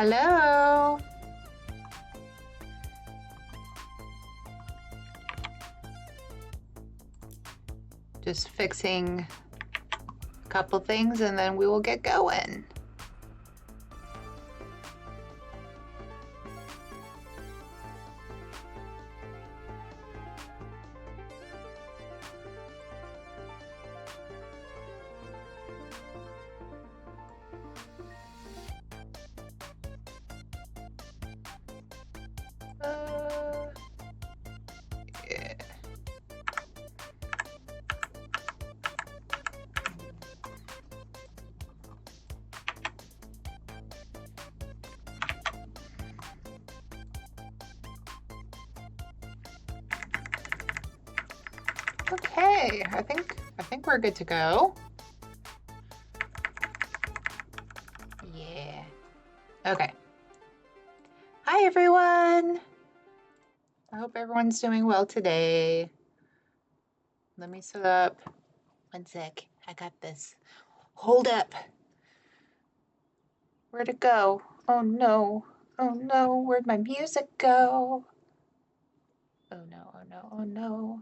Hello. Just fixing a couple things and then we will get going. Yeah. Okay, I think we're good to go. Yeah. Okay. Hi everyone. I hope everyone's doing well today. Let me set up. One sec. I got this. Hold up. Where'd it go? Oh no. Oh no, where'd my music go? Oh no, oh no, oh no.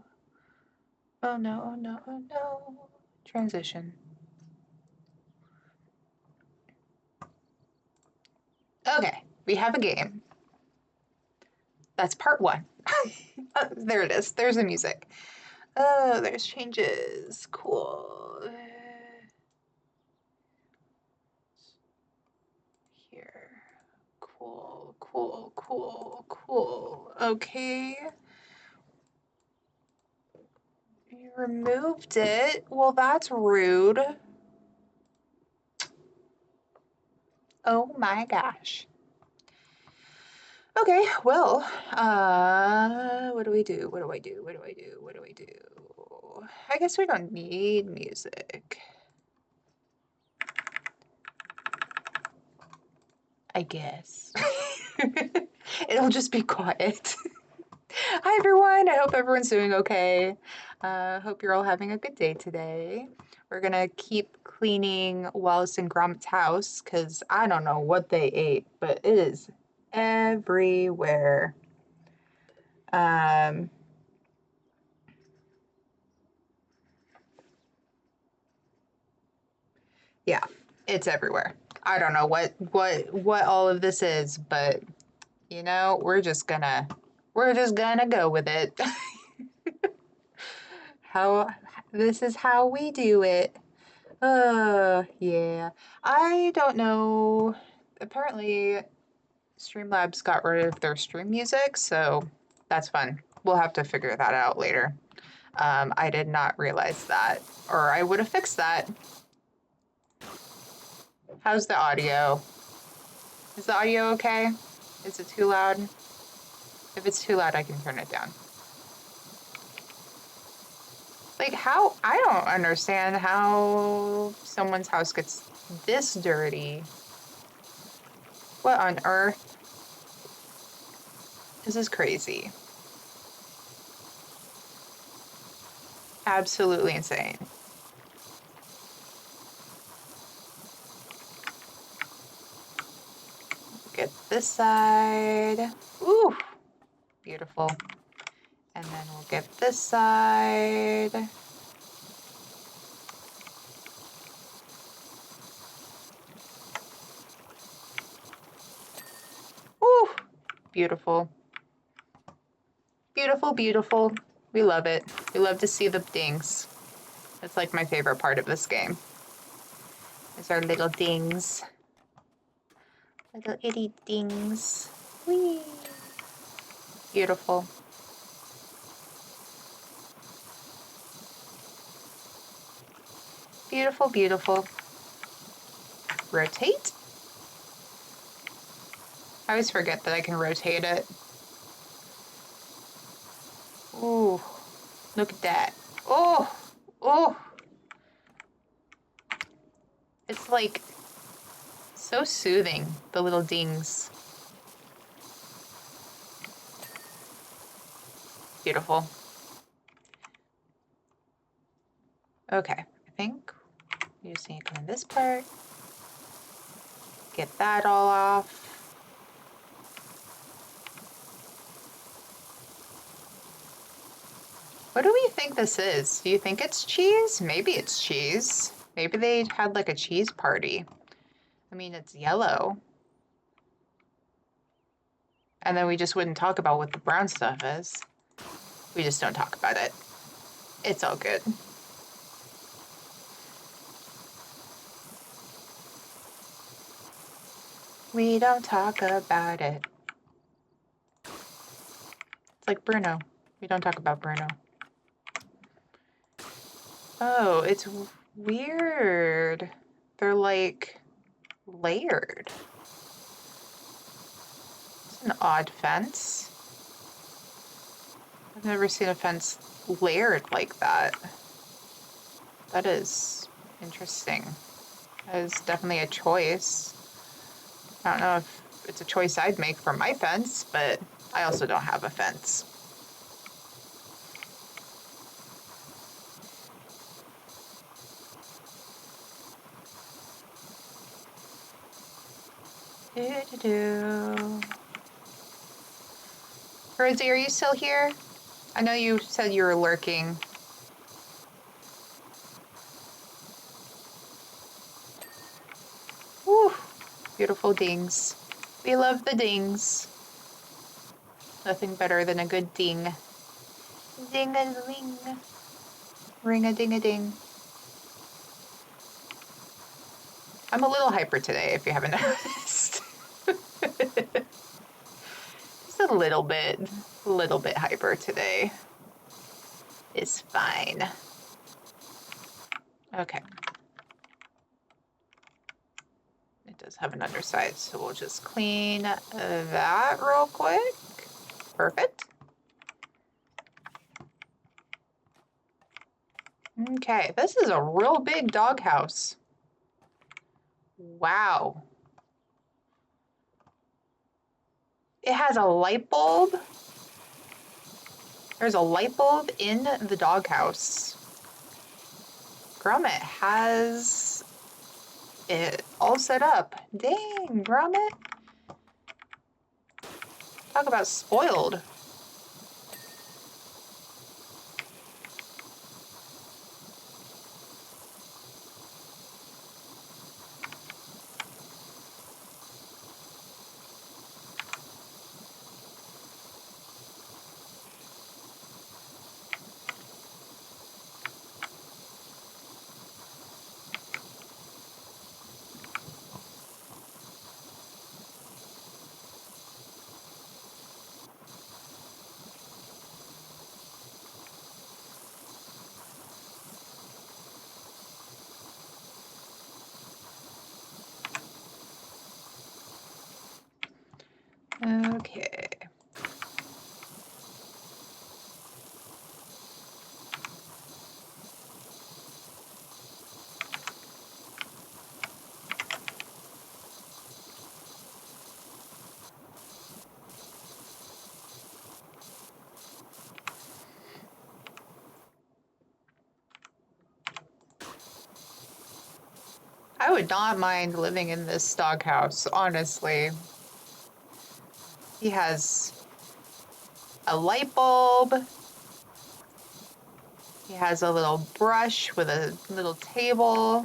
Oh no, oh no, oh no. Transition. Okay, we have a game. That's part one. There it is. There's the music. Oh, there's changes. Cool. Here. Cool, cool, cool, cool. Okay. You removed it. Well, that's rude. Oh my gosh. Okay, well, what do we do? What do I do? What do I do? What do I do? I guess we don't need music. I guess. It'll just be quiet. Hi, everyone. I hope everyone's doing okay. Hope you're all having a good day today. We're gonna keep cleaning Wallace and Grommit's house because I don't know what they ate, but it is everywhere. Um, yeah, it's everywhere. I don't know what all of this is, but you know, we're just gonna go with it. How this is how we do it. Yeah. I don't know. Apparently, Streamlabs got rid of their stream music, so that's fun. We'll have to figure that out later. I did not realize that, or I would have fixed that. How's the audio? Is the audio okay? Is it too loud? If it's too loud, I can turn it down. Like, how? I don't understand how someone's house gets this dirty. What on earth? This is crazy. Absolutely insane. Get this side. Ooh, beautiful. And then we'll get this side. Ooh, beautiful. Beautiful, beautiful. We love it. We love to see the dings. It's like my favorite part of this game. It's our little dings. Little itty dings. Whee! Beautiful. Beautiful, beautiful. Rotate. I always forget that I can rotate it. Ooh, look at that. Oh, oh. It's like so soothing, the little dings. Beautiful. Okay, I think we just need to clean this part. Get that all off. What do we think this is? Do you think it's cheese? Maybe it's cheese. Maybe they had like a cheese party. I mean, it's yellow. And then we just wouldn't talk about what the brown stuff is. We just don't talk about it. It's all good. We don't talk about it. It's like Bruno. We don't talk about Bruno. Oh, it's weird. They're like layered. It's an odd fence. I've never seen a fence layered like that. That is interesting. That is definitely a choice. I don't know if it's a choice I'd make for my fence, but I also don't have a fence. Do-do-do. Rosie, are you still here? I know you said you were lurking. Whew, beautiful dings. We love the dings. Nothing better than a good ding. Ding-a-ling. Ring-a-ding-a-ding. I'm a little hyper today, if you haven't noticed. Just a little bit hyper today. It's fine. Okay. It does have an underside, so we'll just clean that real quick. Perfect. Okay, this is a real big doghouse. Wow. It has a light bulb. There's a light bulb in the doghouse. Grommit has it all set up. Dang, Grommit. Talk about spoiled. Okay. I would not mind living in this doghouse, honestly. He has a light bulb. He has a little brush with a little table.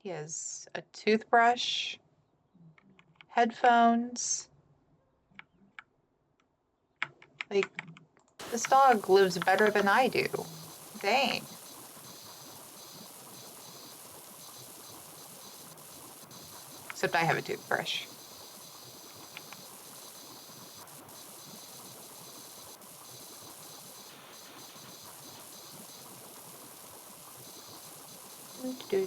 He has a toothbrush, headphones. Like, this dog lives better than I do. Dang. Except I have a toothbrush. Okay,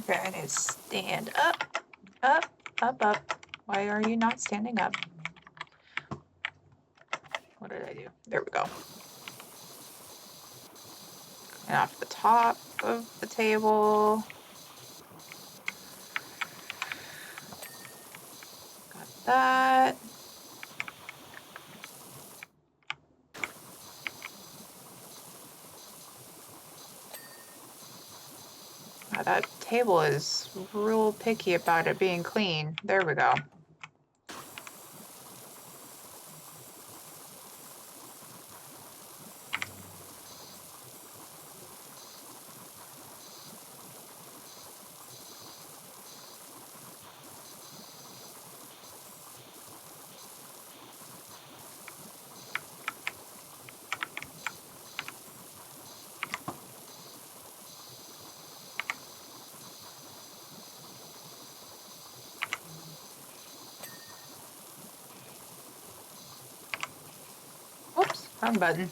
I need to stand up, up, up, up. Why are you not standing up? What did I do? There we go. And off the top of the table. Got that. Wow, that table is real picky about it being clean. There we go. Oops, wrong button.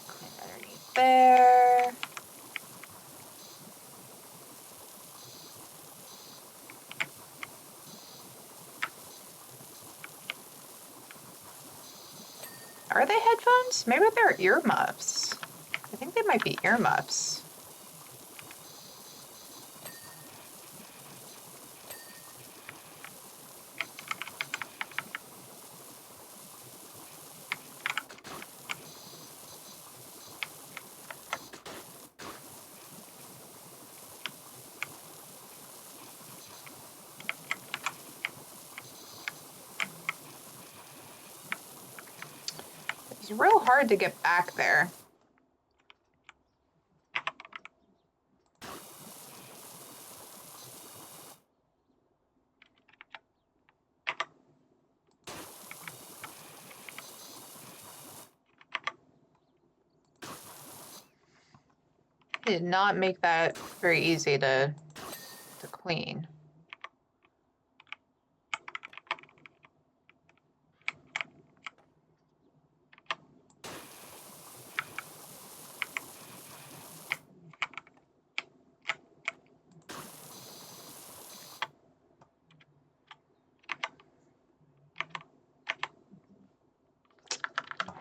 Clean underneath there. Are they headphones? Maybe they're earmuffs. I think they might be earmuffs. He's real hard to get back there. Did not make that very easy to clean.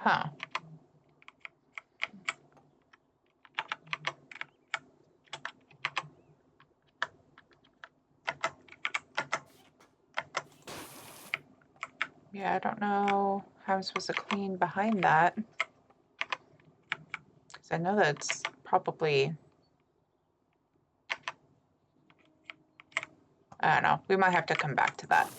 Huh. Yeah, I don't know how I'm supposed to clean behind that. Because I know that's probably, I don't know. We might have to come back to that.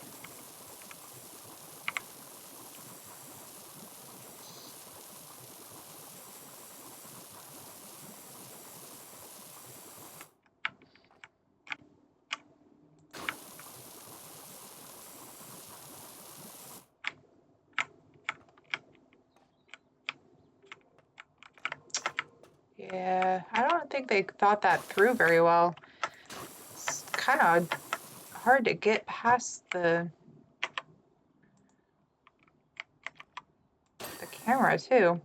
Yeah, I don't think they thought that through very well. It's kind of hard to get past the camera too.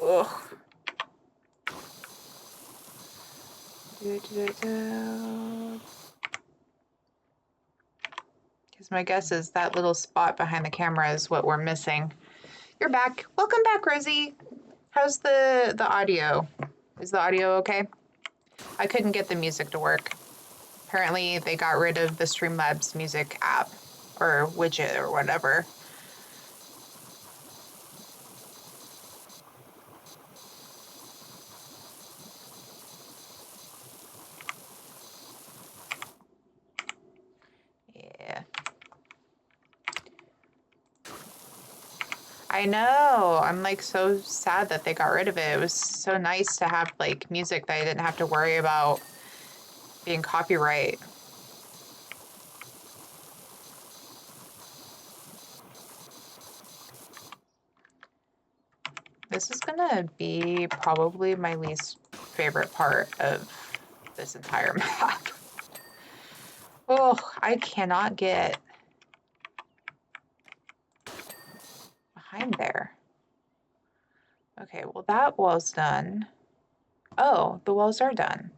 Ugh. Because my guess is that little spot behind the camera is what we're missing. You're back. Welcome back, Rosie. How's the audio? Is the audio okay? I couldn't get the music to work. Apparently they got rid of the Streamlabs music app or widget or whatever. Yeah. I know. I'm like so sad that they got rid of it. It was so nice to have like music that I didn't have to worry about being copyright. This is gonna be probably my least favorite part of this entire map. Oh, I cannot get behind there. Okay, well that wall's done. Oh, the walls are done.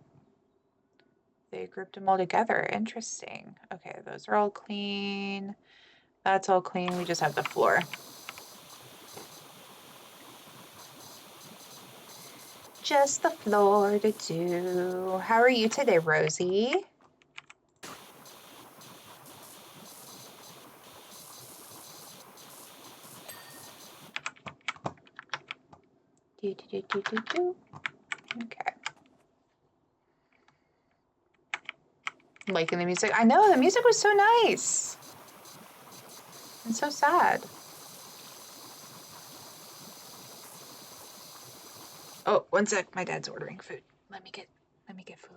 They grouped them all together. Interesting. Okay, those are all clean. That's all clean. We just have the floor. Just the floor to do. How are you today, Rosie? Okay. Liking the music. I know, the music was so nice. And so sad. Oh, one sec. My dad's ordering food. Let me get food.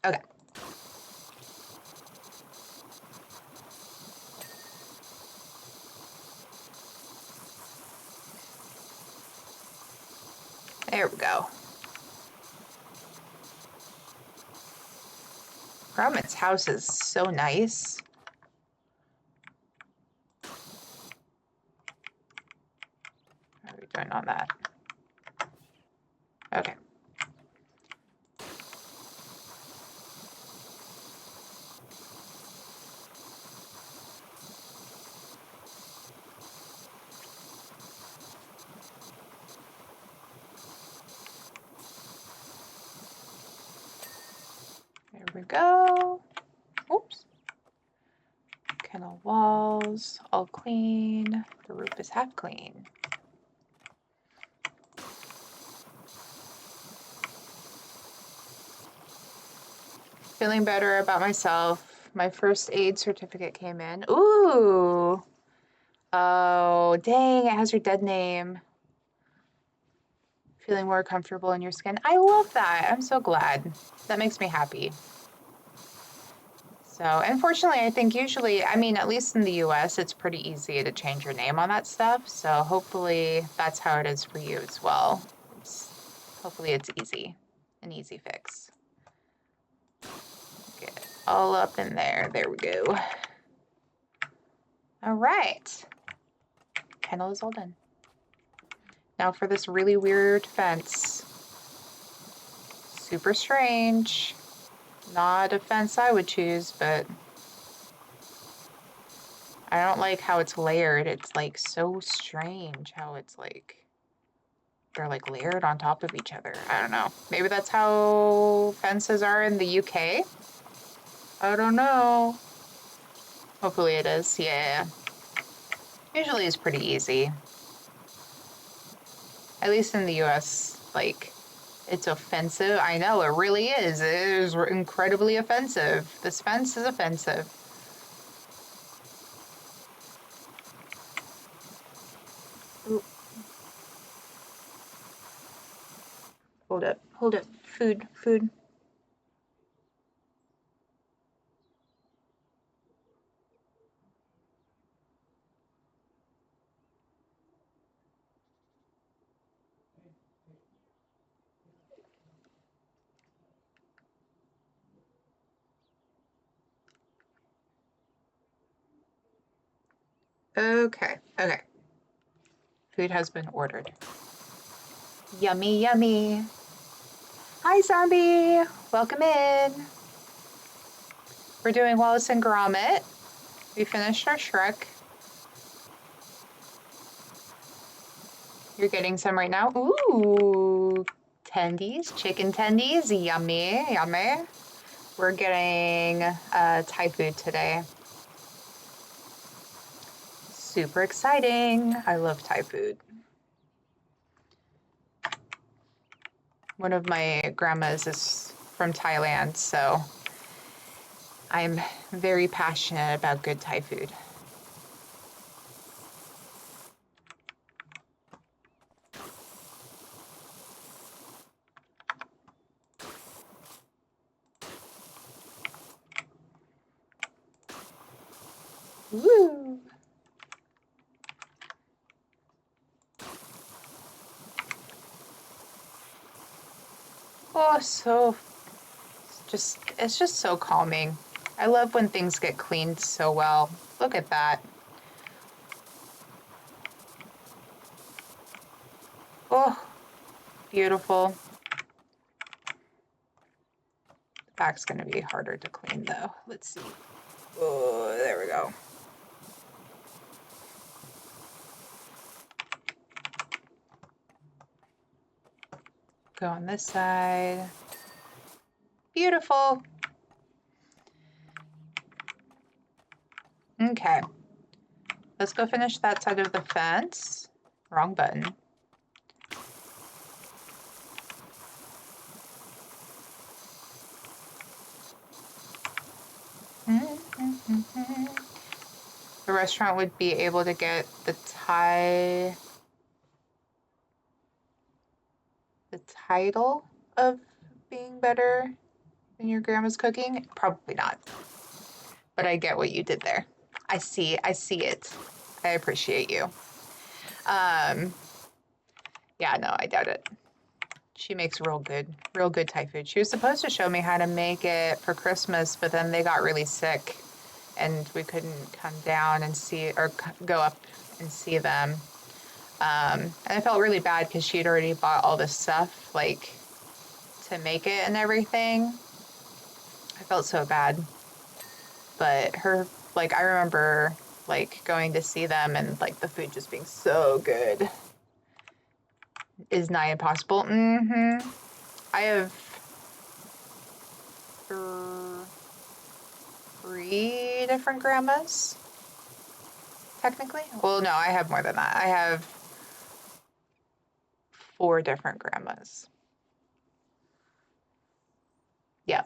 Okay. There we go. Grommit's house is so nice. How are we doing on that? Okay. we go. Oops. Kennel walls, all clean. The roof is half clean. Feeling better about myself. My first aid certificate came in. Ooh. Oh, dang, it has your dead name. Feeling more comfortable in your skin. I love that. I'm so glad. That makes me happy. So, unfortunately, I think usually, I mean, at least in the US, it's pretty easy to change your name on that stuff. So hopefully that's how it is for you as well. Hopefully it's easy, an easy fix. Get it all up in there. There we go. All right. Kennel is all done. Now for this really weird fence. Super strange. Not a fence I would choose, but I don't like how it's layered. It's like so strange how it's like, they're like layered on top of each other. I don't know. Maybe that's how fences are in the UK? I don't know. Hopefully it is, yeah. Usually it's pretty easy. At least in the US, like, it's offensive. I know, it really is. It is incredibly offensive. This fence is offensive. Ooh. Hold up, hold up. Food, food. Okay, okay. Food has been ordered. Yummy, yummy. Hi, zombie. Welcome in. We're doing Wallace and Grommit. We finished our Shrek. You're getting some right now. Ooh, tendies, chicken tendies, yummy, yummy. We're getting Thai food today. Super exciting. I love Thai food. One of my grandmas is from Thailand, so I'm very passionate about good Thai food. Woo! Oh, it's just so calming. I love when things get cleaned so well. Look at that. Oh, beautiful. The back's gonna be harder to clean though. Let's see. Oh, there we go. Go on this side. Beautiful. Okay. Let's go finish that side of the fence. Wrong button. The restaurant would be able to get the title of being better than your grandma's cooking? Probably not. But I get what you did there. I see it. I appreciate you. Yeah, no, I doubt it. She makes real good Thai food. She was supposed to show me how to make it for Christmas, but then they got really sick and we couldn't come down and see, or go up and see them. And I felt really bad because she had already bought all this stuff, like, to make it and everything. I felt so bad. But her, like, I remember, like, going to see them and, like, the food just being so good. Is nigh impossible. I have three different grandmas, technically. Well, no, I have more than that. I have 4 different grandmas. Yeah,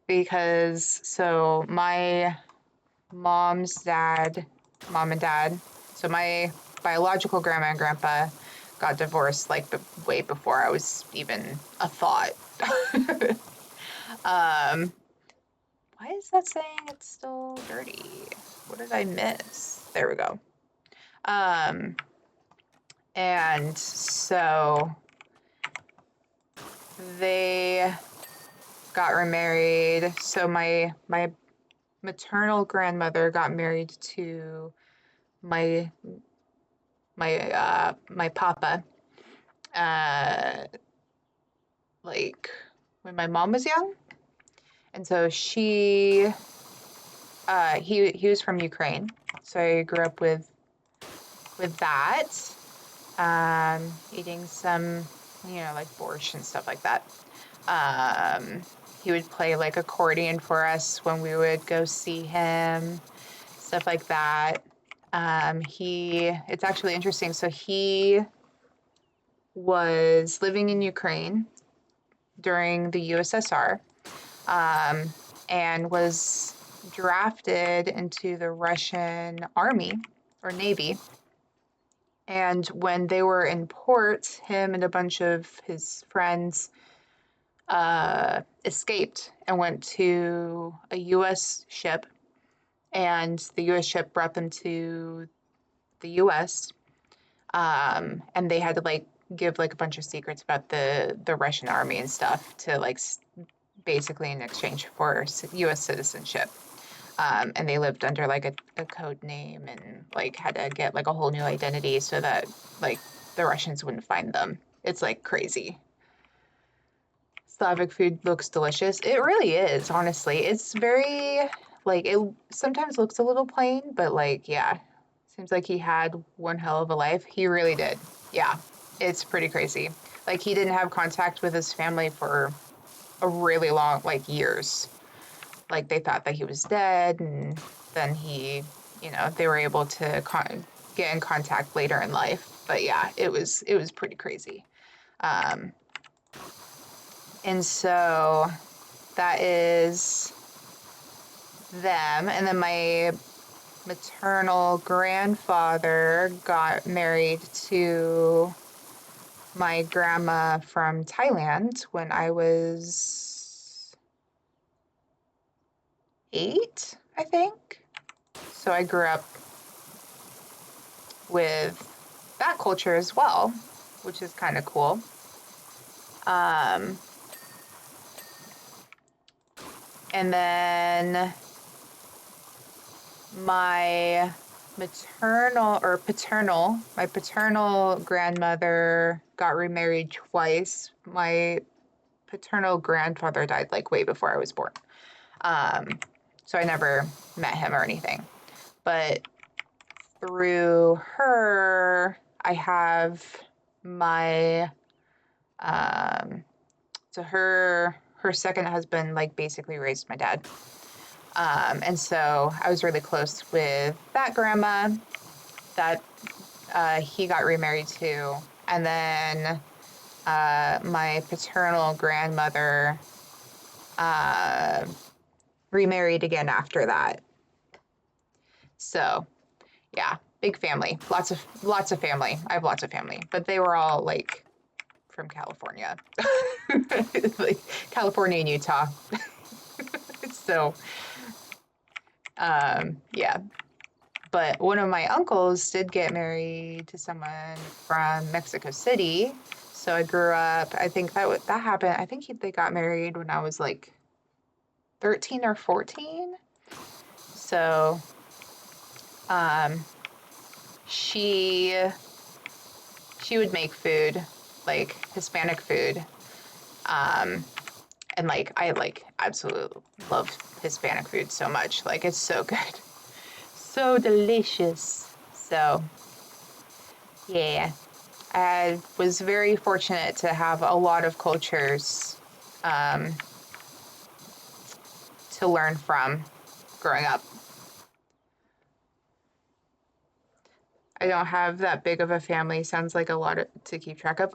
because so my mom and dad, so my biological grandma and grandpa got divorced like way before I was even a thought. um, why is that saying it's still dirty? What did I miss? There we go. And so they got remarried. So my maternal grandmother got married to my my papa, like when my mom was young, and so he was from Ukraine, so I grew up with that, eating some, like borscht and stuff like that. He would play like accordion for us when we would go see him, stuff like that. It's actually interesting. So he was living in Ukraine during the USSR, and was drafted into the Russian army or navy. And when they were in port, him and a bunch of his friends escaped and went to a U.S. ship, and the U.S. ship brought them to the U.S. And they had to like give like a bunch of secrets about the Russian army and stuff to like basically in exchange for U.S. citizenship. And they lived under like a code name and like had to get like a whole new identity so that like the Russians wouldn't find them. It's like crazy. Slavic food looks delicious. It really is, honestly. It's very, like, it sometimes looks a little plain, but like, yeah, seems like he had one hell of a life. He really did. Yeah, it's pretty crazy. Like, he didn't have contact with his family for a really long, like, years. Like, they thought that he was dead, and then they were able to get in contact later in life. But yeah, it was pretty crazy. And so that is them. And then my maternal grandfather got married to my grandma from Thailand when I was 8, I think. So I grew up with that culture as well, which is kind of cool. And then my paternal grandmother got remarried twice. My paternal grandfather died like way before I was born. So I never met him or anything. But through her, I have my, so her second husband like basically raised my dad. And so I was really close with that grandma that he got remarried to. And then my paternal grandmother remarried again after that. So yeah, big family, lots of family. I have lots of family, but they were all like from California, like California and Utah. So yeah. But one of my uncles did get married to someone from Mexico City. So I grew up, I think that happened. I think they got married when I was like 13 or 14. So she would make food, like Hispanic food. And like I like absolutely love Hispanic food so much. Like it's so good. So delicious. So yeah, I was very fortunate to have a lot of cultures to learn from growing up. I don't have that big of a family. Sounds like a lot to keep track of.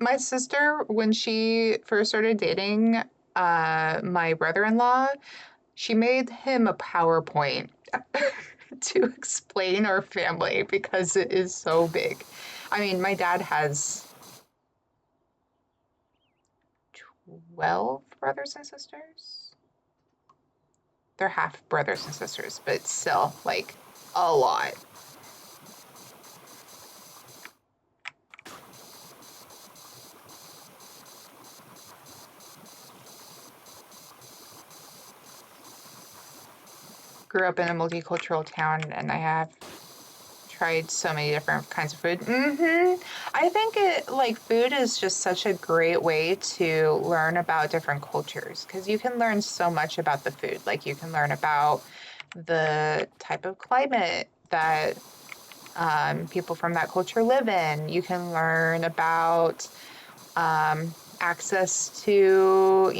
My sister, when she first started dating my brother-in-law, she made him a PowerPoint to explain our family because it is so big. I mean, my dad has 12 brothers and sisters. They're half brothers and sisters, but still, like, a lot. Grew up in a multicultural town, and I have tried so many different kinds of food. I think food is just such a great way to learn about different cultures because you can learn so much about the food. Like you can learn about the type of climate that people from that culture live in. You can learn about access to,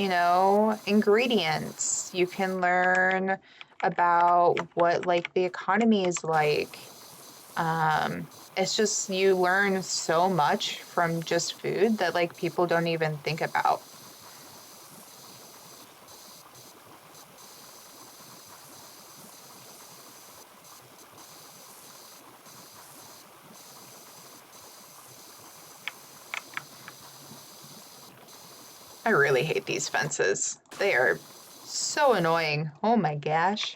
ingredients. You can learn about what like the economy is like. It's just you learn so much from just food that like people don't even think about. I really hate these fences. They are so annoying. Oh my gosh.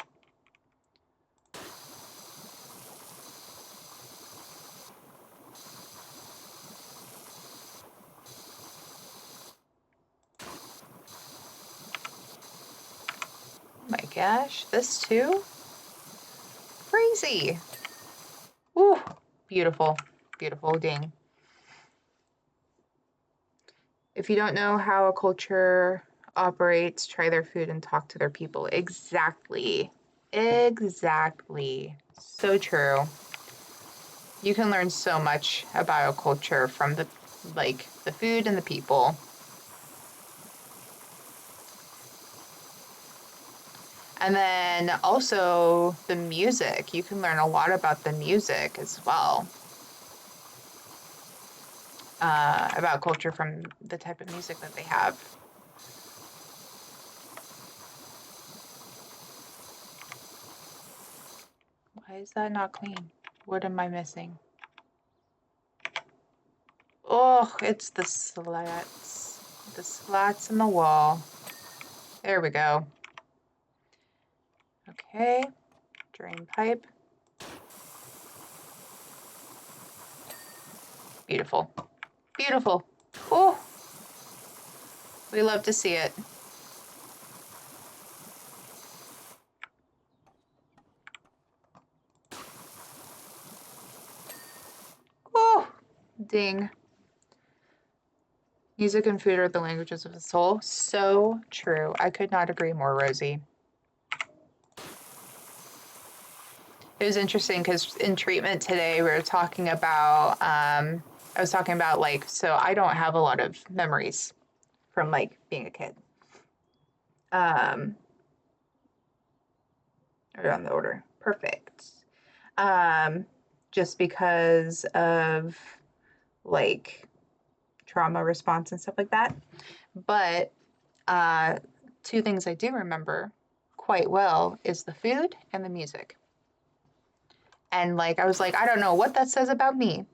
Oh my gosh, this too? Crazy. Ooh, beautiful, beautiful ding. If you don't know how a culture operates, try their food and talk to their people. Exactly. Exactly. So true. You can learn so much about a culture from the food and the people. And then also the music. You can learn a lot about the music as well. About culture from the type of music that they have. Why is that not clean? What am I missing? Oh, it's the slats. The slats in the wall. There we go. Okay, drain pipe. Beautiful. Beautiful. Oh, we love to see it. Oh, ding. Music and food are the languages of the soul. So true. I could not agree more, Rosie. It was interesting because in treatment today, we were talking about, I was talking about so I don't have a lot of memories from being a kid. Around the order. Perfect. Just because of trauma response and stuff like that. But two things I do remember quite well is the food and the music. And I was like, I don't know what that says about me.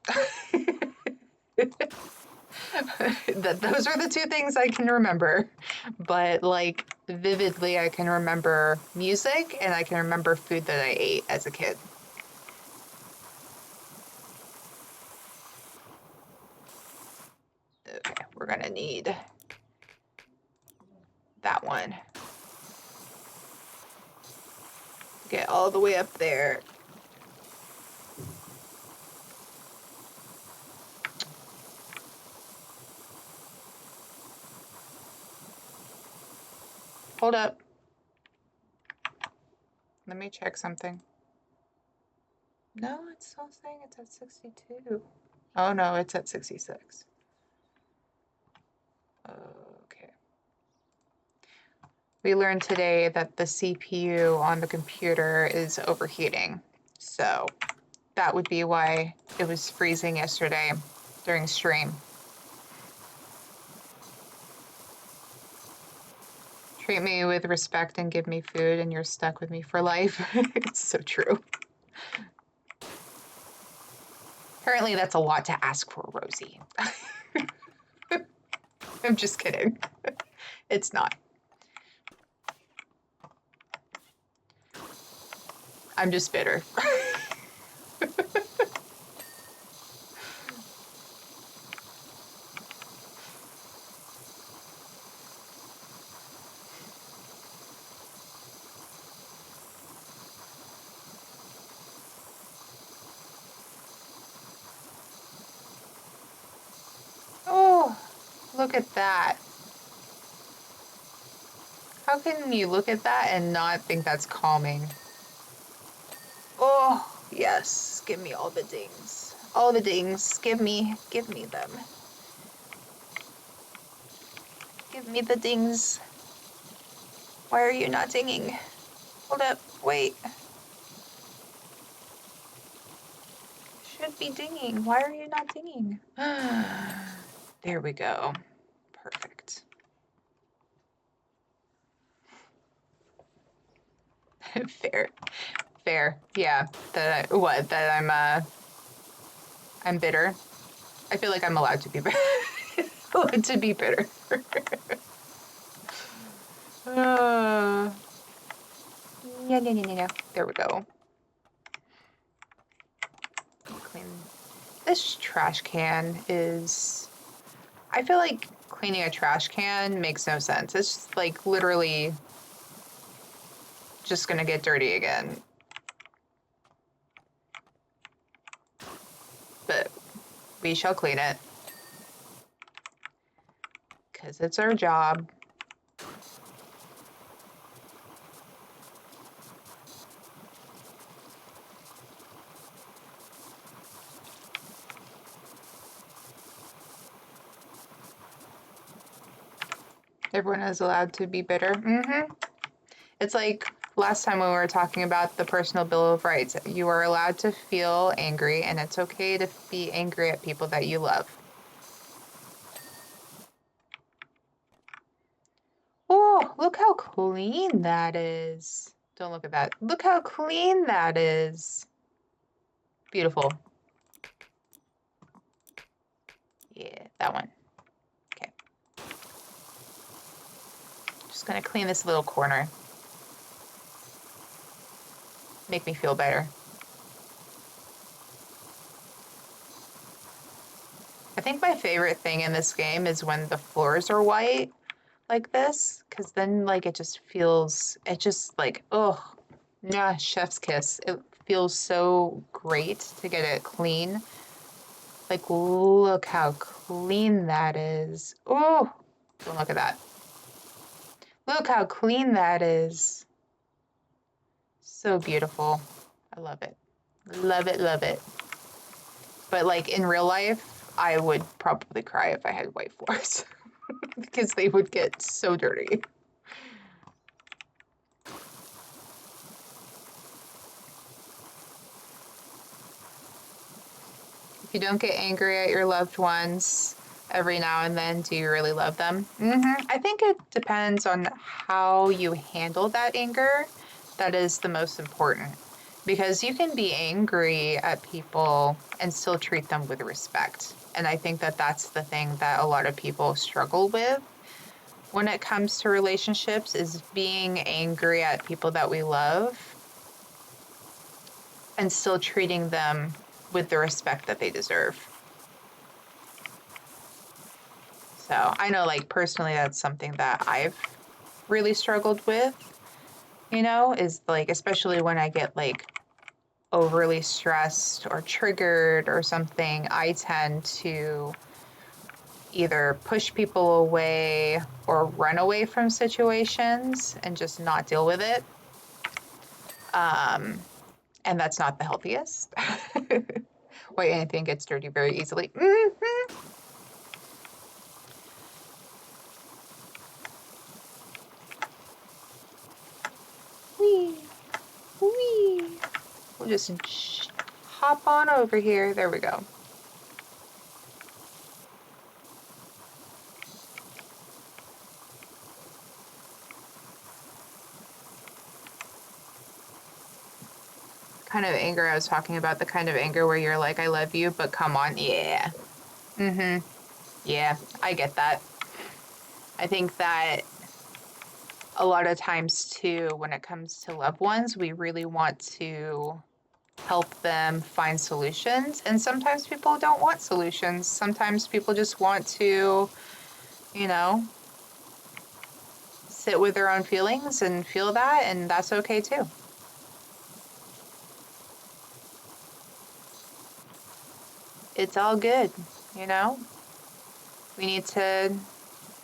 That those are the two things I can remember. But vividly I can remember music and I can remember food that I ate as a kid. Okay, we're gonna need that one. Get all the way up there. Hold up. Let me check something. No, it's still saying it's at 62. Oh no, it's at 66. Okay. We learned today that the CPU on the computer is overheating. So that would be why it was freezing yesterday during stream. Treat me with respect and give me food and you're stuck with me for life. It's so true. Apparently that's a lot to ask for, Rosie. I'm just kidding. It's not. I'm just bitter. Oh, look at that. How can you look at that and not think that's calming? Oh, yes. Give me all the dings. All the dings. Give me them. Give me the dings. Why are you not dinging? Hold up. Wait. Should be dinging. Why are you not dinging? There we go. Perfect. Fair. Fair. Yeah. I'm bitter. I feel like I'm allowed to be bitter. Allowed to be bitter. Yeah. There we go. Clean. This trash can is... I feel like cleaning a trash can makes no sense. It's just like literally just gonna get dirty again. But we shall clean it. Because it's our job. Everyone is allowed to be bitter. It's like last time when we were talking about the personal Bill of Rights. You are allowed to feel angry, and it's okay to be angry at people that you love. Oh, look how clean that is. Don't look at that. Look how clean that is. Beautiful. Yeah, that one. Okay. Just gonna clean this little corner. Make me feel better. I think my favorite thing in this game is when the floors are white like this, because then like it just like, oh, yeah, chef's kiss. It feels so great to get it clean. Like, look how clean that is. Oh, don't look at that. Look how clean that is. So beautiful. I love it. Love it, love it. But like in real life, I would probably cry if I had white floors because they would get so dirty. If you don't get angry at your loved ones every now and then, do you really love them? I think it depends on how you handle that anger. That is the most important. Because you can be angry at people and still treat them with respect. And I think that that's the thing that a lot of people struggle with when it comes to relationships, is being angry at people that we love and still treating them with the respect that they deserve. So I know, like, personally, that's something that I've really struggled with, is like, especially when I get like overly stressed or triggered or something, I tend to either push people away or run away from situations and just not deal with it. And that's not the healthiest. Why anything gets dirty very easily. just hop on over here. There we go. Kind of anger I was talking about, the kind of anger where you're like, I love you, but come on. Yeah. Yeah, I get that. I think that a lot of times too, when it comes to loved ones, we really want to help them find solutions. And sometimes people don't want solutions. Sometimes people just want to, you know, sit with their own feelings and feel that, and that's okay too. It's all good, you know? We need to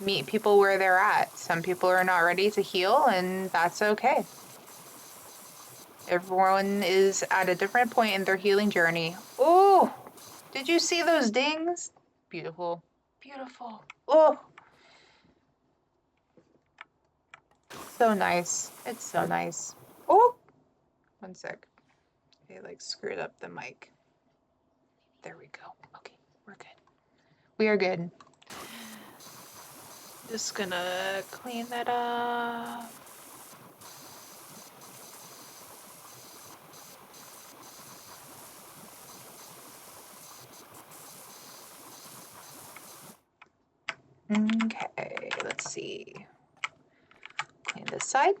meet people where they're at. Some people are not ready to heal, and that's okay. Everyone is at a different point in their healing journey. Oh, did you see those dings? Beautiful. Beautiful. Oh, so nice. It's so nice. Oh, one sec. I like screwed up the mic. There we go. Okay, we're good. We are good. Just gonna clean that up. Okay, let's see. Clean this side.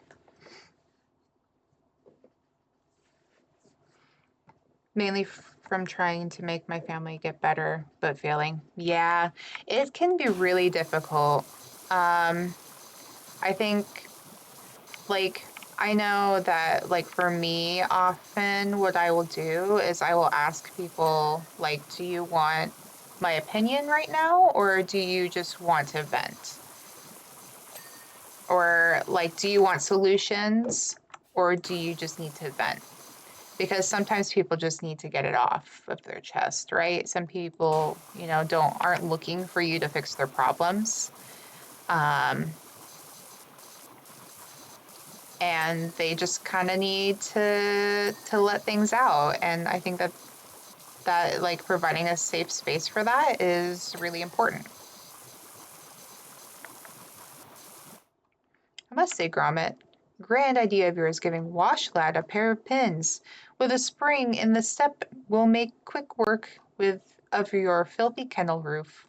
Mainly from trying to make my family get better, but failing. Yeah, it can be really difficult. I think, like, I know that, like, for me, often what I will do is I will ask people, like, do you want my opinion right now, or do you just want to vent? Or, like, do you want solutions, or do you just need to vent? Because sometimes people just need to get it off of their chest, right? Some people, you know, aren't looking for you to fix their problems. And they just kind of need to let things out. And I think that like providing a safe space for that is really important. I must say, Grommit, grand idea of yours giving Wash Lad a pair of pins with a spring in the step will make quick work of your filthy kennel roof.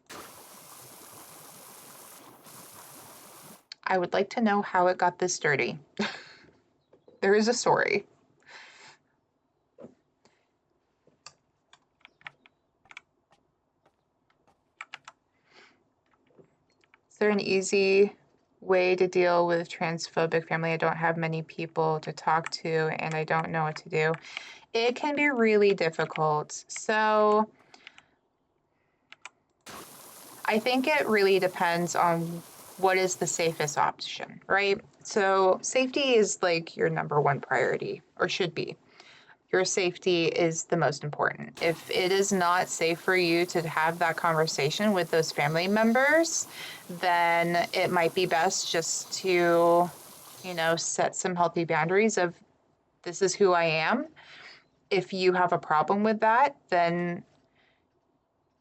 I would like to know how it got this dirty. There is a story. Is there an easy way to deal with transphobic family? I don't have many people to talk to and I don't know what to do. It can be really difficult. So I think it really depends on what is the safest option, right? So safety is like your number one priority, or should be. Your safety is the most important. If it is not safe for you to have that conversation with those family members, then it might be best just to, you know, set some healthy boundaries of this is who I am. If you have a problem with that, then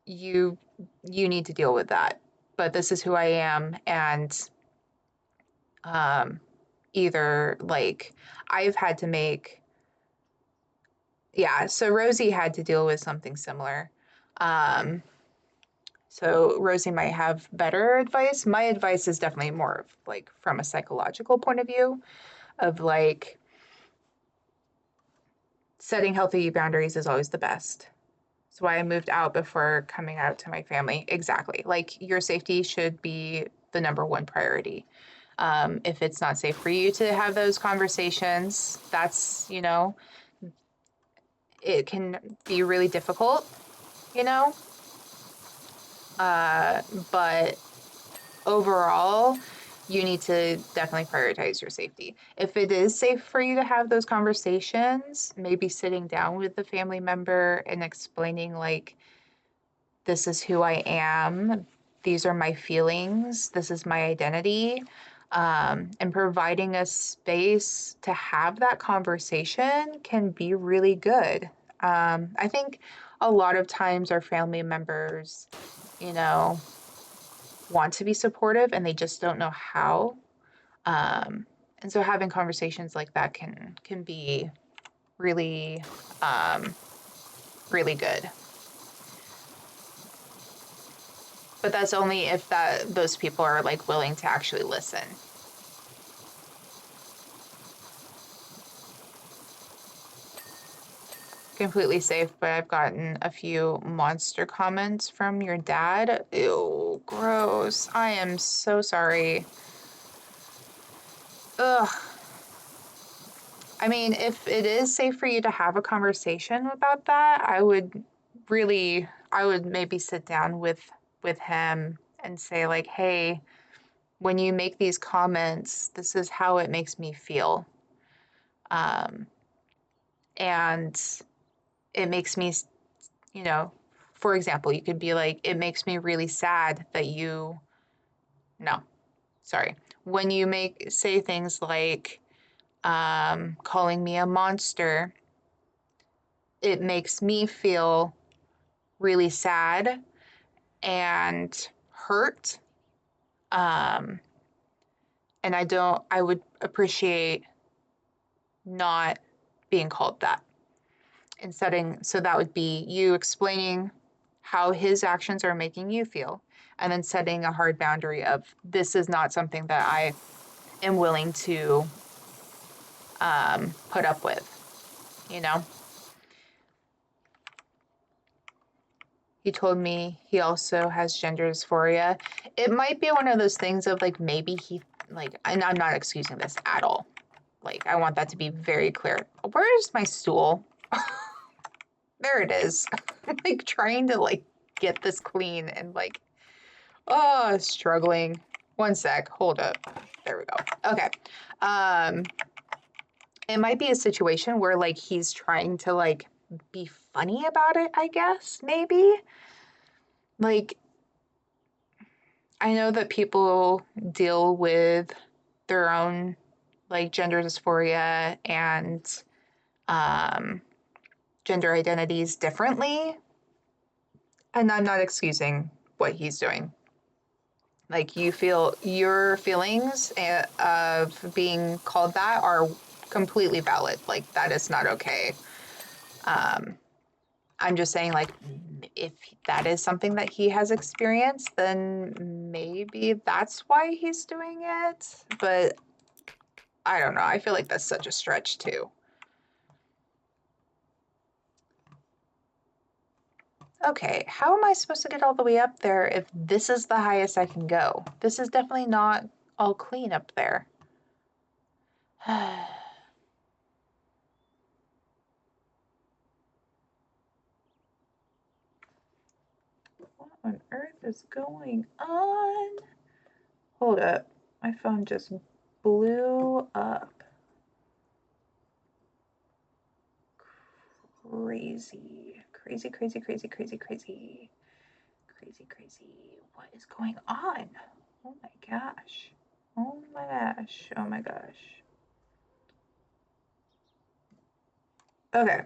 you need to deal with that. But this is who I am, and um, either like I've had to make, yeah. So Rosie had to deal with something similar. Um, so Rosie might have better advice. My advice is definitely more of like from a psychological point of view of like setting healthy boundaries is always the best. That's why I moved out before coming out to my family. Exactly. Like your safety should be the number one priority. If it's not safe for you to have those conversations, that's, you know, it can be really difficult, you know, but overall, you need to definitely prioritize your safety. If it is safe for you to have those conversations, maybe sitting down with the family member and explaining, like, this is who I am, these are my feelings, this is my identity. And providing a space to have that conversation can be really good. I think a lot of times our family members, you know, want to be supportive and they just don't know how. And so having conversations like that can be really really good. But that's only if those people are like willing to actually listen. Completely safe, but I've gotten a few monster comments from your dad. Ew, gross. I am so sorry. Ugh. I mean, if it is safe for you to have a conversation about that, I would maybe sit down with him and say like, "Hey, when you make these comments, this is how it makes me feel." Um, and it makes me, you know, for example, you could be like, "It makes me really sad that you," no, sorry. When you say things like calling me a monster, it makes me feel really sad and hurt. Um, and I would appreciate not being called that. And so that would be you explaining how his actions are making you feel, and then setting a hard boundary of this is not something that I am willing to put up with, you know? He told me he also has gender dysphoria. It might be one of those things of like maybe he like, and I'm not excusing this at all. Like I want that to be very clear. Where's my stool? There it is. I'm like trying to like get this clean and like, oh, struggling. One sec, hold up. There we go. Okay. Um, it might be a situation where like he's trying to like be funny about it, I guess, maybe. Like I know that people deal with their own like gender dysphoria and um, gender identities differently. And I'm not excusing what he's doing. Like you feel your feelings of being called that are completely valid. Like that is not okay. Um, I'm just saying, like, if that is something that he has experienced, then maybe that's why he's doing it. But I don't know. I feel like that's such a stretch too. Okay, how am I supposed to get all the way up there if this is the highest I can go? This is definitely not all clean up there. What on earth is going on? Hold up. My phone just blew up. Crazy. Crazy, crazy, crazy, crazy, crazy. Crazy, crazy. What is going on? Oh my gosh. Oh my gosh. Oh my gosh. Okay.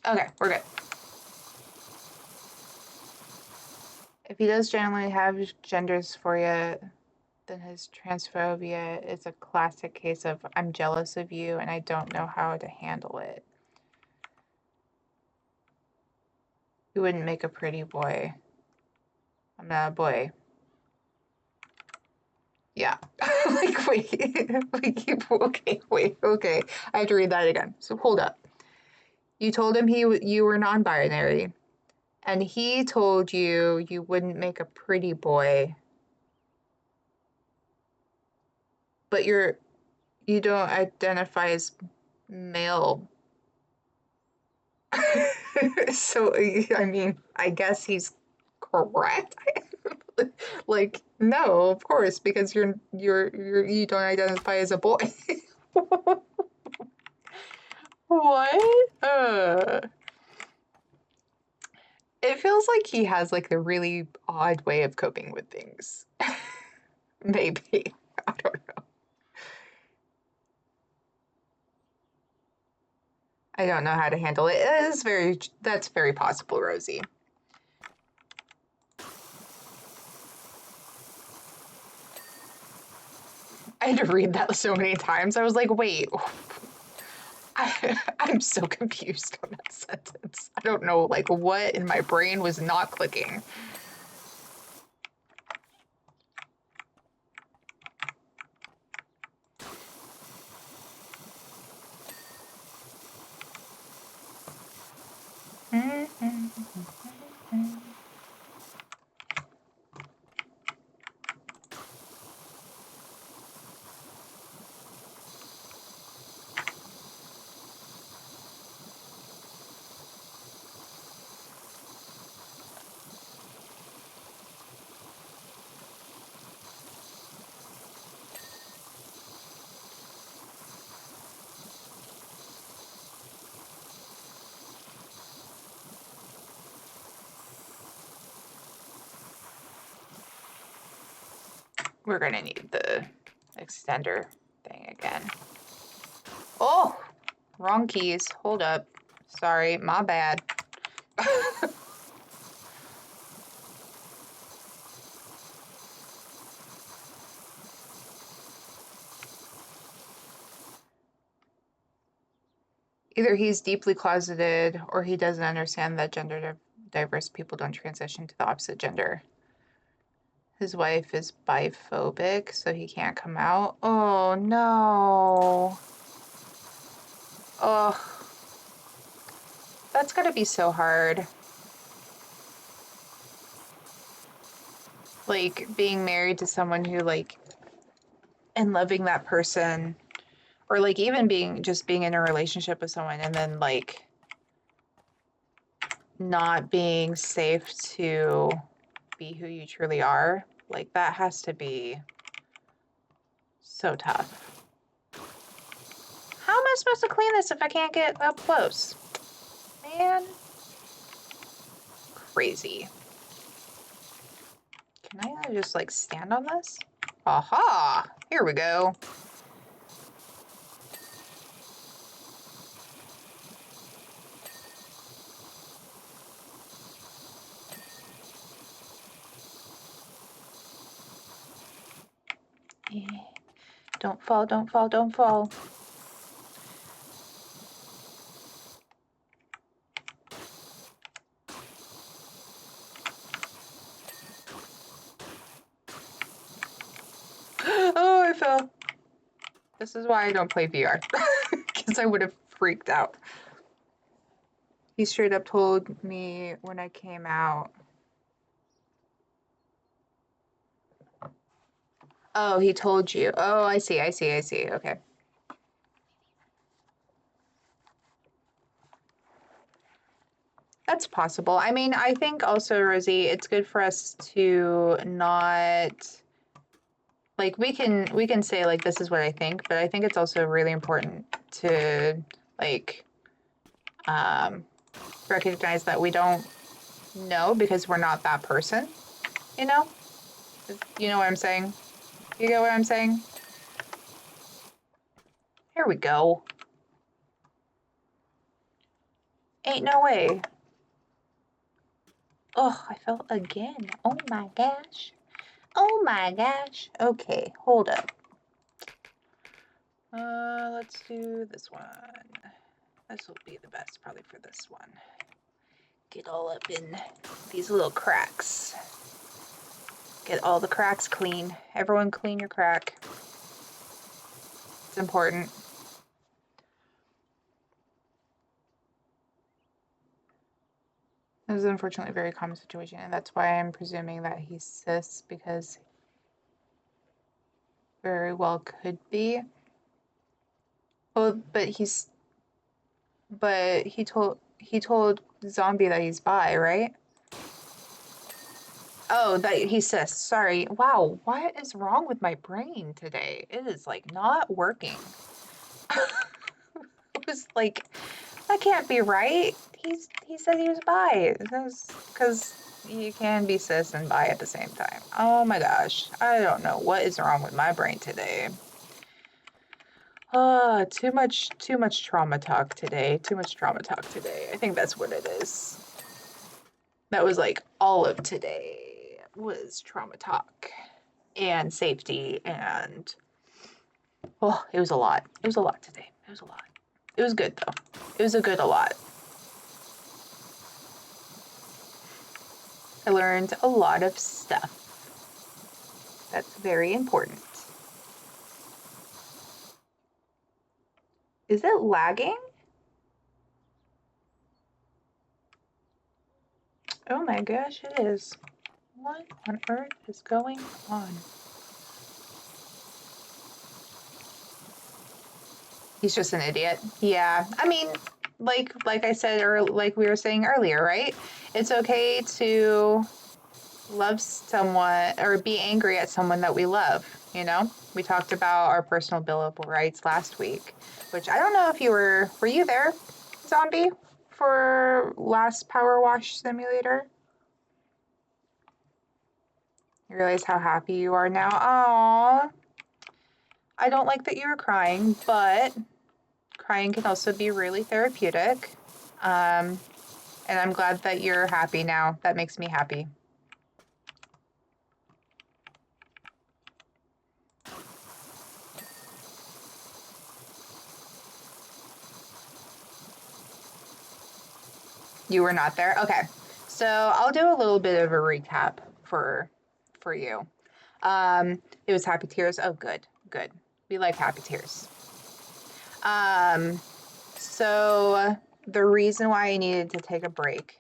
Okay, we're good. If he does generally have gender dysphoria, then his transphobia is a classic case of I'm jealous of you and I don't know how to handle it. You wouldn't make a pretty boy. I'm not a boy. Yeah. Like, wait. Okay, wait, okay. I have to read that again. So hold up. You told him you were non-binary, and he told you you wouldn't make a pretty boy, but you don't identify as male. So I mean, I guess he's correct. Like, no, of course, because you don't identify as a boy. What? It feels like he has like a really odd way of coping with things. Maybe. I don't know. I don't know how to handle it. That's very possible, Rosie. I had to read that so many times. I was like, wait, I'm so confused on that sentence. I don't know, like, what in my brain was not clicking. We're gonna need the extender thing again. Oh, wrong keys. Hold up. Sorry, my bad. Either he's deeply closeted or he doesn't understand that gender diverse people don't transition to the opposite gender. His wife is biphobic, so he can't come out. Oh no. Oh, that's gotta be so hard. Like being married to someone who like and loving that person, or like even being in a relationship with someone and then like not being safe to be who you truly are. Like that has to be so tough. How am I supposed to clean this if I can't get up close? Man. Crazy. Can I just like stand on this? Aha! Here we go. Yeah. Don't fall, don't fall, don't fall. Oh, I fell. This is why I don't play VR. Because I would have freaked out. He straight up told me when I came out. Oh, he told you. Oh, I see, I see, I see. Okay. That's possible. I mean, I think also, Rosie, it's good for us to not like we can say like this is what I think, but I think it's also really important to like um recognize that we don't know because we're not that person, you know? You know what I'm saying? You get what I'm saying? Here we go. Ain't no way. Oh, I fell again. Oh my gosh. Oh my gosh. Okay, hold up. Let's do this one. This will be the best probably for this one. Get all up in these little cracks. Get all the cracks clean. Everyone clean your crack. It's important. This is unfortunately a very common situation, and that's why I'm presuming that he's cis, because very well could be. Well, but he told Zombie that he's bi, right? Oh, that he's cis. Sorry. Wow, what is wrong with my brain today? It is like not working. It was like That can't be right. He said he was bi. Because you can be cis and bi at the same time. Oh my gosh. I don't know what is wrong with my brain today. Too much trauma talk today. Too much trauma talk today. I think that's what it is. That was like all of today was trauma talk and safety and oh, it was a lot. It was a lot today. It was a lot. It was good though. It was a lot. I learned a lot of stuff. That's very important. Is it lagging? Oh my gosh, it is. What on earth is going on? He's just an idiot. Yeah. I mean, like I said, or like we were saying earlier, right? It's okay to love someone or be angry at someone that we love, you know? We talked about our personal billable rights last week, which I don't know if were you there, Zombie, for last PowerWash simulator? You realize how happy you are now? Aww. I don't like that you were crying, but crying can also be really therapeutic. And I'm glad that you're happy now. That makes me happy. You were not there? Okay. So I'll do a little bit of a recap for you. It was happy tears. Oh, good, good. We like happy tears. So the reason why I needed to take a break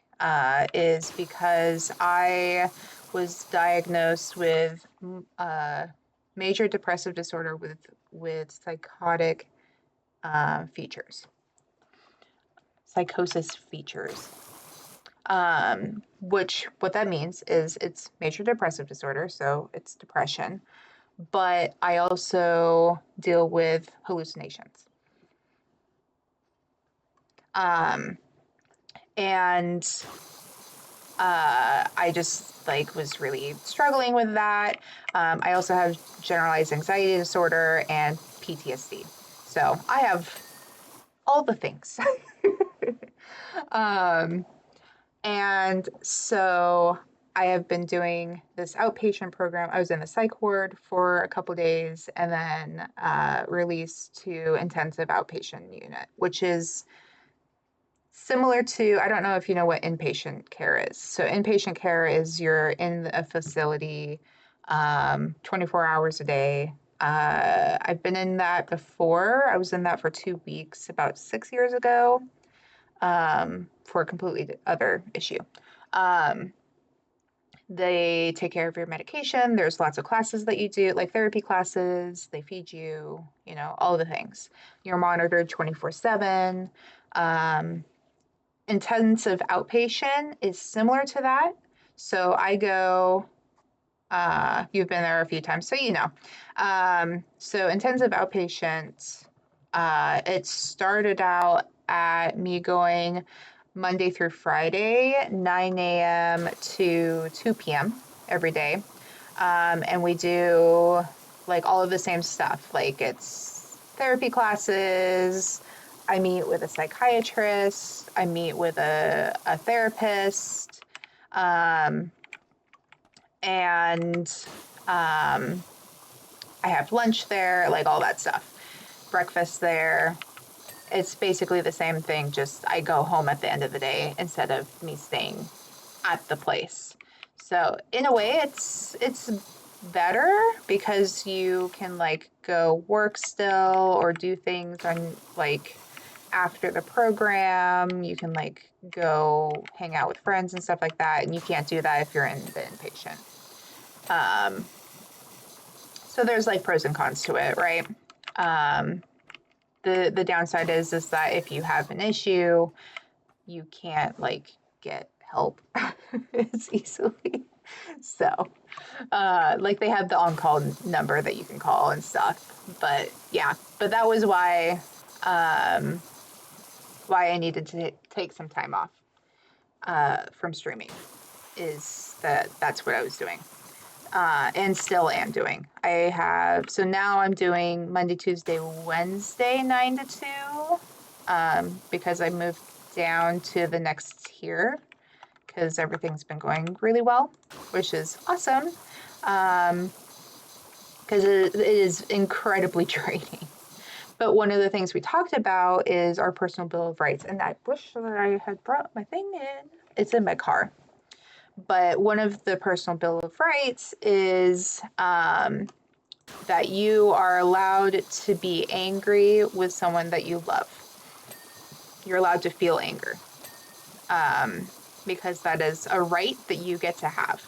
is because I was diagnosed with major depressive disorder with psychotic features, psychosis features. Which what that means is it's major depressive disorder, so it's depression, but I also deal with hallucinations. Um, and I just like was really struggling with that. I also have generalized anxiety disorder and PTSD. So I have all the things. um, and so I have been doing this outpatient program. I was in the psych ward for a couple days and then released to intensive outpatient unit, which is similar to, I don't know if you know what inpatient care is. So inpatient care is you're in a facility 24 hours a day. I've been in that before. I was in that for 2 weeks about 6 years ago for a completely other issue. They take care of your medication. There's lots of classes that you do, like therapy classes. They feed you, you know, all the things. You're monitored 24/7. Intensive outpatient is similar to that. So I go, you've been there a few times, so you know. So intensive outpatient, it started out at me going Monday through Friday, 9 a.m. to 2 p.m. every day. And we do like all of the same stuff. Like it's therapy classes. I meet with a psychiatrist. I meet with a therapist. And I have lunch there, like all that stuff. Breakfast there. It's basically the same thing, just I go home at the end of the day instead of me staying at the place. So in a way it's better because you can like go work still or do things on like after the program. You can like go hang out with friends and stuff like that, and you can't do that if you're in the inpatient. So there's like pros and cons to it, right? The downside is that if you have an issue, you can't like get help as easily. So, like they have the on-call number that you can call and stuff. But yeah, but that was why why I needed to take some time off from streaming, is that's what I was doing. And still am doing. So now I'm doing Monday, Tuesday, Wednesday, 9 to 2, because I moved down to the next tier because everything's been going really well, which is awesome. Because it is incredibly draining. But one of the things we talked about is our personal Bill of Rights, and I wish that I had brought my thing in. It's in my car. But one of the personal Bill of Rights is that you are allowed to be angry with someone that you love. You're allowed to feel anger, because that is a right that you get to have.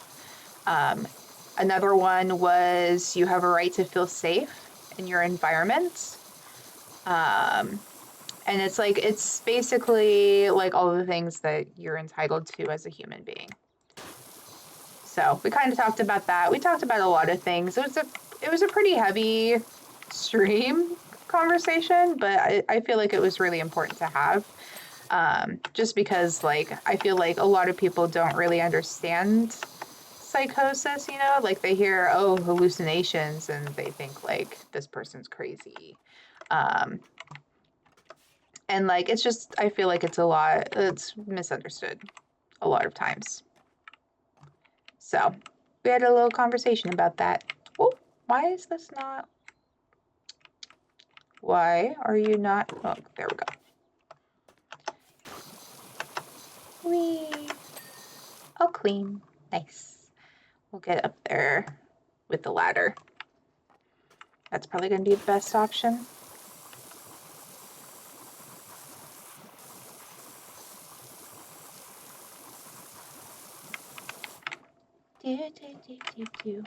Another one was you have a right to feel safe in your environment. And it's basically like all the things that you're entitled to as a human being. So we kind of talked about that. We talked about a lot of things. It was a pretty heavy stream conversation, but I feel like it was really important to have. Just because like I feel like a lot of people don't really understand psychosis, you know, like they hear, oh, hallucinations, and they think like this person's crazy. And like it's just I feel like it's misunderstood a lot of times. So we had a little conversation about that. Oh, why is this not? Why are you not? Oh, there we go. Whee. Oh, clean. Nice. We'll get up there with the ladder. That's probably going to be the best option. Do.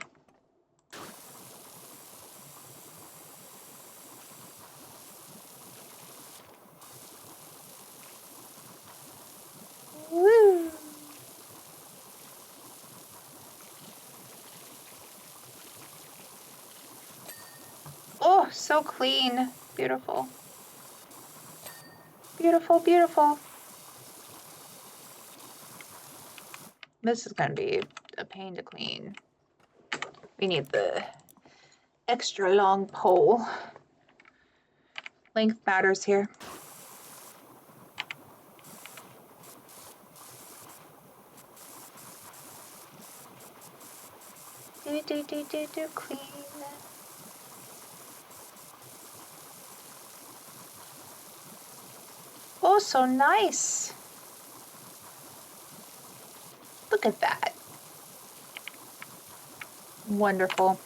Woo! Oh, so clean. Beautiful. Beautiful, beautiful. This is going to be a pain to clean. We need the extra long pole. Length matters here. Do, clean. Oh, so nice. Look at that. Wonderful.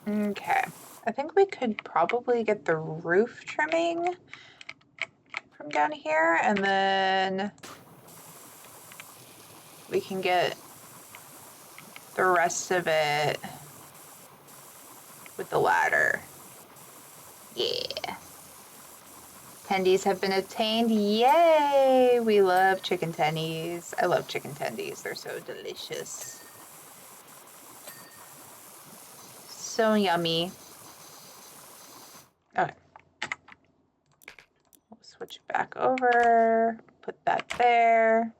Okay. I think we could probably get the roof trimming from down here, and then we can get the rest of it with the ladder. Yeah. Tendies have been obtained. Yay! We love chicken tendies. I love chicken tendies. They're so delicious. So yummy. Okay. We'll switch it back over. Put that there.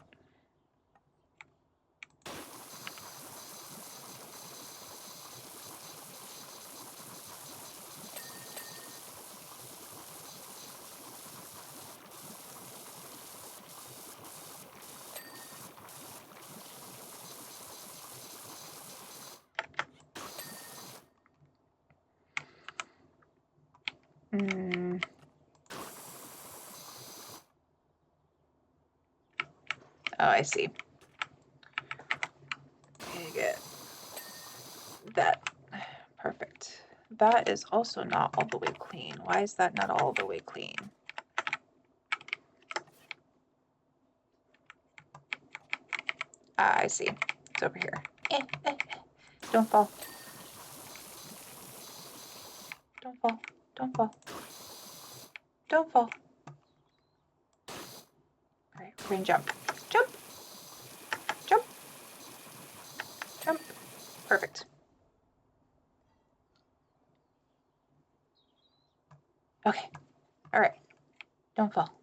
Oh, I see. Okay, get that. Perfect. That is also not all the way clean. Why is that not all the way clean? Ah, I see. It's over here. Don't fall. Don't fall. Don't fall. Don't fall. All right, we're gonna jump. Jump. Jump. Jump. Perfect. Okay. All right. Don't fall.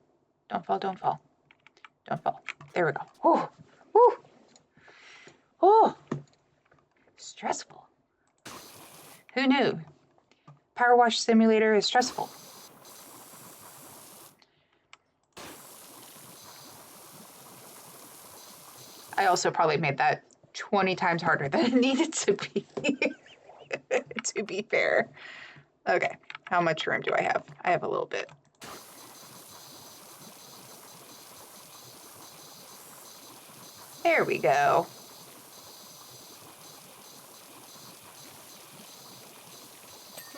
Don't fall. Don't fall. Don't fall. There we go. Whew. Whew. Oh, stressful. Who knew? PowerWash Simulator is stressful. I also probably made that 20 times harder than it needed to be, to be fair. Okay, how much room do I have? I have a little bit. There we go.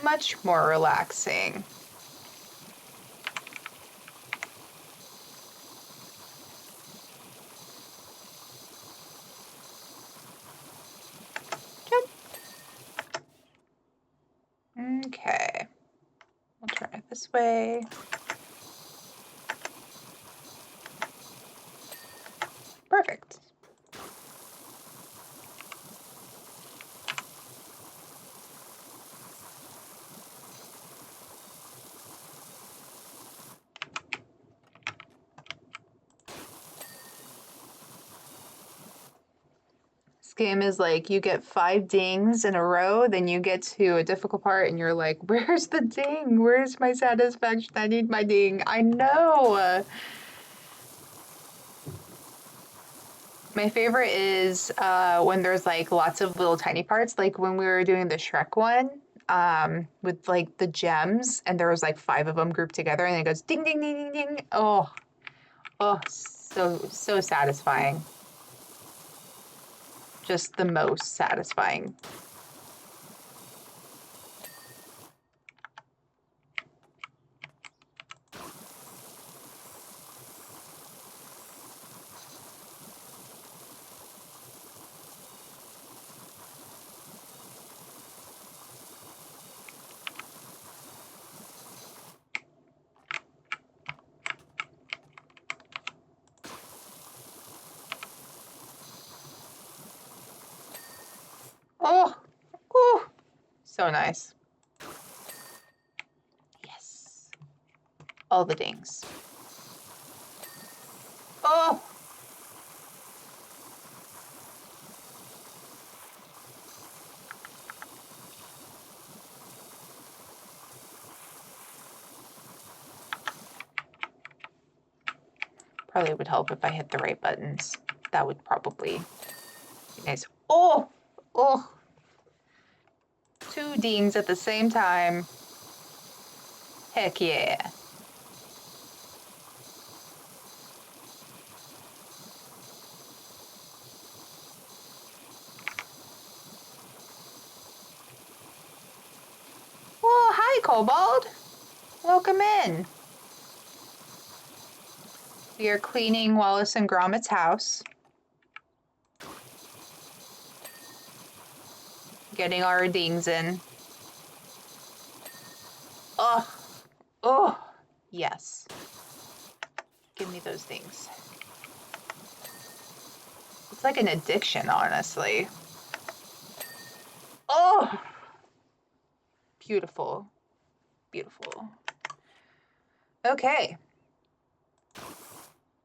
Much more relaxing. Jump. Okay, we'll turn it this way. Perfect. This game is like you get 5 dings in a row, then you get to a difficult part and you're like, where's the ding? Where's my satisfaction? I need my ding. I know. My favorite is when there's like lots of little tiny parts, like when we were doing the Shrek one with like the gems, and there was like 5 of them grouped together, and it goes ding, ding, ding, ding, ding. Oh, oh, so satisfying. Just the most satisfying. Oh, oh, so nice. Yes. All the dings. Oh. Probably would help if I hit the right buttons. That would probably be nice. Oh, oh. 2 dings at the same time. Heck yeah. Well, hi, Kobold. Welcome in. We are cleaning Wallace and Grommit's house. Getting our dings in. Oh, oh, yes. Give me those things. It's like an addiction, honestly. Oh, beautiful, beautiful. Okay.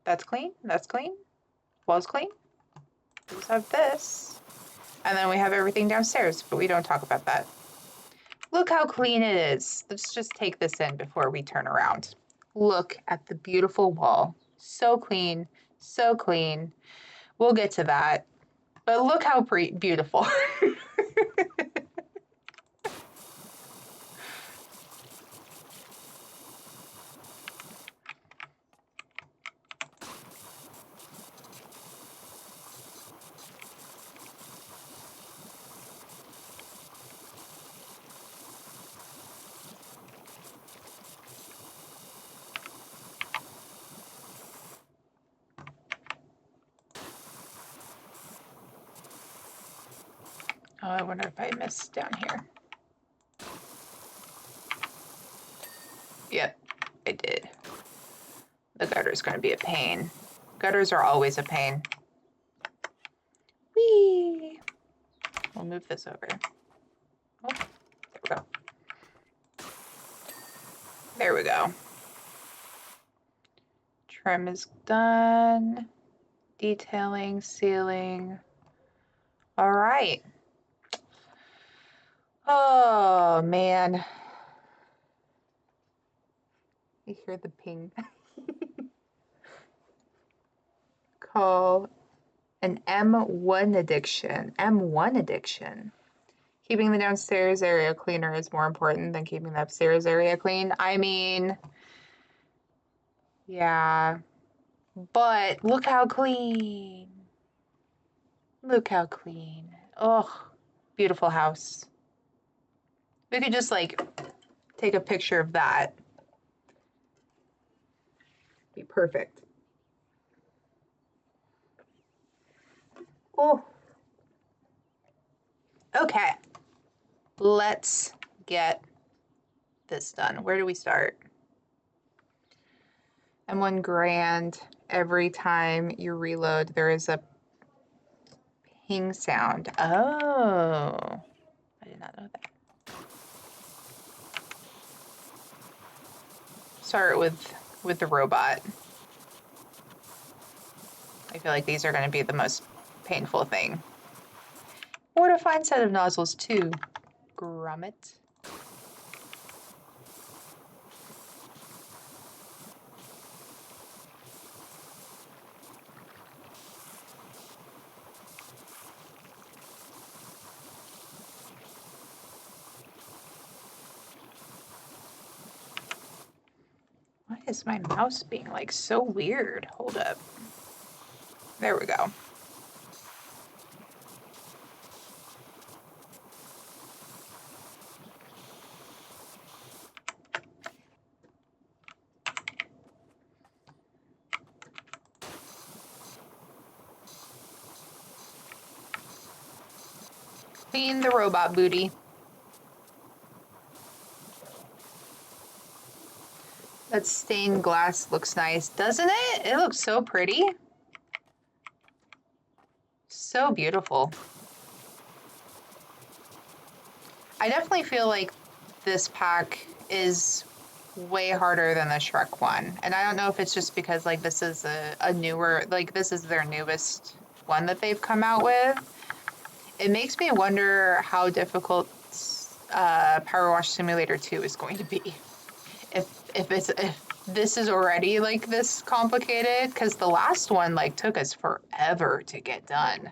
That's clean, that's clean. Wall's clean. We just have this. And then we have everything downstairs, but we don't talk about that. Look how clean it is. Let's just take this in before we turn around. Look at the beautiful wall. So clean, so clean. We'll get to that. But look how beautiful. Oh, I wonder if I missed down here. Yep, I did. The gutter's going to be a pain. Gutters are always a pain. Whee! We'll move this over. Oh, there we go. There we go. Trim is done. Detailing, sealing. All right. Oh, man. You hear the ping. Call an M1 addiction. M1 addiction. Keeping the downstairs area cleaner is more important than keeping the upstairs area clean. I mean, yeah, but look how clean. Look how clean. Oh, beautiful house. We could just like take a picture of that. Be perfect. Oh. Okay. Let's get this done. Where do we start? M1 grand. Every time you reload, there is a ping sound. Oh, I did not know that. Start with the robot. I feel like these are going to be the most painful thing. What a fine set of nozzles too. Grommit. Why is my mouse being like so weird? Hold up. There we go. Clean the robot booty. That stained glass looks nice, doesn't it? It looks so pretty. So beautiful. I definitely feel like this pack is way harder than the Shrek one. And I don't know if it's just because like this is a newer, like this is their newest one that they've come out with. It makes me wonder how difficult PowerWash Simulator 2 is going to be. If this is already like this complicated, because the last one like took us forever to get done.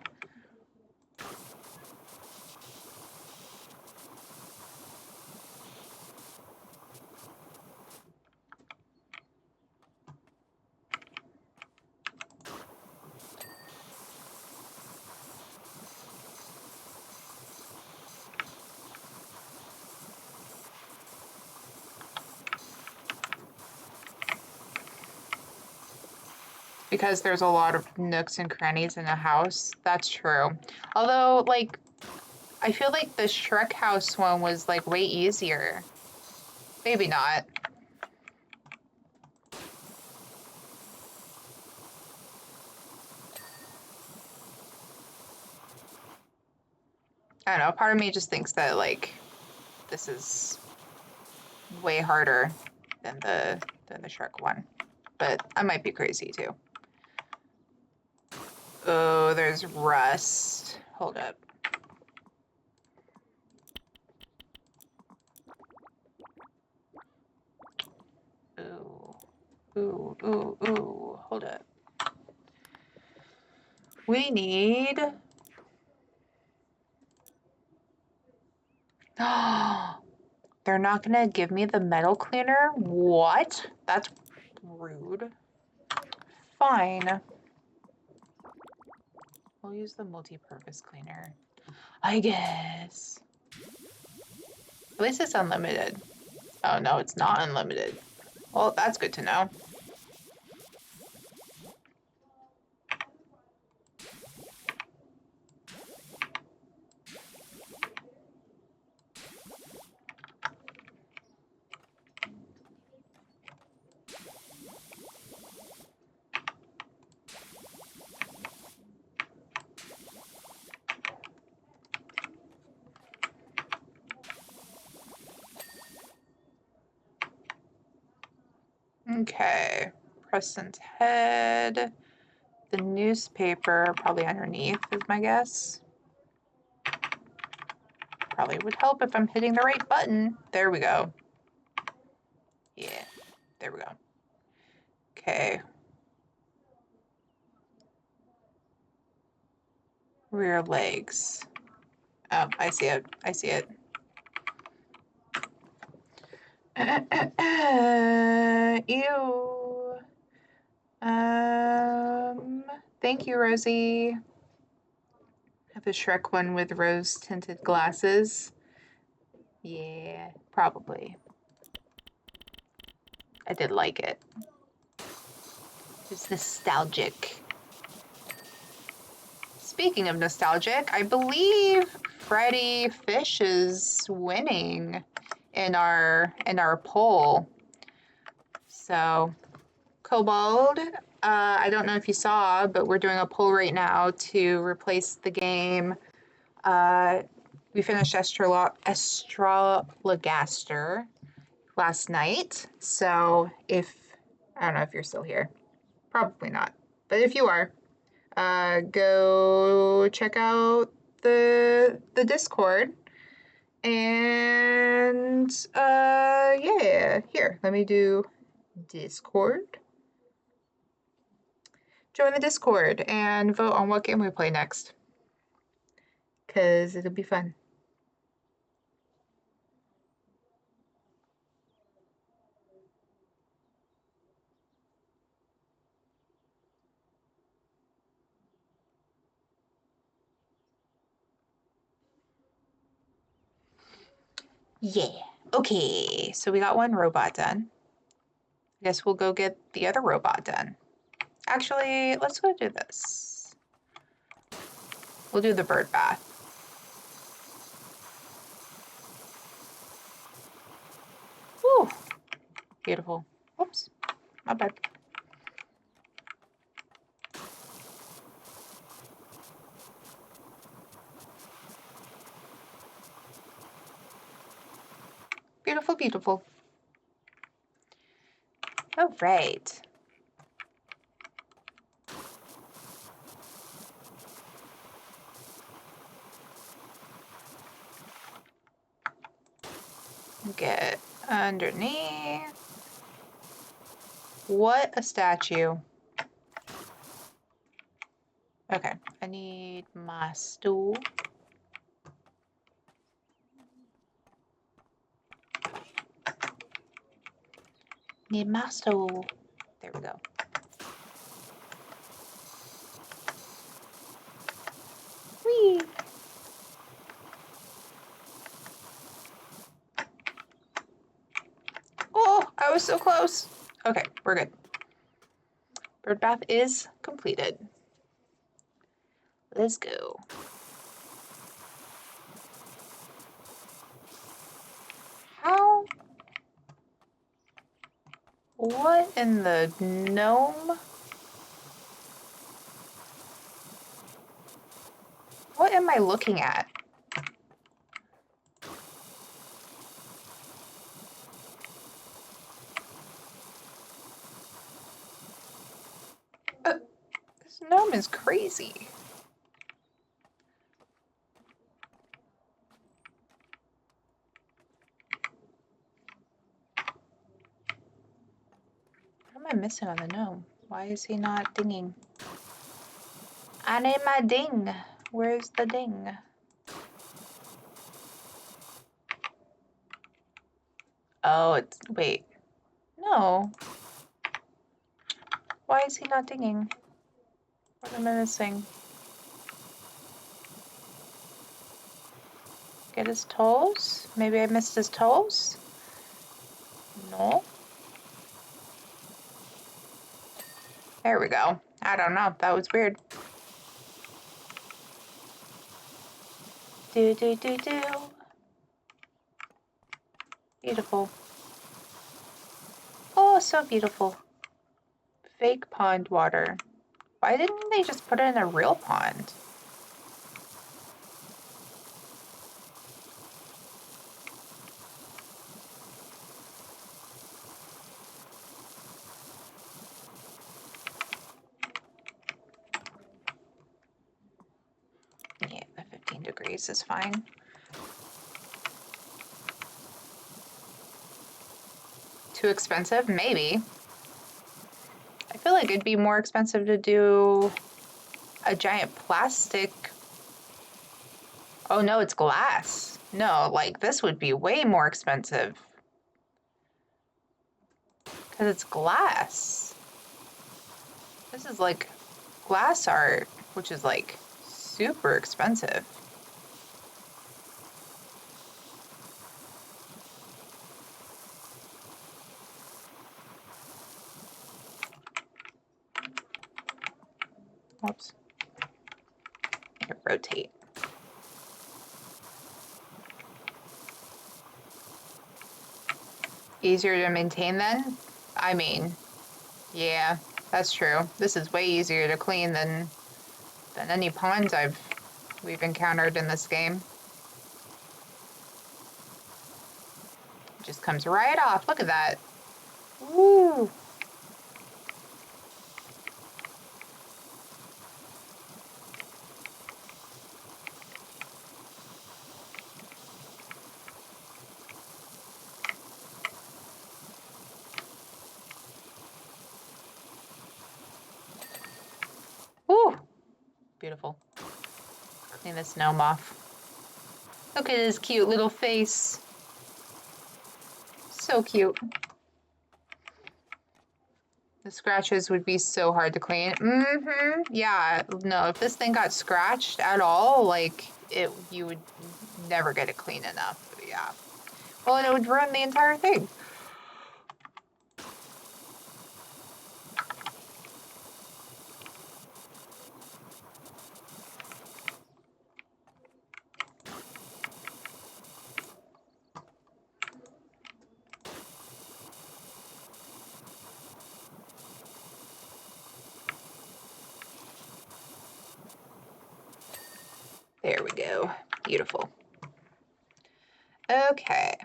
Because there's a lot of nooks and crannies in a house. That's true. Although, like, I feel like the Shrek house one was like way easier. Maybe not. I don't know. Part of me just thinks that like this is way harder than the Shrek one, but I might be crazy too. Oh, there's rust. Hold up. Ooh, ooh, ooh, ooh. Hold up. We need. They're not gonna give me the metal cleaner? What? That's rude. Fine. We'll use the multi-purpose cleaner. I guess. At least it's unlimited. Oh no, it's not unlimited. Well, that's good to know. Okay, Preston's head. The newspaper probably underneath is my guess. Probably would help if I'm hitting the right button. There we go. Yeah, there we go. Okay. Rear legs. Oh, I see it. I see it. Ew. Thank you, Rosie. I have a Shrek one with rose tinted glasses. Yeah, probably. I did like it. It's nostalgic. Speaking of nostalgic, I believe Freddy Fish is winning in our poll. So, Kobold, I don't know if you saw, but we're doing a poll right now to replace the game. We finished Astrologaster last night. So I don't know if you're still here. Probably not. But if you are, go check out the Discord. And yeah, here, let me do Discord. Join the Discord and vote on what game we play next. Because it'll be fun. Yeah. Okay, so we got one robot done. I guess we'll go get the other robot done. Actually, let's go do this. We'll do the bird bath. Woo! Beautiful. Whoops, my bad. Beautiful, beautiful. All right. Get underneath. What a statue. Okay, I need my stool. Need my stool. There we go. Whee! Oh, I was so close. Okay, we're good. Bird bath is completed. Let's go. How? What in the gnome? What am I looking at? This gnome is crazy. What am I missing on the gnome? Why is he not dinging? I need my ding. Where's the ding? Oh, wait. No. Why is he not dinging? What am I missing? Get his toes? Maybe I missed his toes? No. There we go. I don't know. That was weird. Do, do, do, do. Beautiful. Oh, so beautiful. Fake pond water. Why didn't they just put it in a real pond? 15 degrees is fine. Too expensive? Maybe. I feel like it'd be more expensive to do a giant plastic. Oh no, it's glass. No, like this would be way more expensive. Because it's glass. This is like glass art, which is like super expensive. Whoops. Rotate. Easier to maintain then? I mean, yeah, that's true. This is way easier to clean than any ponds we've encountered in this game. It just comes right off. Look at that. Woo! Woo! Beautiful. Clean this gnome off. Look at his cute little face. So cute. The scratches would be so hard to clean. Yeah, no, if this thing got scratched at all, like, you would never get it clean enough. Yeah. Well, and it would ruin the entire thing. There we go. Beautiful. Okay.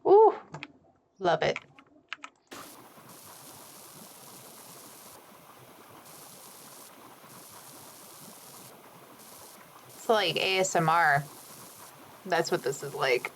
Ooh, love it. It's like ASMR. That's what this is like.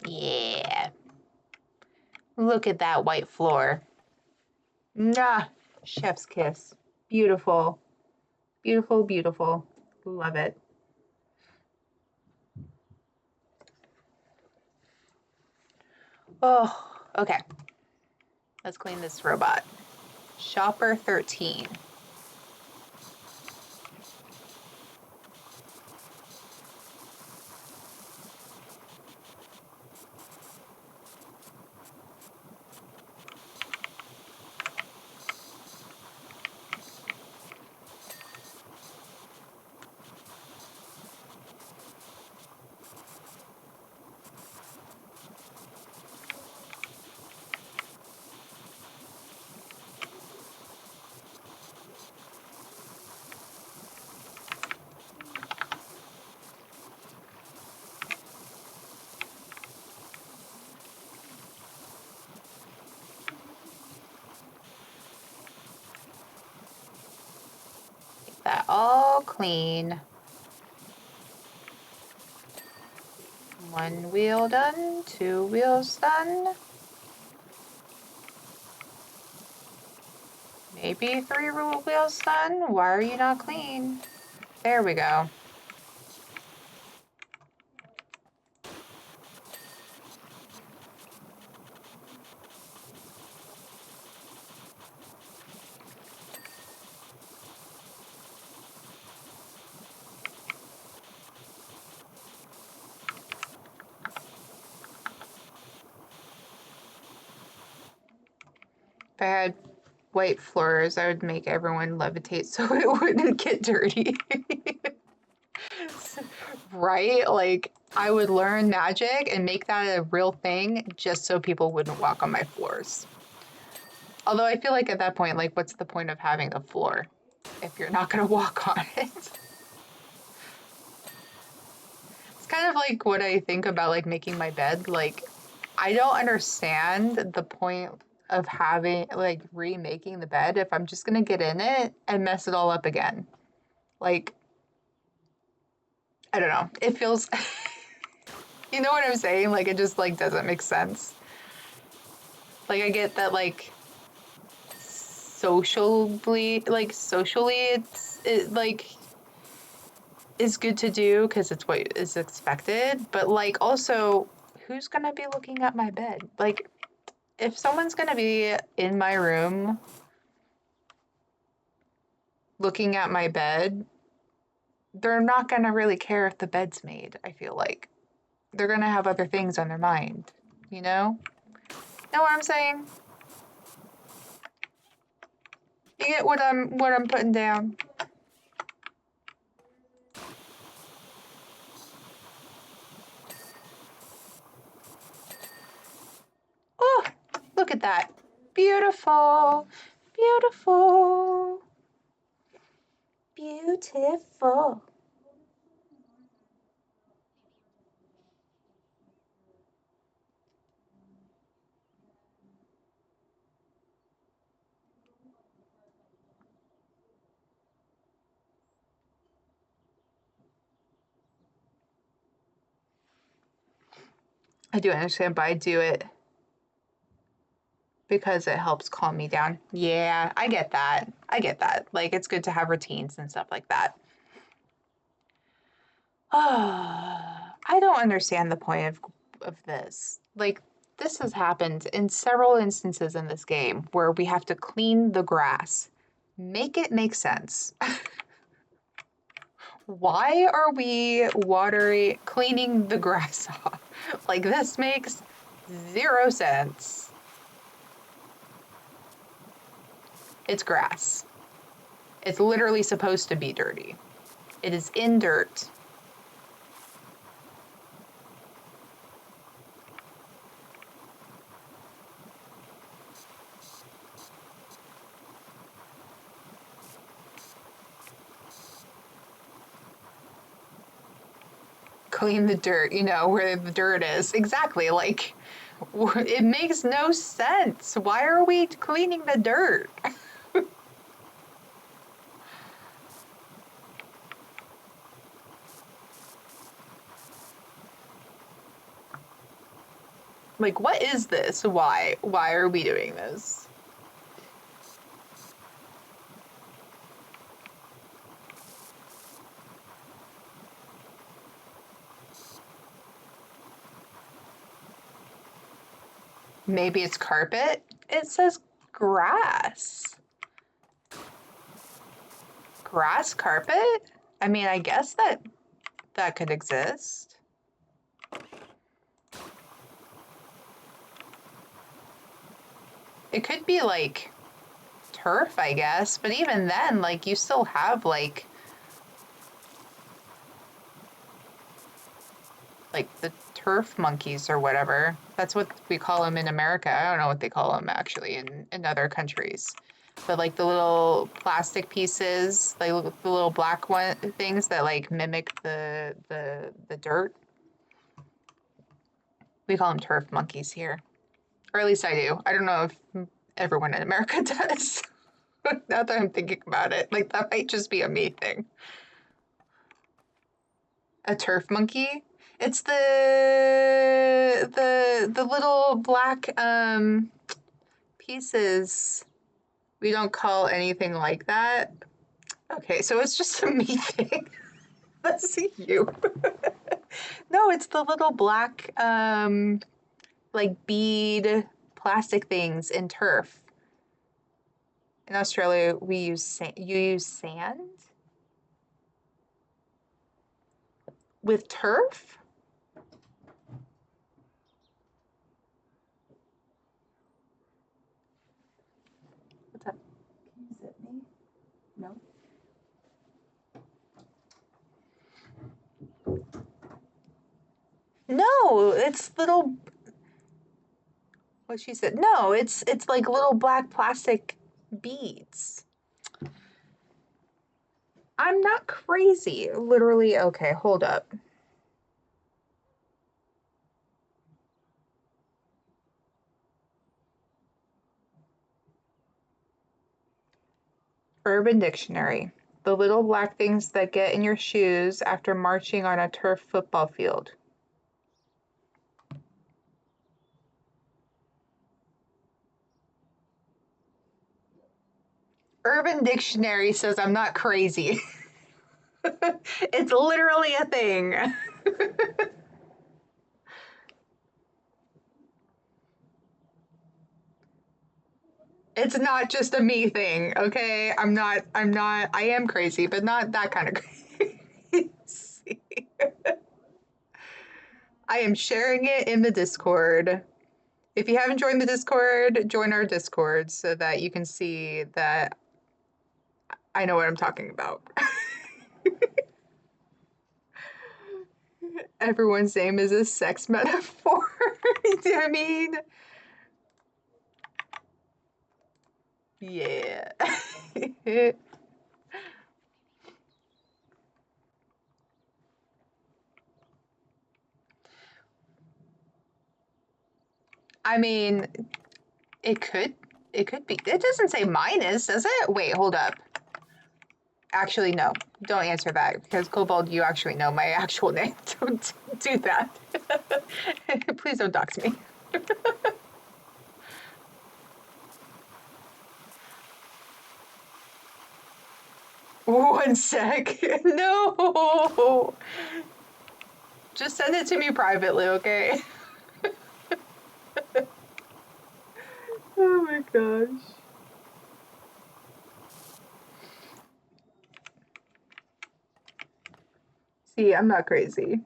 Yeah. Look at that white floor. Nah, chef's kiss. Beautiful. Beautiful, beautiful. Love it. Oh, okay. Let's clean this robot. Shopper 13. Get that all clean. One wheel done, two wheels done. Maybe three wheels done. Why are you not clean? There we go. I had white floors, I would make everyone levitate so it wouldn't get dirty. Right? Like, I would learn magic and make that a real thing just so people wouldn't walk on my floors. Although I feel like at that point, like, what's the point of having a floor if you're not going to walk on it? It's kind of like what I think about, like, making my bed. Like, I don't understand the point of having, like, remaking the bed if I'm just going to get in it and mess it all up again. Like, I don't know. It feels, you know what I'm saying? Like, it just, like, doesn't make sense. Like, I get that, like, socially, like, is good to do because it's what is expected. But, like, also, who's going to be looking at my bed? Like, if someone's going to be in my room looking at my bed, they're not going to really care if the bed's made, I feel like. They're going to have other things on their mind, you know? Know what I'm saying? You get what I'm putting down. Oh, look at that. Beautiful. Beautiful. Beautiful. I do understand, but I do it because it helps calm me down. Yeah, I get that. I get that. Like, it's good to have routines and stuff like that. I don't understand the point of this. Like, this has happened in several instances in this game where we have to clean the grass. Make it make sense. Why are we cleaning the grass off? Like, this makes zero sense. It's grass. It's literally supposed to be dirty. It is in dirt. Clean the dirt, you know, where the dirt is. Exactly. Like, it makes no sense. Why are we cleaning the dirt? Like, what is this? Why? Why are we doing this? Maybe it's carpet? It says grass. Grass carpet? I mean, I guess that could exist. It could be like turf, I guess, but even then, like, you still have like the turf monkeys or whatever. That's what we call them in America. I don't know what they call them actually in other countries. But like the little plastic pieces, like the little black one things that like mimic the dirt. We call them turf monkeys here. Or at least I do. I don't know if everyone in America does. Now that I'm thinking about it, like that might just be a me thing. A turf monkey? It's the little black pieces. We don't call anything like that. Okay, so it's just a me thing. Let's see you. No, it's the little black like bead plastic things in turf. In Australia, we use sand. You use sand with turf? No, it's little. What she said? No, it's like little black plastic beads. I'm not crazy. Literally, okay, hold up. Urban Dictionary. The little black things that get in your shoes after marching on a turf football field. Urban Dictionary says I'm not crazy. It's literally a thing. It's not just a me thing, okay? I am crazy, but not that kind of crazy. I am sharing it in the Discord. If you haven't joined the Discord, join our Discord so that you can see that I know what I'm talking about. Everyone's name is a sex metaphor. I mean, yeah. I mean, it could be. It doesn't say minus, does it? Wait, hold up. Actually, no. Don't answer that because Kobold, you actually know my actual name. Don't do that. Please don't dox me. One sec. No. Just send it to me privately, okay? Oh my gosh. See, I'm not crazy.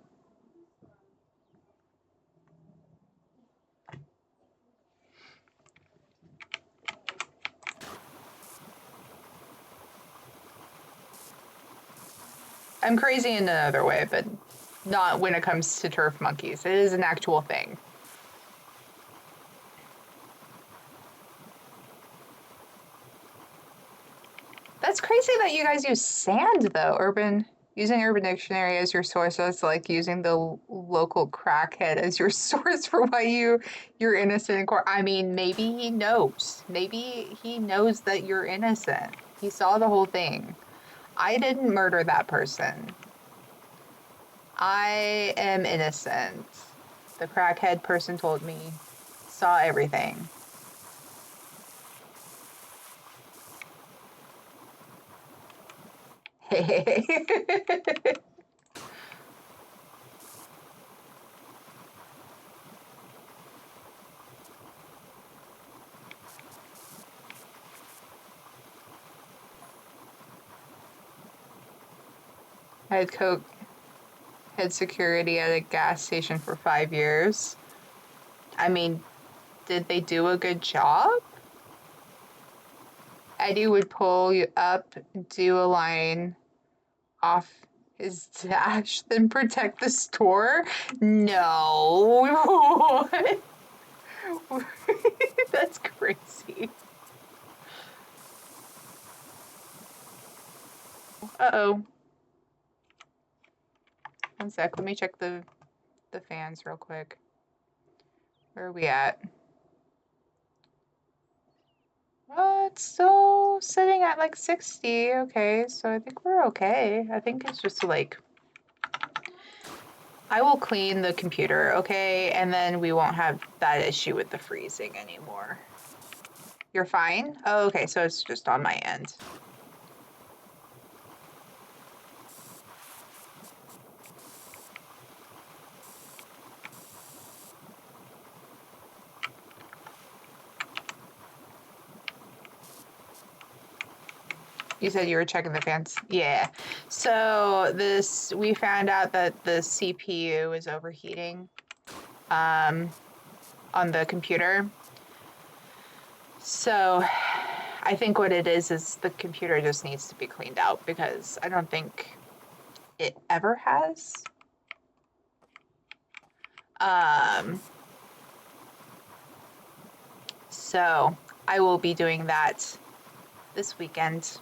I'm crazy in another way, but not when it comes to turf monkeys. It is an actual thing. That's crazy that you guys use sand though. Using Urban Dictionary as your source. That's like using the local crackhead as your source for why you're innocent in court. I mean, maybe he knows. Maybe he knows that you're innocent. He saw the whole thing. I didn't murder that person. I am innocent. The crackhead person told me, saw everything. I had head security at a gas station for 5 years. I mean, did they do a good job? Eddie would pull you up, do a line off his dash, then protect the store? No. That's crazy. Uh-oh. One sec, let me check the fans real quick. Where are we at? It's still sitting at like 60. Okay, so I think we're okay. I think it's just like, I will clean the computer, okay? And then we won't have that issue with the freezing anymore. You're fine? Oh, okay, so it's just on my end. You said you were checking the fans? Yeah. So we found out that the CPU is overheating on the computer. So I think what it is the computer just needs to be cleaned out because I don't think it ever has. So I will be doing that this weekend.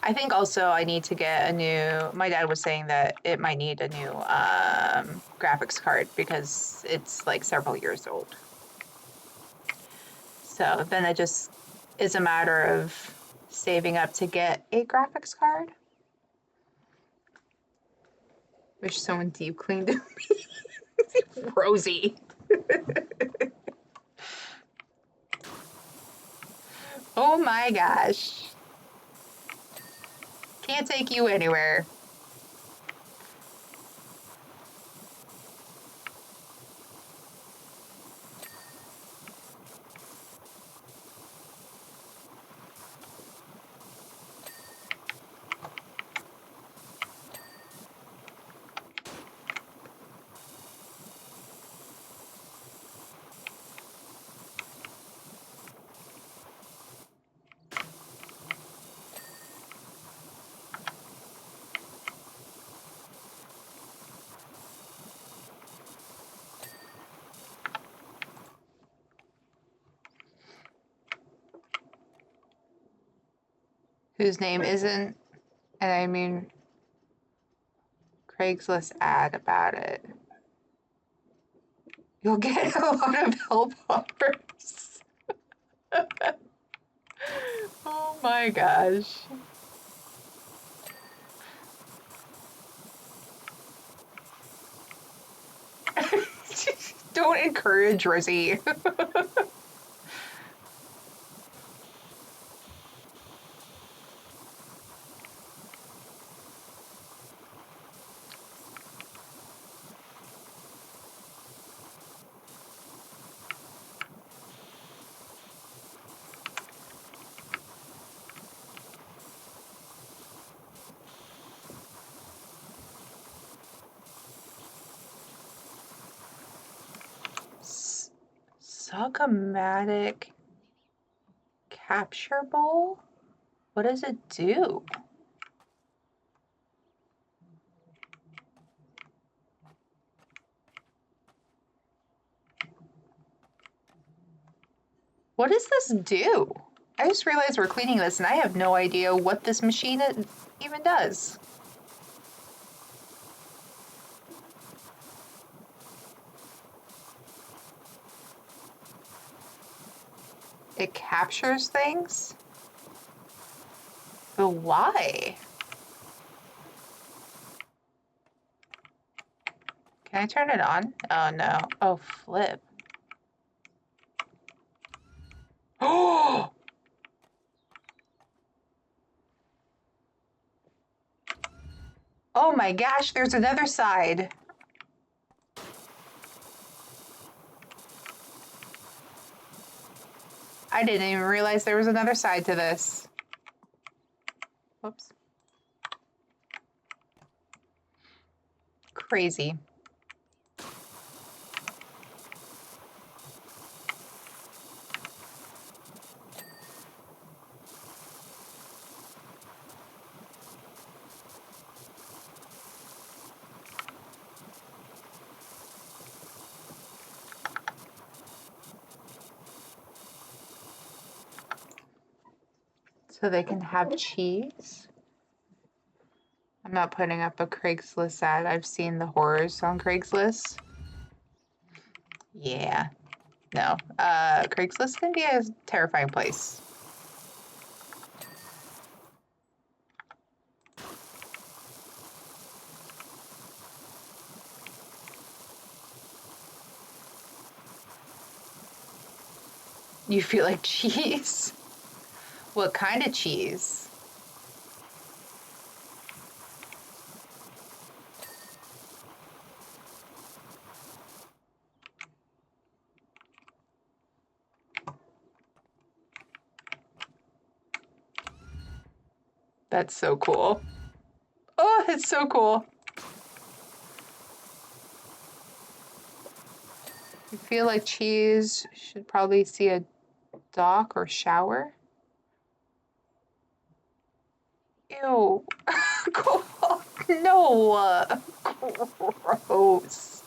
I think also I need to get a new, my dad was saying that it might need a new graphics card because it's like several years old. So then it just is a matter of saving up to get a graphics card. Wish someone deep cleaned me. Rosie. Oh my gosh. Can't take you anywhere. Whose name isn't, and I mean Craigslist ad about it. You'll get a lot of help offers. Oh my gosh. Don't encourage Rosie. Sugomatic capture bowl? What does it do? What does this do? I just realized we're cleaning this and I have no idea what this machine even does. It captures things? But why? Can I turn it on? Oh no. Oh, flip. Oh! Oh my gosh, there's another side. I didn't even realize there was another side to this. Whoops. Crazy. So they can have cheese? I'm not putting up a Craigslist ad. I've seen the horrors on Craigslist. Yeah. No. Craigslist can be a terrifying place. You feel like cheese? What kind of cheese? That's so cool. Oh, it's so cool. You feel like cheese should probably see a dock or shower? Ew. Cool. No, gross.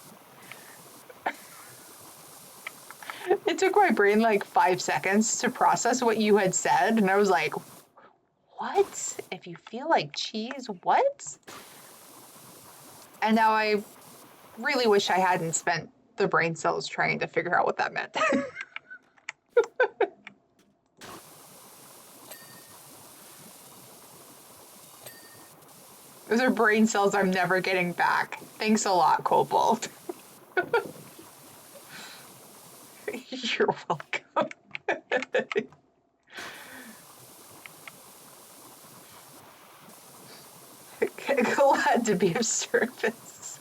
It took my brain like 5 seconds to process what you had said, and I was like, what? If you feel like cheese, what? And now I really wish I hadn't spent the brain cells trying to figure out what that meant. Those are brain cells I'm never getting back. Thanks a lot, Cobalt. You're welcome. Glad to be of service.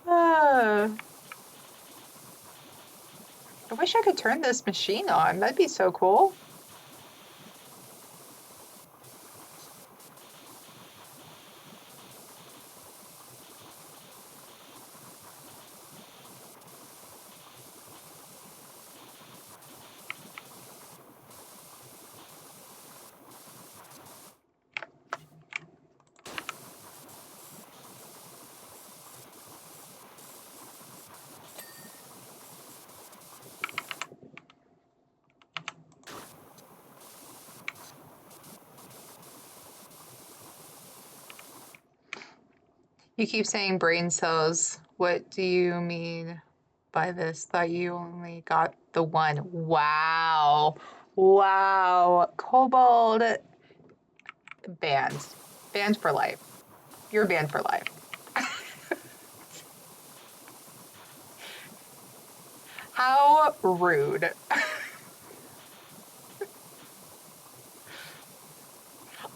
I wish I could turn this machine on. That'd be so cool. You keep saying brain cells. What do you mean by this? Thought you only got the one. Wow. Wow. Cobalt banned. Banned for life. You're banned for life. How rude.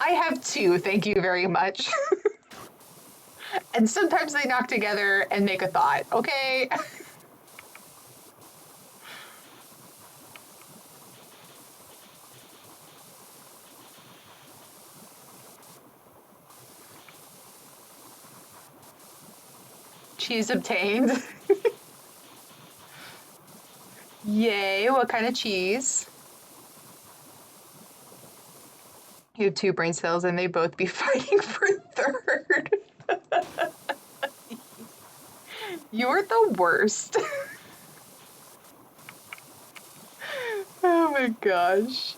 I have two, thank you very much. And sometimes they knock together and make a thought, okay? Cheese obtained. Yay, what kind of cheese? You have two brain cells and they both be fighting for third. You're the worst. Oh my gosh.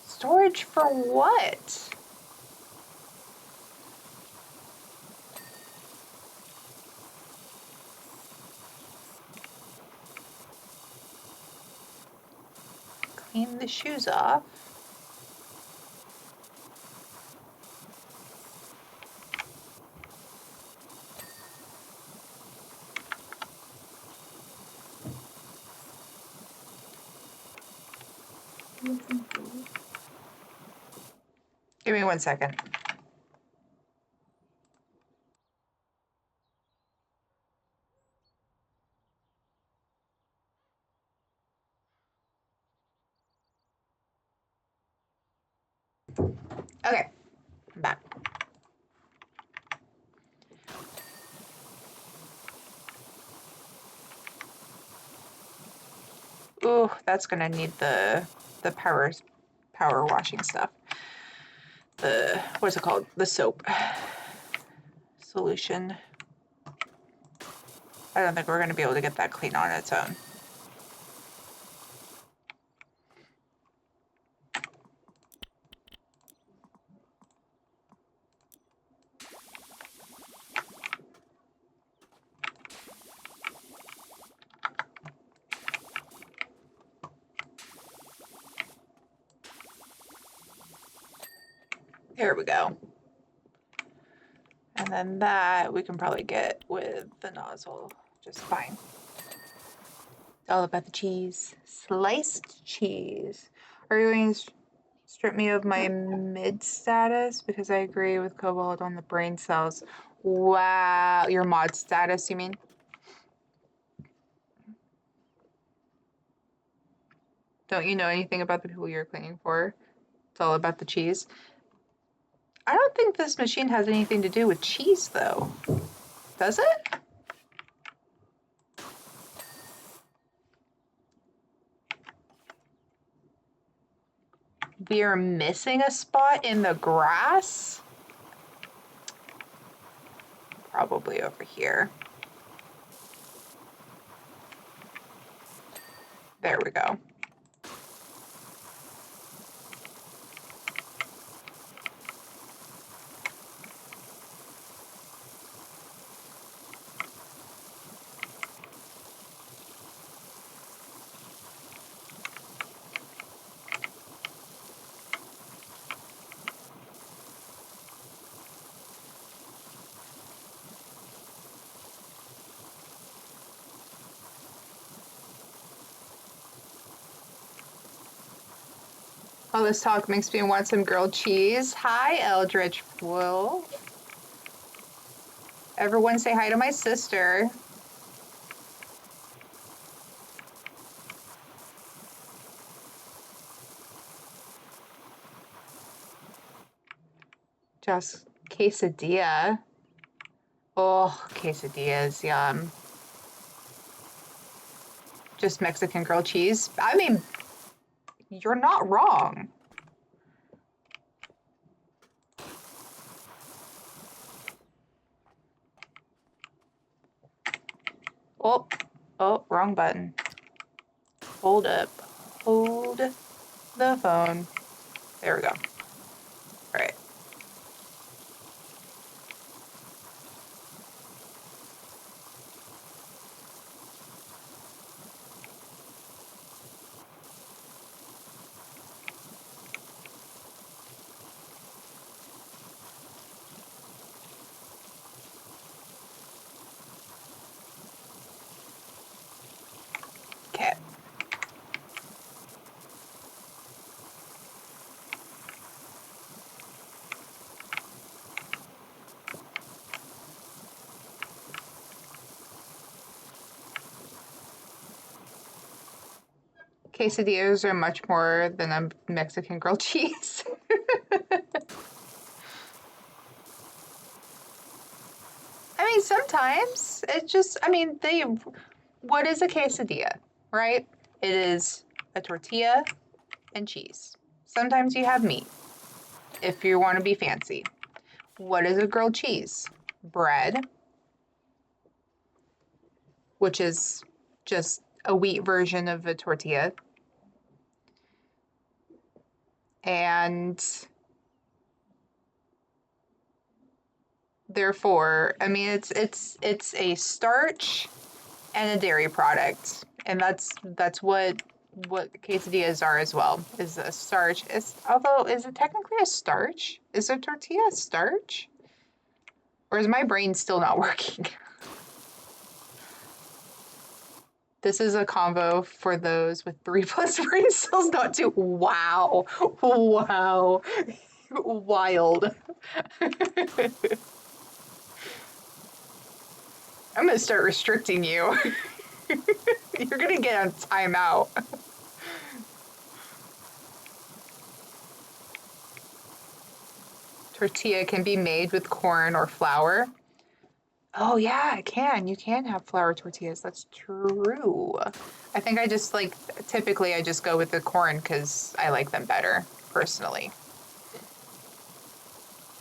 Storage for what? Clean the shoes off. Give me 1 second. Okay, I'm back. Ooh, that's gonna need the power washing stuff. The what's it called? The soap solution. I don't think we're gonna be able to get that clean on its own. Here we go. And then that we can probably get with the nozzle just fine. It's all about the cheese. Sliced cheese. Are you going to strip me of my mid status? Because I agree with Cobalt on the brain cells. Wow. Your mod status, you mean? Don't you know anything about the people you're cleaning for? It's all about the cheese. I don't think this machine has anything to do with cheese, though. Does it? We're missing a spot in the grass? Probably over here. There we go. All this talk makes me want some grilled cheese. Hi, Eldritch Wolf. Everyone say hi to my sister. Just quesadilla. Oh, quesadillas, yum. Just Mexican grilled cheese. I mean, you're not wrong. Oh, oh, wrong button. Hold up. Hold the phone. There we go. All right. Okay. Quesadillas are much more than a Mexican grilled cheese. I mean, sometimes it just, I mean, what is a quesadilla, right? It is a tortilla and cheese. Sometimes you have meat if you want to be fancy. What is a grilled cheese? Bread, which is just a wheat version of a tortilla. And therefore, I mean, it's a starch and a dairy product, and that's what quesadillas are as well. Is a starch. Although is it technically a starch? Is a tortilla a starch? Or is my brain still not working? This is a combo for those with 3+ brain cells, not 2. Wow. Wow. Wild. I'm gonna start restricting you. You're gonna get a timeout. Tortilla can be made with corn or flour. Oh yeah, it can. You can have flour tortillas. That's true. I think I just like, typically I just go with the corn because I like them better, personally.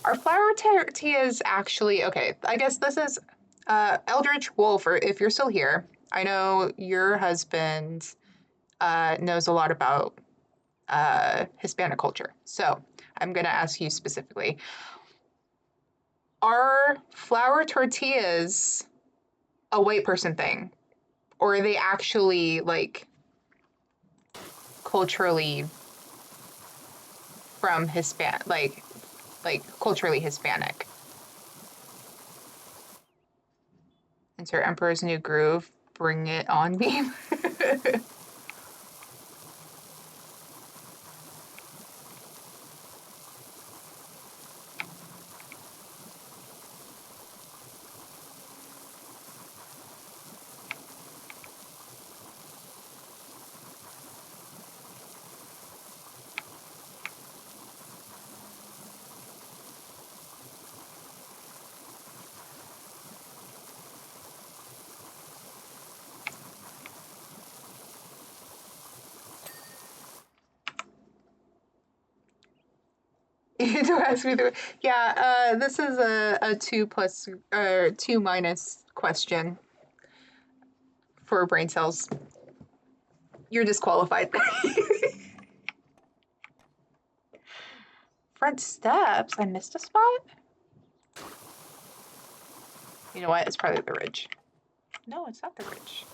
Are flour tortillas actually, okay, I guess this is Eldritch Wolf, or if you're still here, I know your husband knows a lot about Hispanic culture. So I'm going to ask you specifically, are flour tortillas a white person thing? Or are they actually like culturally from like culturally Hispanic? Insert Emperor's New Groove, bring it on me. Don't ask me the. Yeah, this is a 2 minus question for brain cells. You're disqualified. Front steps? I missed a spot? You know what? It's probably the ridge. No, it's not the ridge.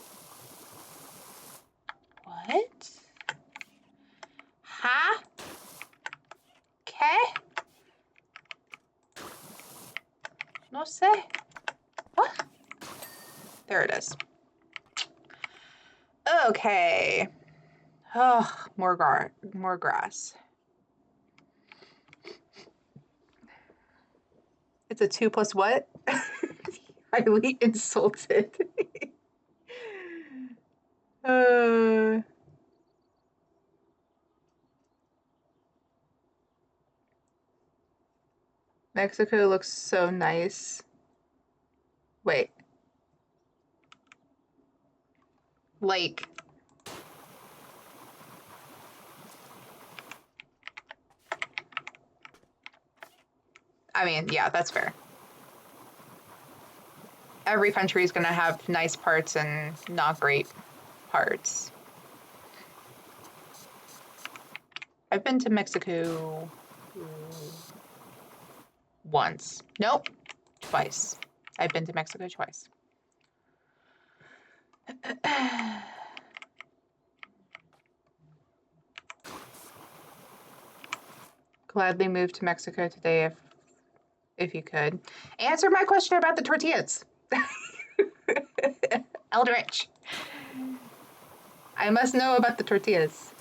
What? Huh? Okay. No sé. What? There it is. Okay. Oh, more grass. It's a 2 plus what? Highly insulted. uh, Mexico looks so nice. Wait. Like, I mean, yeah, that's fair. Every country is going to have nice parts and not great parts. I've been to Mexico once. Nope, twice. I've been to Mexico twice. Gladly move to Mexico today if you could. Answer my question about the tortillas. Eldritch. I must know about the tortillas.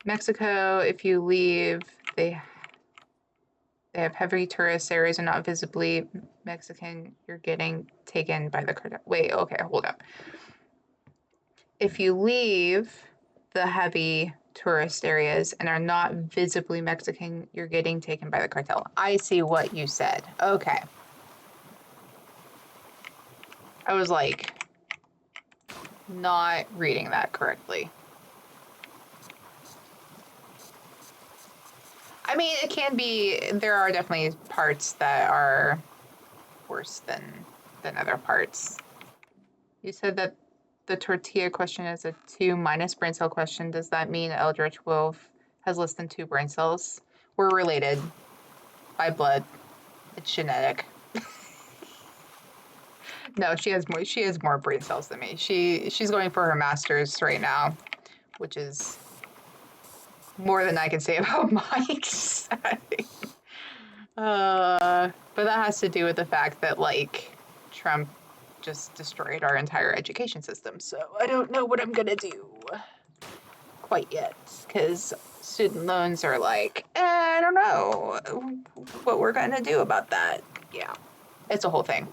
Mexico, if you leave, they have heavy tourist areas and not visibly Mexican. You're getting taken by the cartel. Wait, okay, hold up. If you leave the heavy tourist areas and are not visibly Mexican, you're getting taken by the cartel. I see what you said. Okay. I was like, not reading that correctly. I mean, it can be, there are definitely parts that are worse than other parts. You said that the tortilla question is a 2 minus brain cell question. Does that mean Eldritch Wolf has less than 2 brain cells? We're related by blood. It's genetic. No, she has more brain cells than me. She's going for her master's right now, which is more than I can say about Mike's. But that has to do with the fact that like Trump just destroyed our entire education system. So I don't know what I'm gonna do quite yet, because student loans are like, I don't know what we're gonna do about that. Yeah, it's a whole thing.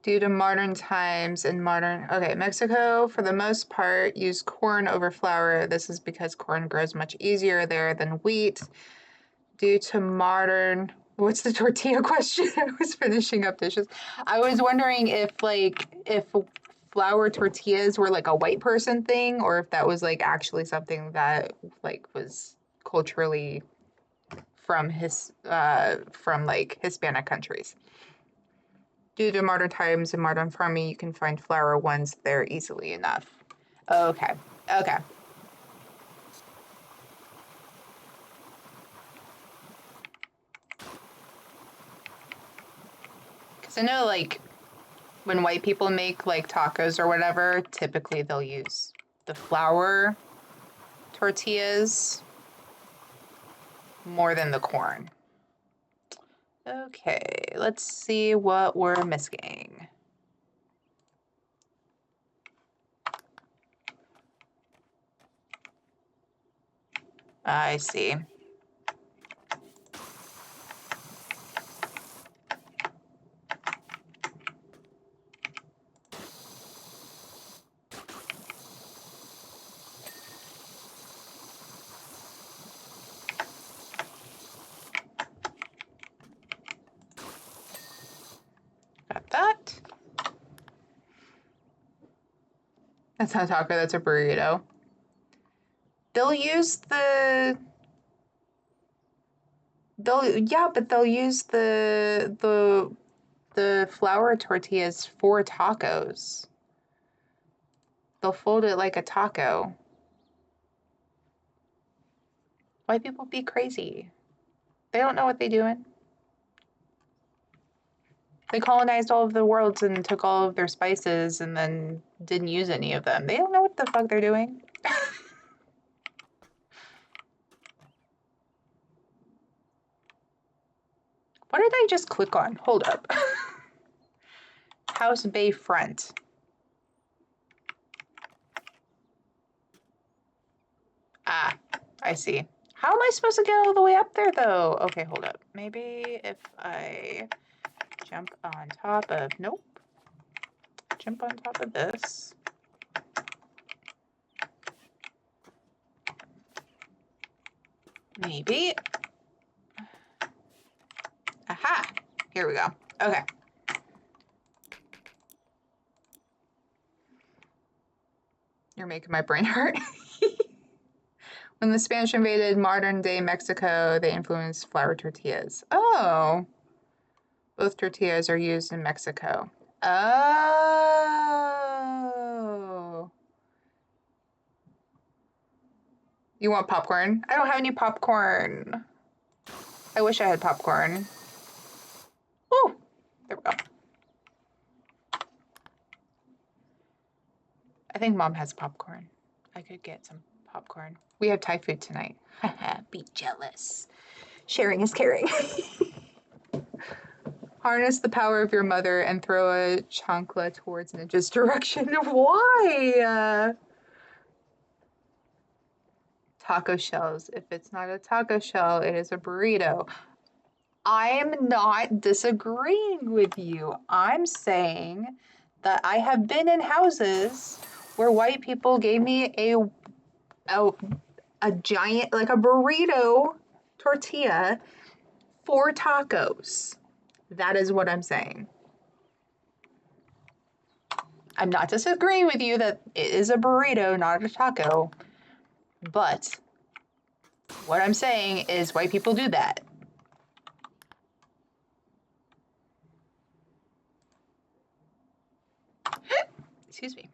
Due to modern times and Mexico, for the most part, use corn over flour. This is because corn grows much easier there than wheat. Due to modern, what's the tortilla question? I was finishing up dishes. I was wondering if flour tortillas were like a white person thing, or if that was like actually something that like was culturally from like Hispanic countries. Due to modern times and modern farming, you can find flour ones there easily enough. Okay, okay. Because I know, like, when white people make, like, tacos or whatever, typically they'll use the flour tortillas more than the corn. Okay, let's see what we're missing. I see. That's not a taco, that's a burrito. They'll use but they'll use the flour tortillas for tacos. They'll fold it like a taco. White people be crazy. They don't know what they're doing. They colonized all of the world and took all of their spices and then didn't use any of them. They don't know what the fuck they're doing. What did I just click on? Hold up. House Bay Front. Ah, I see. How am I supposed to get all the way up there, though? Okay, hold up. Maybe if I jump on top of... Nope. Jump on top of this. Maybe. Aha! Here we go. Okay. You're making my brain hurt. When the Spanish invaded modern-day Mexico, they influenced flour tortillas. Oh. Both tortillas are used in Mexico. Oh. You want popcorn? I don't have any popcorn. I wish I had popcorn. Oh, there we go. I think Mom has popcorn. I could get some popcorn. We have Thai food tonight. Be jealous. Sharing is caring. Harness the power of your mother and throw a chancla towards Ninja's direction. Why? Taco shells. If it's not a taco shell, it is a burrito. I'm not disagreeing with you. I'm saying that I have been in houses where white people gave me a giant, like a burrito tortilla for tacos. That is what I'm saying. I'm not disagreeing with you that it is a burrito, not a taco. But what I'm saying is white people do that. Excuse me.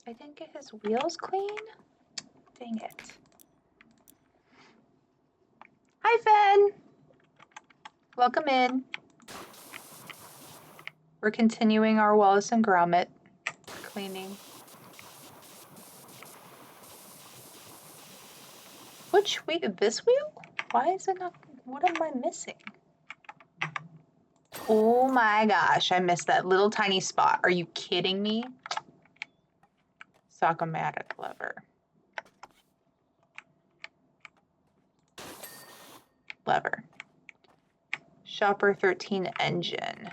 I didn't get his wheels clean. Dang it. Hi, Fen. Welcome in. We're continuing our Wallace and Grommit cleaning. Which wheel? This wheel? Why is it not? What am I missing? Oh my gosh, I missed that little tiny spot. Are you kidding me? Sock-o-matic lever. Lever. Shopper 13 engine.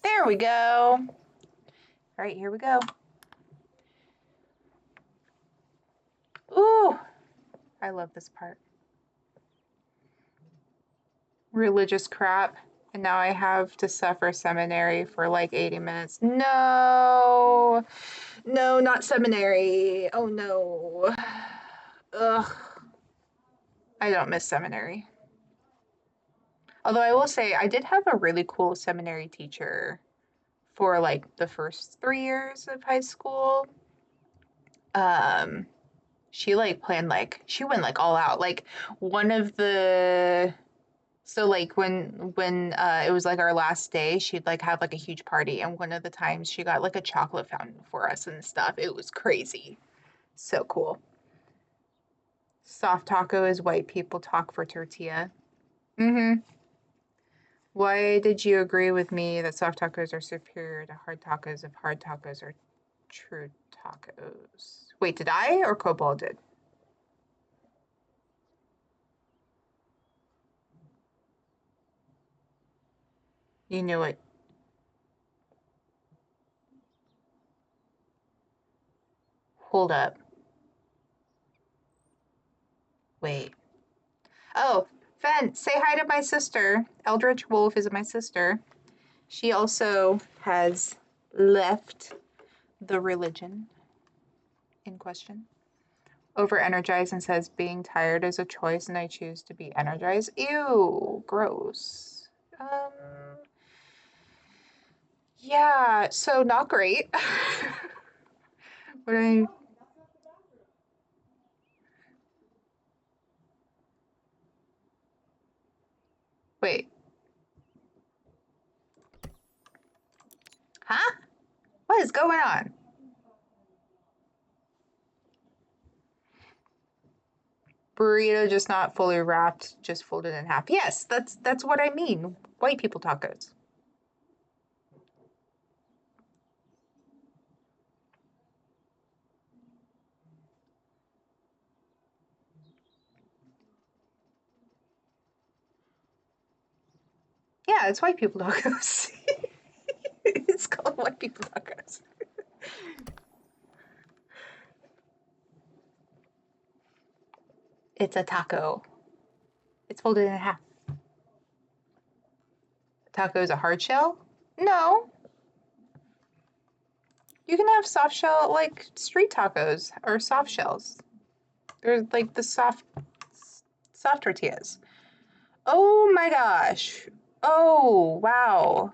There we go. All right, here we go. Ooh, I love this part. Religious crap. And now I have to suffer seminary for like 80 minutes. No, no, not seminary. Oh no. Ugh. I don't miss seminary. Although I will say I did have a really cool seminary teacher for like the first 3 years of high school. She like planned like she went like all out. Like one of the so like when it was like our last day, she'd like have like a huge party, and one of the times she got like a chocolate fountain for us and stuff. It was crazy. So cool. Soft taco is white people talk for tortilla. Mm-hmm. Why did you agree with me that soft tacos are superior to hard tacos if hard tacos are true tacos? Wait, did I or Cobalt did? You knew it. Hold up. Wait. Oh, Fen, say hi to my sister. Eldritch Wolf is my sister. She also has left the religion in question. Over energized and says being tired is a choice and I choose to be energized. Ew, gross. Um, yeah, so not great. What I wait, huh? What is going on? Burrito just not fully wrapped, just folded in half. Yes, that's what I mean. White people tacos. Yeah, it's white people tacos. It's called white people tacos. It's a taco. It's folded in half. Taco is a hard shell? No. You can have soft shell like street tacos or soft shells. They're like the soft tortillas. Oh my gosh. Oh, wow.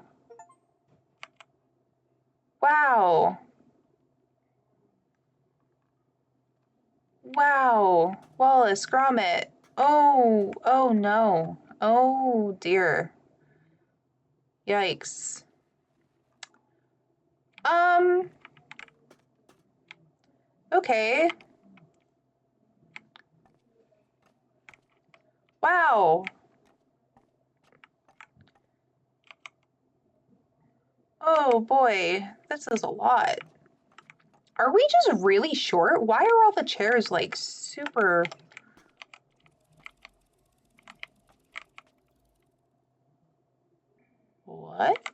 Wow. Wow. Wallace, Grommit. Oh, oh no. Oh dear. Yikes. Um, okay. Wow. Oh boy. This is a lot. Are we just really short? Why are all the chairs like super... What?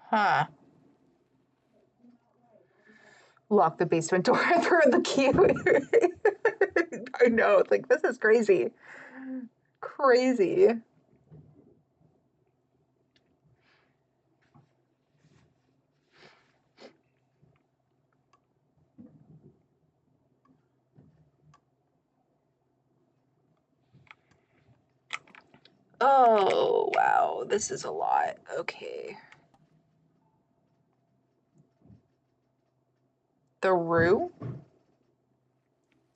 Huh. Lock the basement door and throw the key. I know, like this is crazy. Crazy. Oh, wow, this is a lot. Okay. The roo?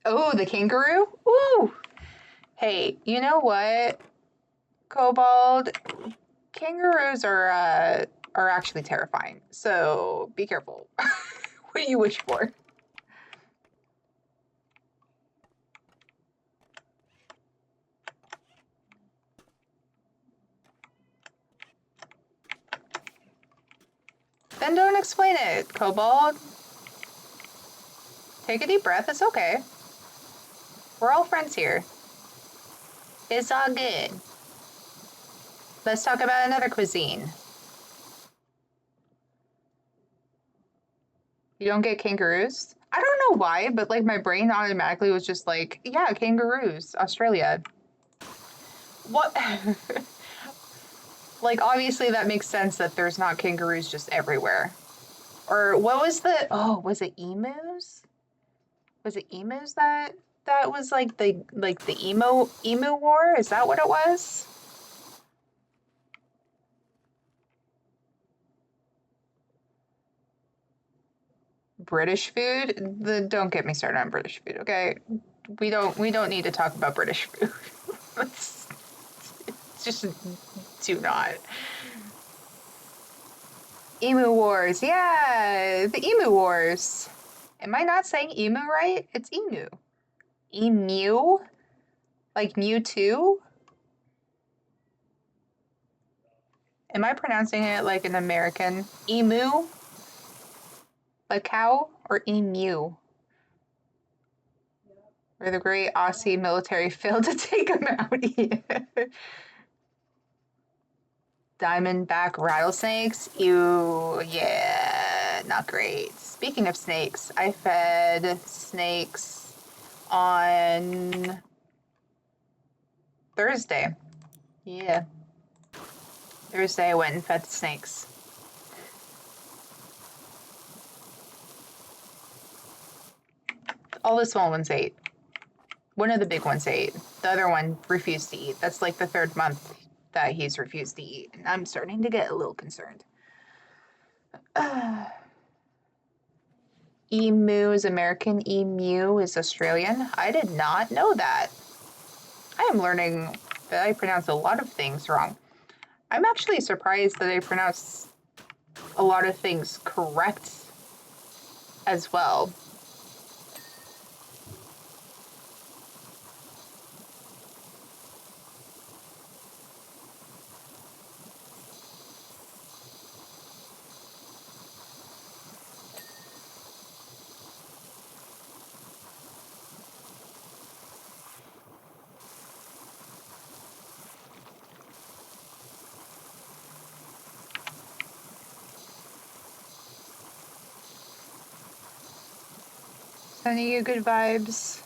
Oh, the kangaroo? Ooh. Hey, you know what, Kobold? Kangaroos are actually terrifying. So be careful. What do you wish for? Then don't explain it, Kobold. Take a deep breath. It's okay. We're all friends here. It's all good. Let's talk about another cuisine. You don't get kangaroos? I don't know why, but like my brain automatically was just like, yeah, kangaroos, Australia. What? Like, obviously, that makes sense that there's not kangaroos just everywhere. Or what was the? Oh, was it emus? Was it emus that was like the emu war? Is that what it was? British food? Don't get me started on British food, okay? We don't need to talk about British food. Let's just do not. Emu wars, yeah, the emu wars. Am I not saying emu right? It's emu. Emu? Like Mewtwo? Am I pronouncing it like an American? Emu? Like cow? Or emu? Where the great Aussie military failed to take him out. Diamondback rattlesnakes? Ew, yeah, not great. Speaking of snakes, I fed snakes on Thursday. Yeah, Thursday I went and fed the snakes. All the small ones ate. One of the big ones ate. The other one refused to eat. That's like the third month that he's refused to eat. And I'm starting to get a little concerned. Emu is American. Emu is Australian. I did not know that. I am learning that I pronounce a lot of things wrong. I'm actually surprised that I pronounce a lot of things correct as well. Sending you good vibes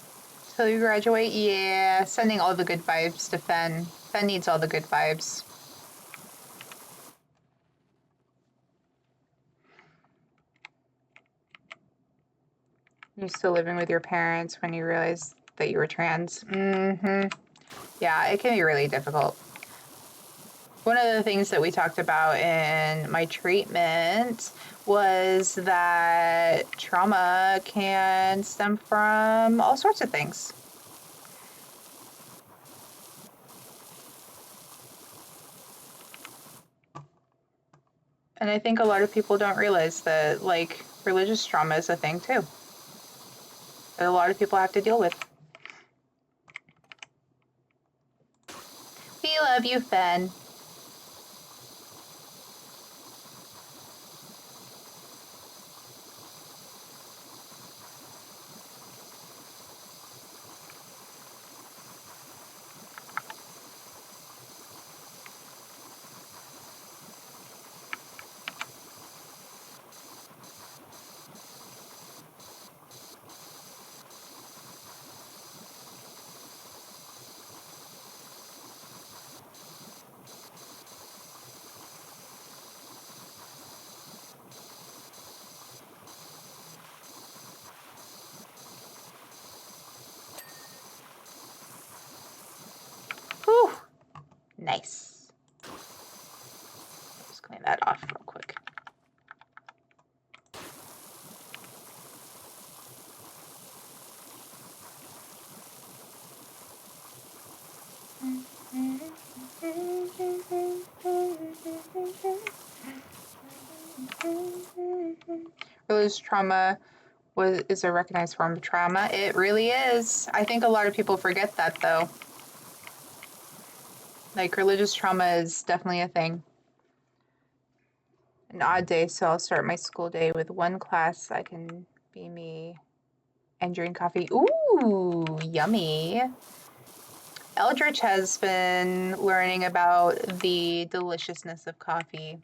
till you graduate? Yeah, sending all the good vibes to Fen. Fen needs all the good vibes. You're still living with your parents when you realized that you were trans. Mm-hmm. Yeah, it can be really difficult. One of the things that we talked about in my treatment was that trauma can stem from all sorts of things. And I think a lot of people don't realize that, like, religious trauma is a thing too, that a lot of people have to deal with. We love you, Fen. Whew. Nice. Just clean that off real quick. Religious trauma is a recognized form of trauma. It really is. I think a lot of people forget that though. Like, religious trauma is definitely a thing. An odd day, so I'll start my school day with one class. I can be me and drink coffee. Ooh, yummy. Eldritch has been learning about the deliciousness of coffee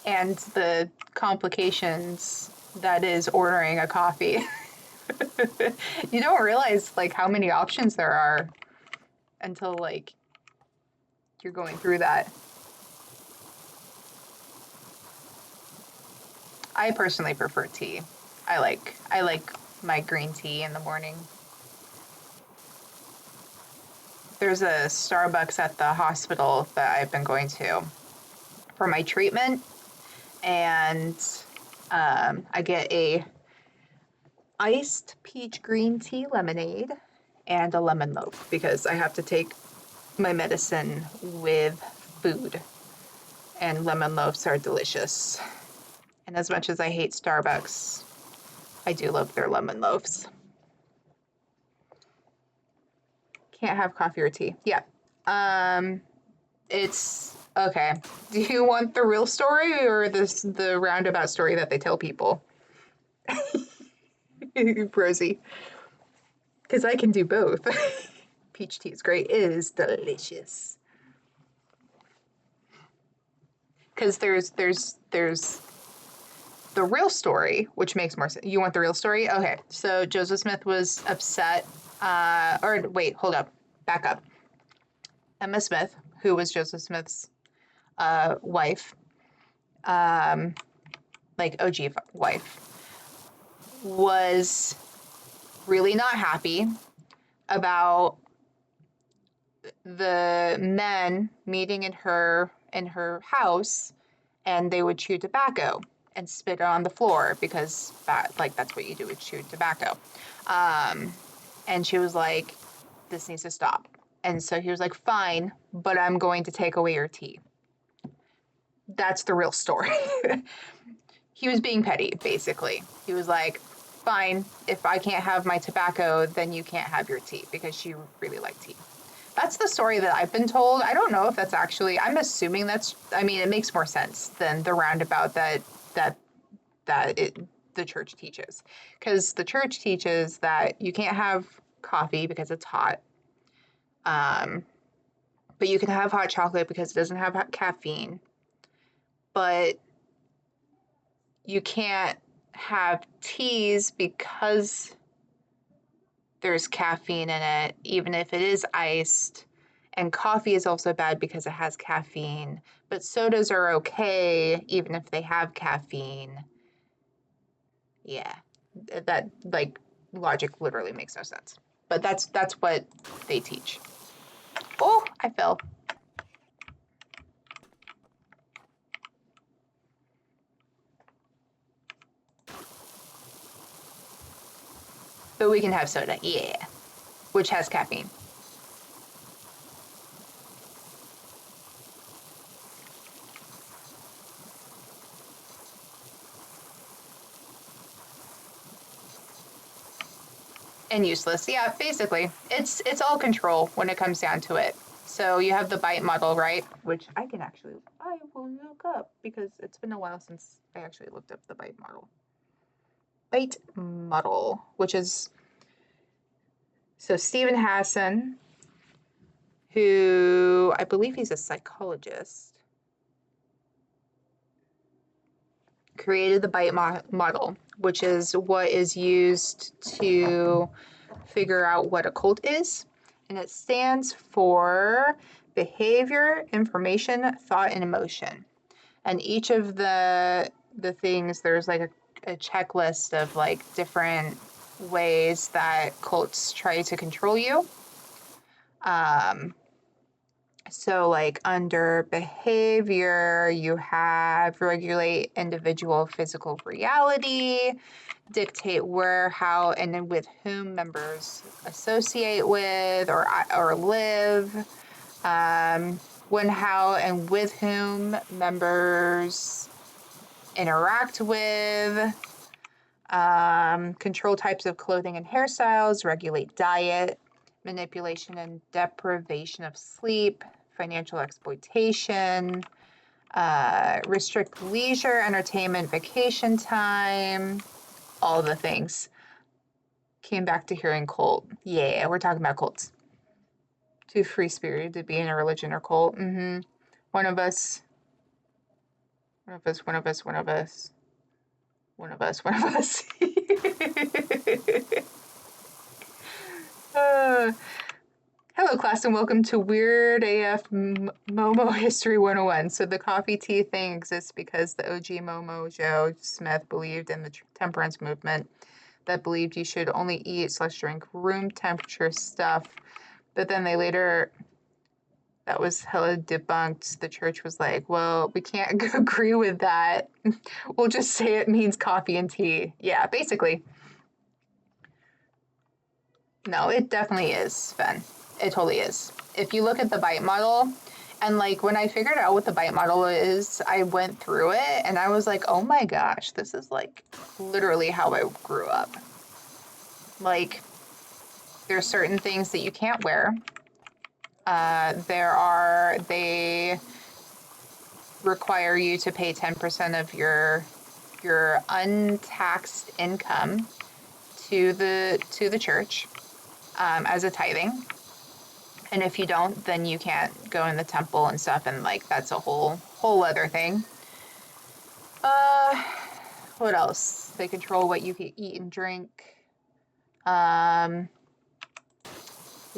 and the complications that is ordering a coffee. You don't realize like how many options there are until like you're going through that. I personally prefer tea. I like my green tea in the morning. There's a Starbucks at the hospital that I've been going to for my treatment, and I get a iced peach green tea lemonade and a lemon loaf because I have to take my medicine with food, and lemon loaves are delicious. And as much as I hate Starbucks, I do love their lemon loaves. Can't have coffee or tea. Yeah. It's okay. Do you want the real story or the roundabout story that they tell people? Rosie. Because I can do both. Peach tea is great. It is delicious. Because there's the real story, which makes more sense. You want the real story? Okay. So Joseph Smith was upset. Or wait, hold up. Back up. Emma Smith, who was Joseph Smith's wife, like OG wife, was really not happy about the men meeting in her house, and they would chew tobacco and spit it on the floor because that's what you do with chewed tobacco. And she was like, this needs to stop. And so he was like, fine, but I'm going to take away your tea. That's the real story. He was being petty, basically. He was like, fine, if I can't have my tobacco, then you can't have your tea, because she really liked tea. That's the story that I've been told. I don't know if that's actually, I'm assuming it makes more sense than the roundabout that the church teaches. Because the church teaches that you can't have coffee because it's hot. But you can have hot chocolate because it doesn't have caffeine. But you can't have teas because there's caffeine in it, even if it is iced. And coffee is also bad because it has caffeine. But sodas are okay even if they have caffeine. Yeah, that logic literally makes no sense. But that's what they teach. Oh, I fell. But we can have soda, yeah, which has caffeine. And useless, yeah, basically. It's all control when it comes down to it. So you have the bite model, right? Which I will look up because it's been a while since I actually looked up the bite model. Bite model, which is, so Stephen Hassan, who I believe he's a psychologist, created the bite model, which is what is used to figure out what a cult is. And it stands for behavior, information, thought, and emotion. And each of the things, there's like a checklist of like different ways that cults try to control you. So like under behavior, you have regulate individual physical reality, dictate where, how, and then with whom members associate with or live, when, how, and with whom members interact with, control types of clothing and hairstyles, regulate diet, manipulation and deprivation of sleep, financial exploitation, restrict leisure, entertainment, vacation time, all the things. Came back to hearing cult. Yeah, we're talking about cults. Too free-spirited to be in a religion or cult. Mm-hmm. One of us. One of us, one of us, one of us. One of us, one of us. Hello, class, and welcome to Weird AF Momo History 101. So the coffee tea thing exists because the OG Momo Joe Smith believed in the temperance movement that believed you should only eat/drink room temperature stuff. But then they later, that was hella debunked. The church was like, well, we can't agree with that. We'll just say it means coffee and tea. Yeah, basically. No, it definitely is, Sven. It totally is. If you look at the bite model, and like when I figured out what the bite model is, I went through it and I was like, oh my gosh, this is like literally how I grew up. Like, there's certain things that you can't wear. They require you to pay 10% of your your untaxed income to the church as a tithing. And if you don't, then you can't go in the temple and stuff, and like that's a whole other thing. What else? They control what you can eat and drink.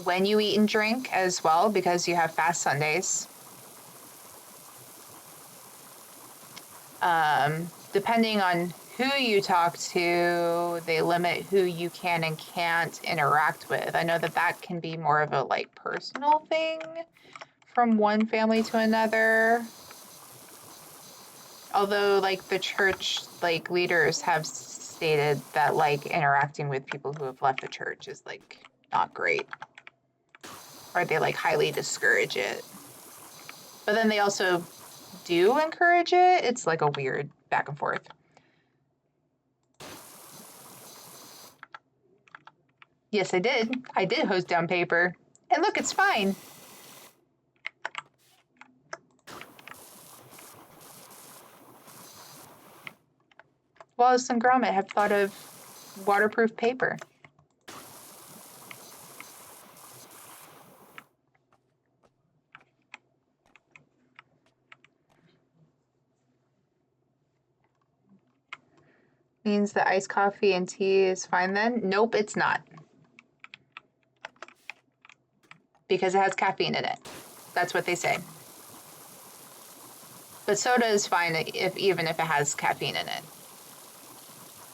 When you eat and drink as well, because you have fast Sundays. Depending on who you talk to, they limit who you can and can't interact with. I know that that can be more of a like personal thing from one family to another. Although like the church like leaders have stated that like interacting with people who have left the church is like not great. Or they like highly discourage it. But then they also do encourage it. It's like a weird back and forth. Yes, I did. I did hose down paper. And look, it's fine. Wallace and Grommit have thought of waterproof paper. Means that iced coffee and tea is fine then? Nope, it's not. Because it has caffeine in it. That's what they say. But soda is fine even if it has caffeine in it.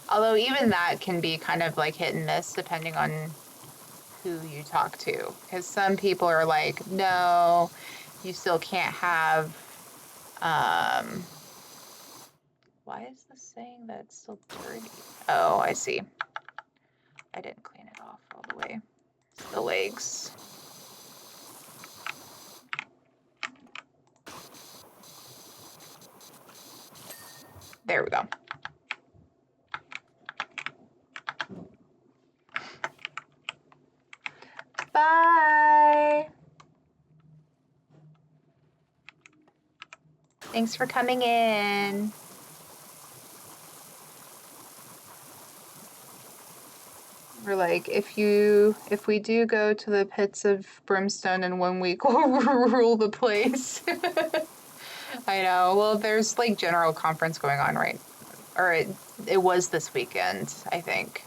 Although even that can be kind of like hit and miss depending on who you talk to. Because some people are like, no, you still can't have, why is this saying that it's still dirty? Oh, I see. I didn't clean it off all the way. It's the legs. There we go. Bye. Thanks for coming in. We're like, if we do go to the pits of brimstone in 1 week, we'll rule the place. I know. Well, there's like general conference going on, right? Or it was this weekend, I think.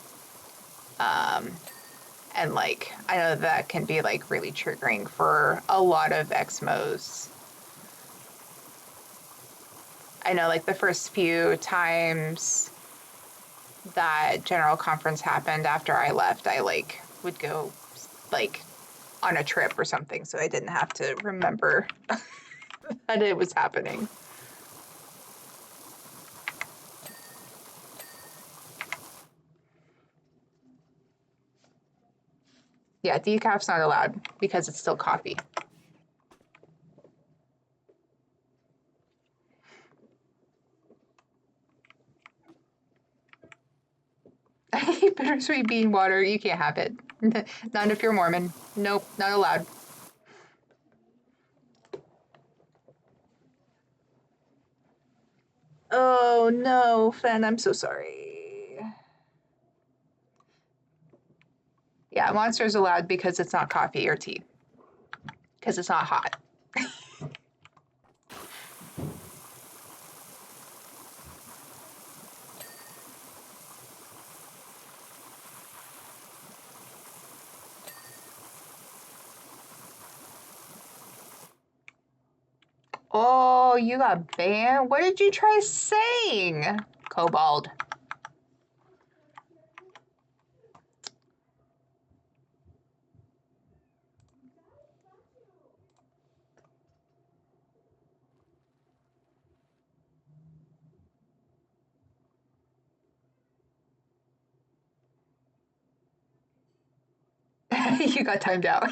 And like, I know that can be like really triggering for a lot of Exmos. I know like the first few times that general conference happened after I left, I like would go like on a trip or something, so I didn't have to remember that it was happening. Yeah, decaf's not allowed because it's still coffee. I hate bittersweet bean water. You can't have it. Not if you're Mormon. Nope, not allowed. Oh no, Fen, I'm so sorry. Yeah, Monster's allowed because it's not coffee or tea. Because it's not hot. Oh, you got banned? What did you try saying? Cobalt. You got timed out.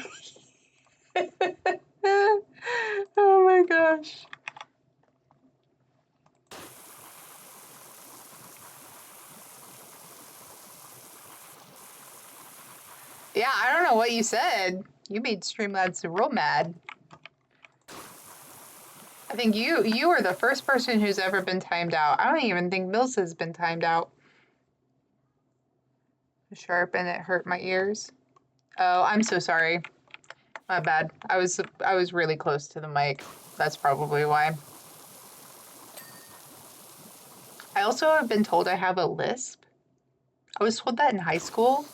Oh my gosh. Yeah, I don't know what you said. You made Streamlabs real mad. I think you are the first person who's ever been timed out. I don't even think Mills has been timed out. Sharp and it hurt my ears. Oh, I'm so sorry. My bad. I was really close to the mic. That's probably why. I also have been told I have a lisp. I was told that in high school.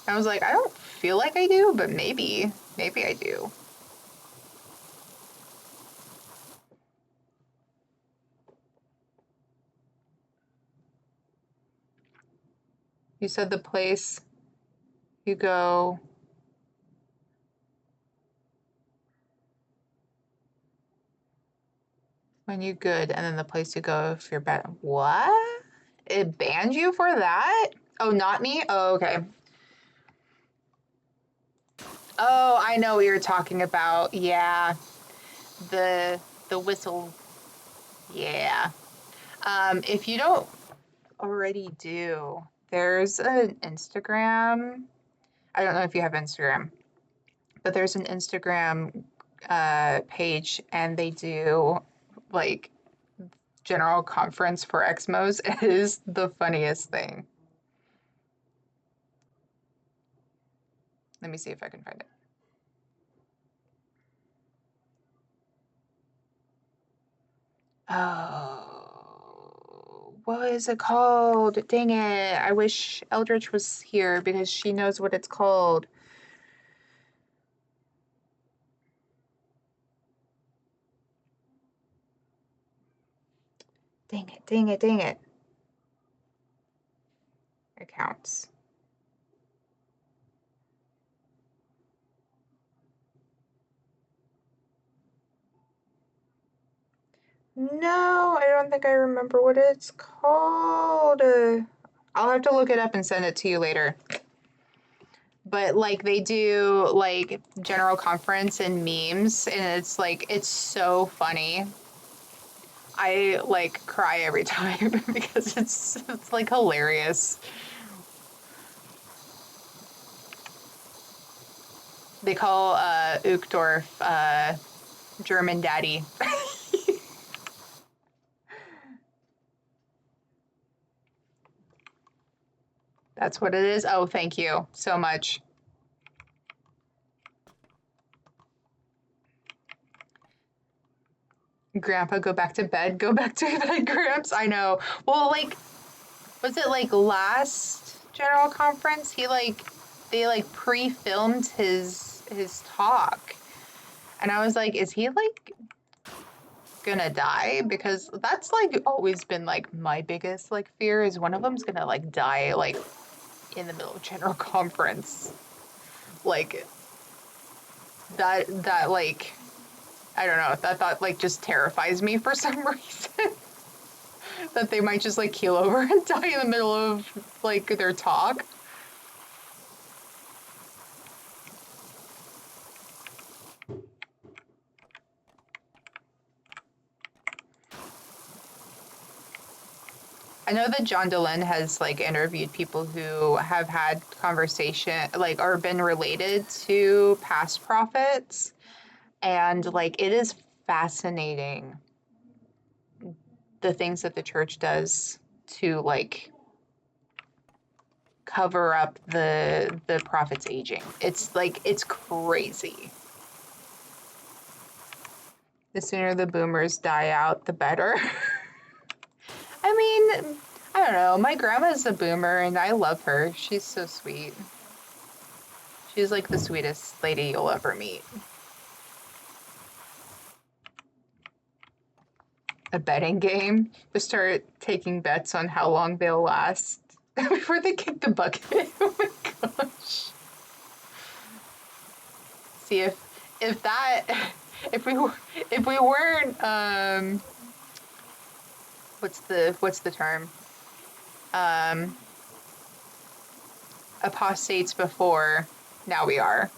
I was like, I don't feel like I do, but maybe I do. You said the place you go when you good, and then the place you go if you're bad. What? It banned you for that? Oh, not me? Oh, okay. Oh, I know what you're talking about. Yeah. The whistle. Yeah. If you don't already do, there's an Instagram. I don't know if you have Instagram, but there's an Instagram page, and they do like general conference for Exmos. It is the funniest thing. Let me see if I can find it. Oh, what is it called? Dang it. I wish Eldritch was here because she knows what it's called. Dang it, dang it, dang it. Accounts. No, I don't think I remember what it's called. I'll have to look it up and send it to you later. But like they do like general conference and memes, and it's like it's so funny. I like cry every time because it's like hilarious. They call Uchtdorf German Daddy. That's what it is. Oh, thank you so much. Grandpa, go back to bed. Go back to bed, Gramps. I know. Well, like, was it like last general conference? They like pre-filmed his talk, and I was like, is he like gonna die? Because that's like always been like my biggest like fear is one of them's gonna like die like in the middle of general conference. Like that like I don't know, that thought like just terrifies me for some reason. That they might just like keel over and die in the middle of like their talk. I know that John Dehlin has like interviewed people who have had conversation like or been related to past prophets, and like it is fascinating the things that the church does to like cover up the prophet's aging. It's like it's crazy. The sooner the boomers die out, the better. I mean, I don't know. My grandma's a boomer and I love her. She's so sweet. She's like the sweetest lady you'll ever meet. A betting game. Just start taking bets on how long they'll last before they kick the bucket. Oh my gosh. See if that if we weren't what's the term? Um apostates before, now we are.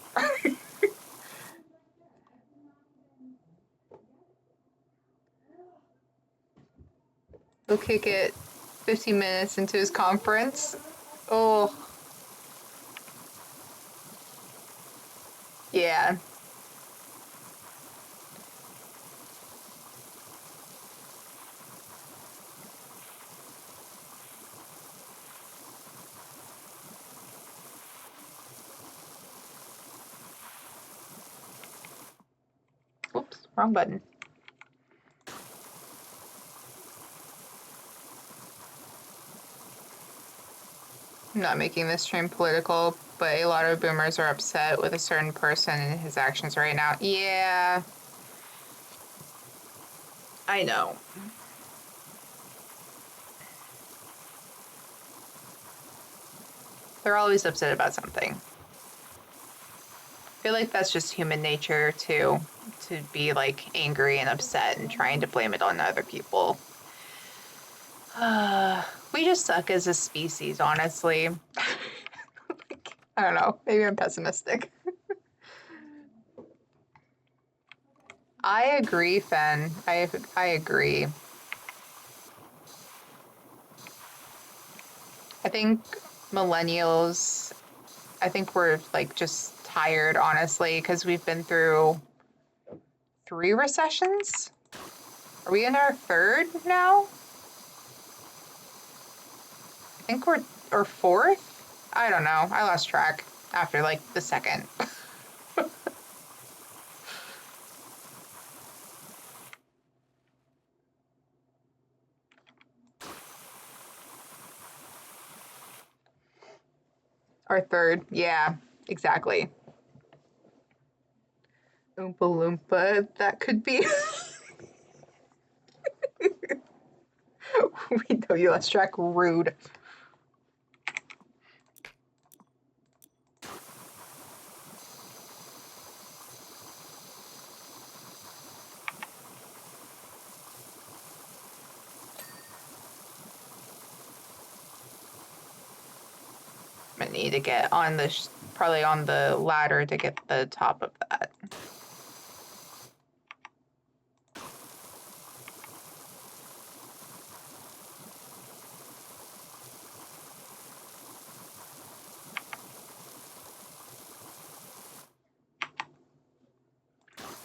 He'll kick it 15 minutes into his conference. Oh, yeah. wrong button. I'm not making this stream political, but a lot of boomers are upset with a certain person and his actions right now. Yeah. I know. They're always upset about something. I feel like that's just human nature too, to be like angry and upset and trying to blame it on other people. We just suck as a species, honestly. I don't know. Maybe I'm pessimistic. I agree, Fen. I agree. I think millennials, I think we're like just tired, honestly, because we've been through 3 recessions. Are we in our 3rd now? I think we're, or 4th? I don't know. I lost track after like the 2nd. Our 3rd, yeah, exactly. Oompa Loompa, that could be. We know you lost track, rude. I'm gonna need to get on the, probably on the ladder to get the top of that.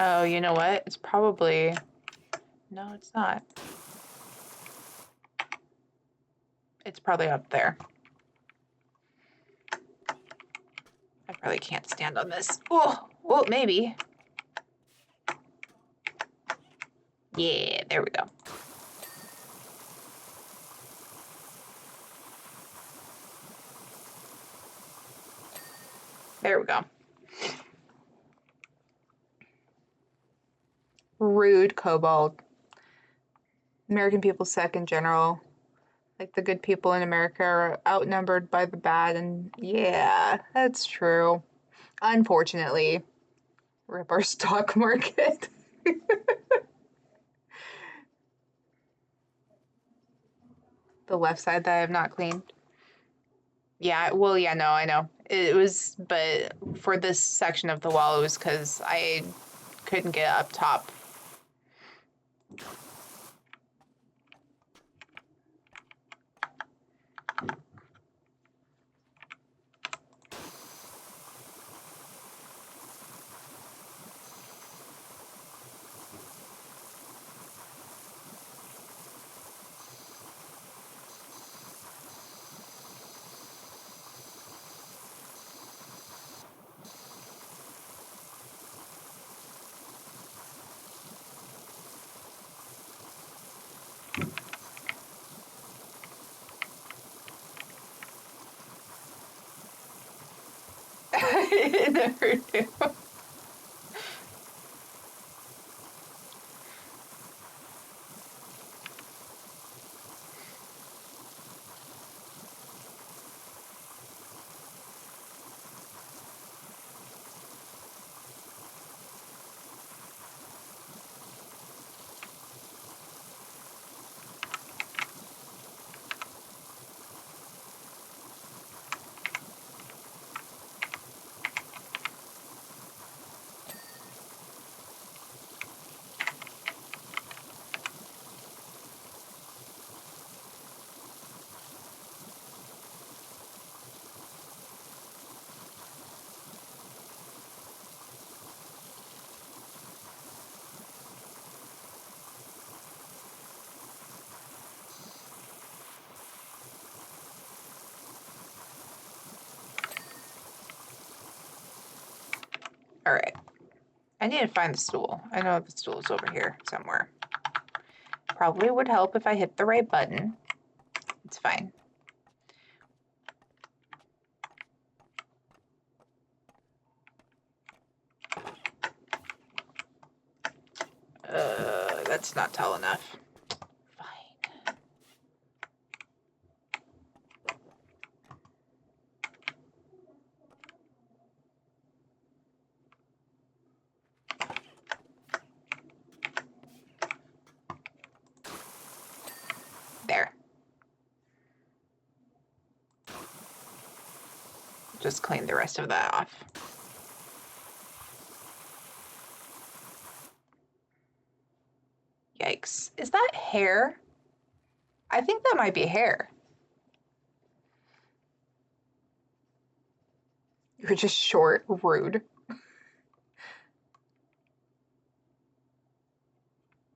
Oh, you know what? It's probably, no, it's not. It's probably up there. I probably can't stand on this. Oh, well, maybe. Yeah, there we go. There we go. Rude, Cobalt. American people suck in general. Like, the good people in America are outnumbered by the bad, and yeah, that's true. Unfortunately, rip our stock market. The left side that I have not cleaned. Yeah, well, yeah, no, I know. It was, but for this section of the wall, it was because I couldn't get up top. I never knew. All right. I need to find the stool. I know the stool is over here somewhere. Probably would help if I hit the right button. It's fine. That's not tall enough. Fine. There. Just clean the rest of that off. Yikes. Is that hair? I think that might be hair. You're just short, rude.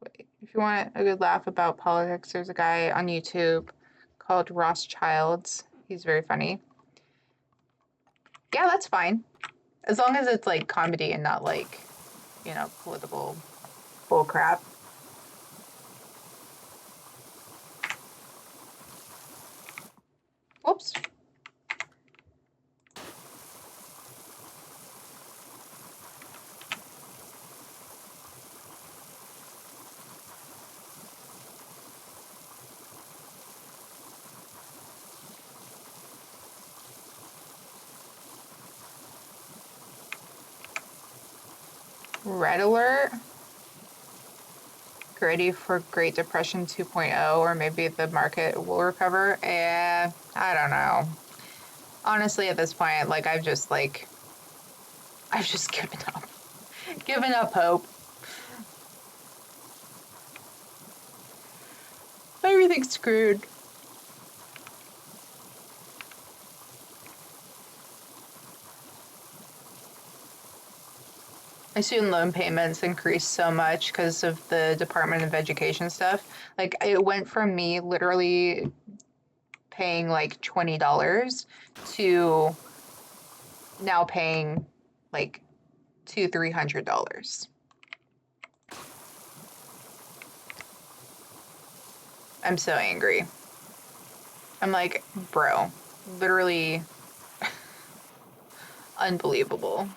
Wait, if you want a good laugh about politics, there's a guy on YouTube called Rothschilds. He's very funny. Yeah, that's fine. As long as it's like comedy and not like, you know, political bullcrap. Whoops. Red alert. Ready for Great Depression 2.0, or maybe the market will recover. I don't know. Honestly, at this point, like I've just given up. Given up hope. Everything's screwed. My student loan payments increased so much because of the Department of Education stuff. Like it went from me literally paying like $20 to now paying like $200-300. I'm so angry. I'm like, bro, literally unbelievable.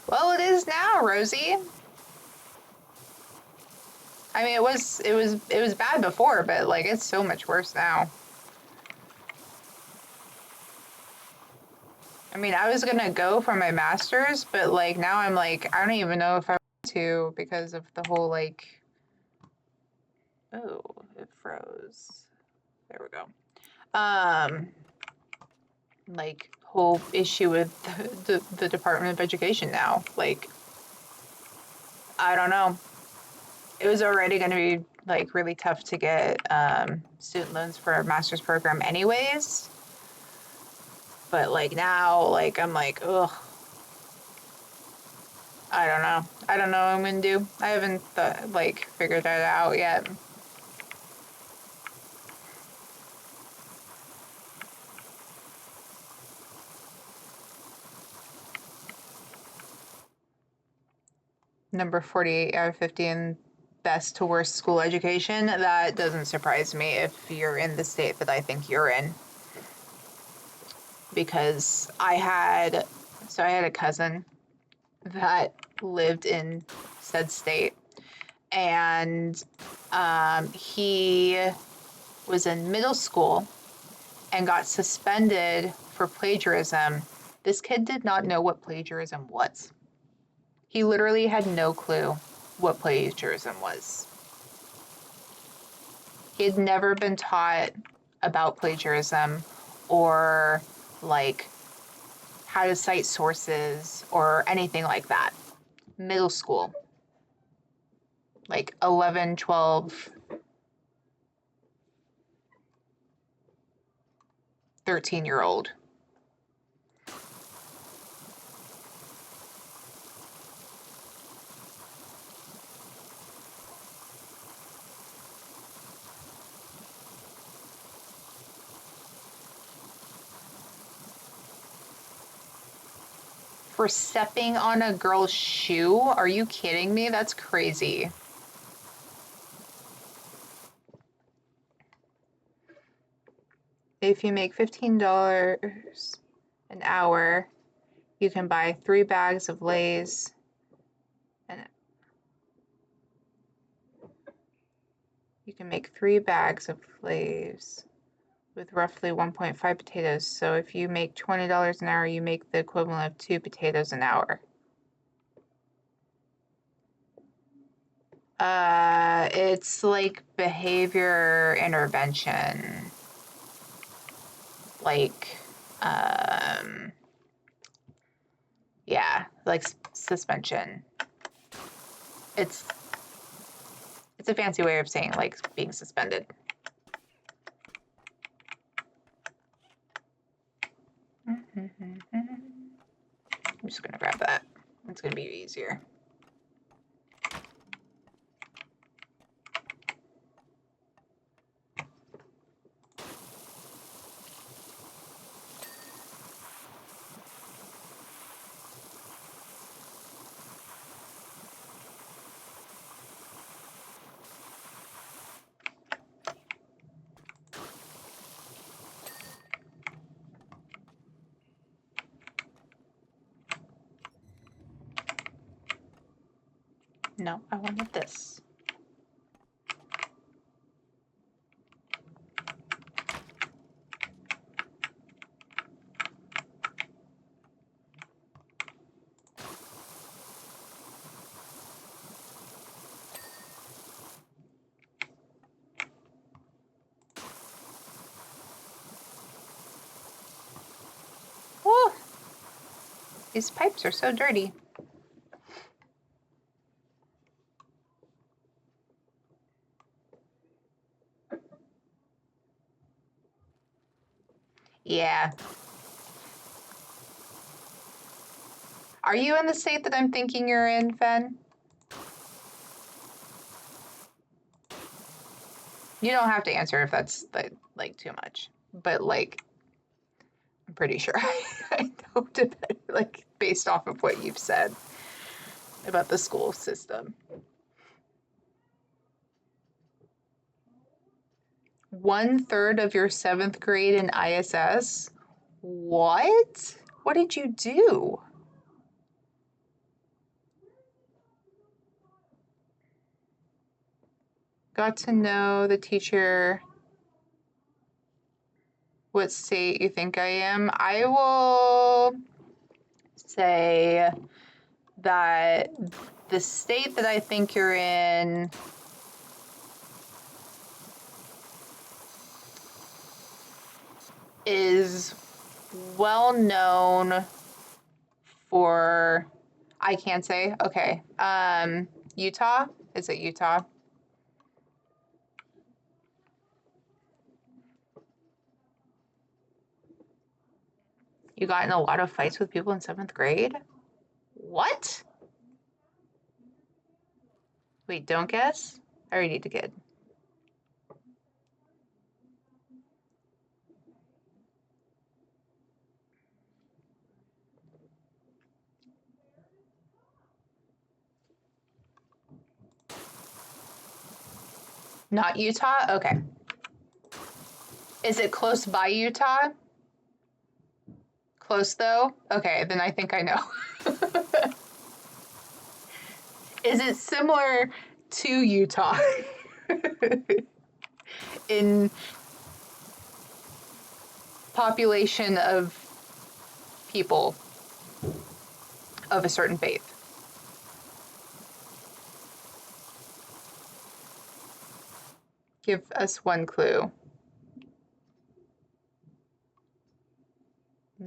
Well, it is now, Rosie. I mean, it was bad before, but like it's so much worse now. I mean, I was gonna go for my master's, but like now I'm like, I don't even know if I want to because of the whole like, oh, it froze. There we go. Like whole issue with the Department of Education now. Like, I don't know. It was already going to be like really tough to get student loans for a master's program anyways. But like now, like I'm like, ugh. I don't know. I don't know what I'm gonna do. I haven't figured that out yet. Number 48 out of 50 in best to worst school education. That doesn't surprise me if you're in the state that I think you're in. Because I had a cousin that lived in said state, and he was in middle school and got suspended for plagiarism. This kid did not know what plagiarism was. He literally had no clue what plagiarism was. He had never been taught about plagiarism or like how to cite sources or anything like that. Middle school. Like 11, 12, 13-year-old. For stepping on a girl's shoe? Are you kidding me? That's crazy. If you make $15 an hour, you can buy 3 bags of Lay's. And you can make 3 bags of Lay's with roughly 1.5 potatoes. So if you make $20 an hour, you make the equivalent of 2 potatoes an hour. It's like behavior intervention. Like, yeah, like suspension. It's a fancy way of saying like being suspended. I'm just gonna grab that. It's gonna be easier. No, I wanted this. Woo! These pipes are so dirty. Yeah. Are you in the state that I'm thinking you're in, Fen? You don't have to answer if that's like too much, but like I'm pretty sure I know like based off of what you've said about the school system. 1/3 of your 7th grade in ISS? What? What did you do? Got to know the teacher. What state you think I am? I will say that the state that I think you're in is well known for, I can't say, okay. Utah? Is it Utah? You got in a lot of fights with people in 7th grade? What? Wait, don't guess? I already did good. Not Utah? Okay. Is it close by Utah? Close though? Okay, then I think I know. Is it similar to Utah in population of people of a certain faith? Give us one clue.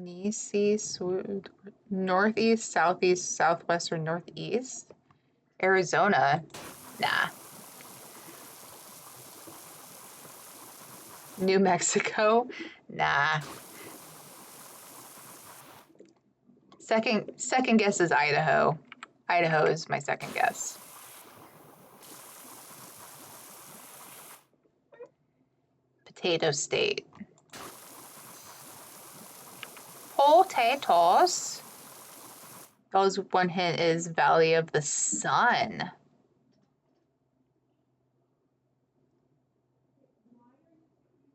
East, northeast, southeast, southwest, or northeast? Arizona? Nah. New Mexico? Nah. Second guess is Idaho. Idaho is my second guess. Potato state. Potatoes. Bell's one hint is Valley of the Sun.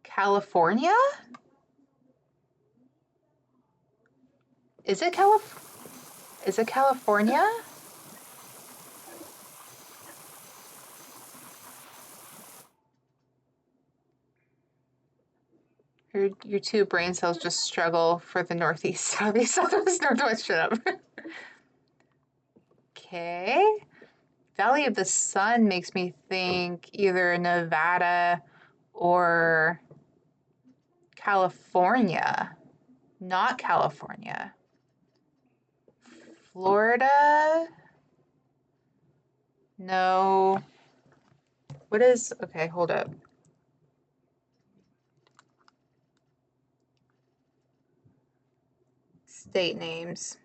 California? Is it California? Your two brain cells just struggle for the northeast, southeast, southwest, northwest. Shut up. Okay. Valley of the Sun makes me think either Nevada or California. Not California. Florida? No. What is, okay, hold up. State names.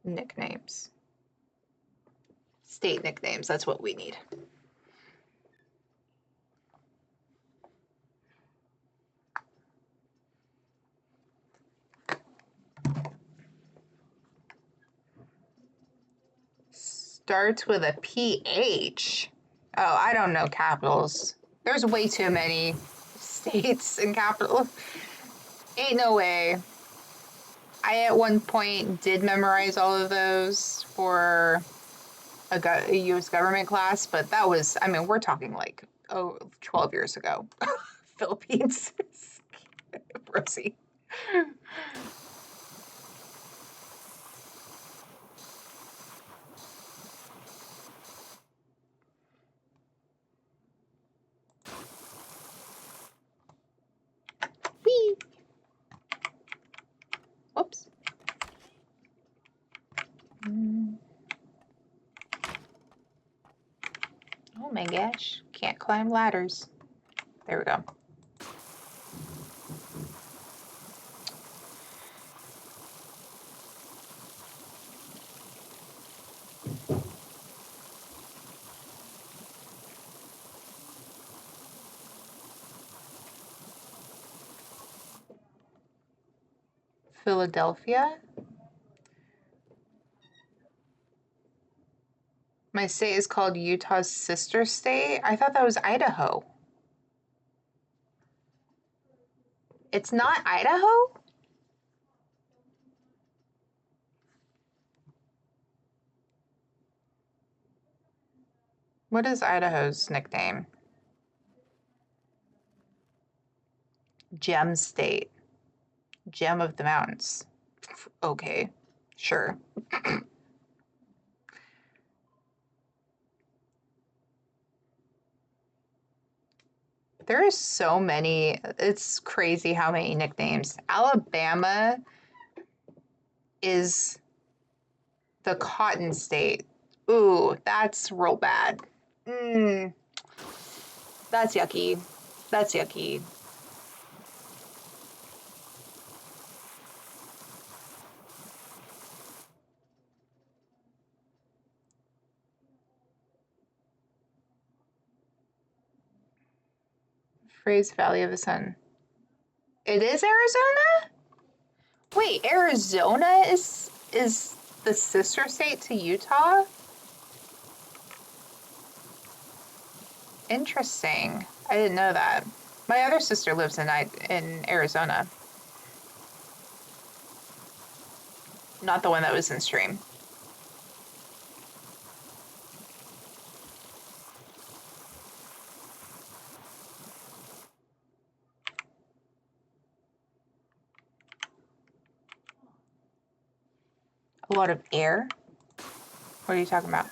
Nicknames. State nicknames, that's what we need. Starts with a PH. Oh, I don't know capitals. There's way too many states and capitals. Ain't no way. I at one point did memorize all of those for a U.S. government class, but that was, I mean, we're talking like, 12 years ago. Philippines. Rosie. Whee! Whoops. Oh my gosh, can't climb ladders. There we go. Philadelphia. My state is called Utah's sister state. I thought that was Idaho. It's not Idaho? What is Idaho's nickname? Gem State. Gem of the Mountains. Okay, sure. There are so many. It's crazy how many nicknames. Alabama is the cotton state. Ooh, that's real bad. That's yucky. That's yucky. Phrase Valley of the Sun. It is Arizona? Wait, Arizona is the sister state to Utah? Interesting. I didn't know that. My other sister lives in Arizona. Not the one that was in stream. A lot of air? What are you talking about?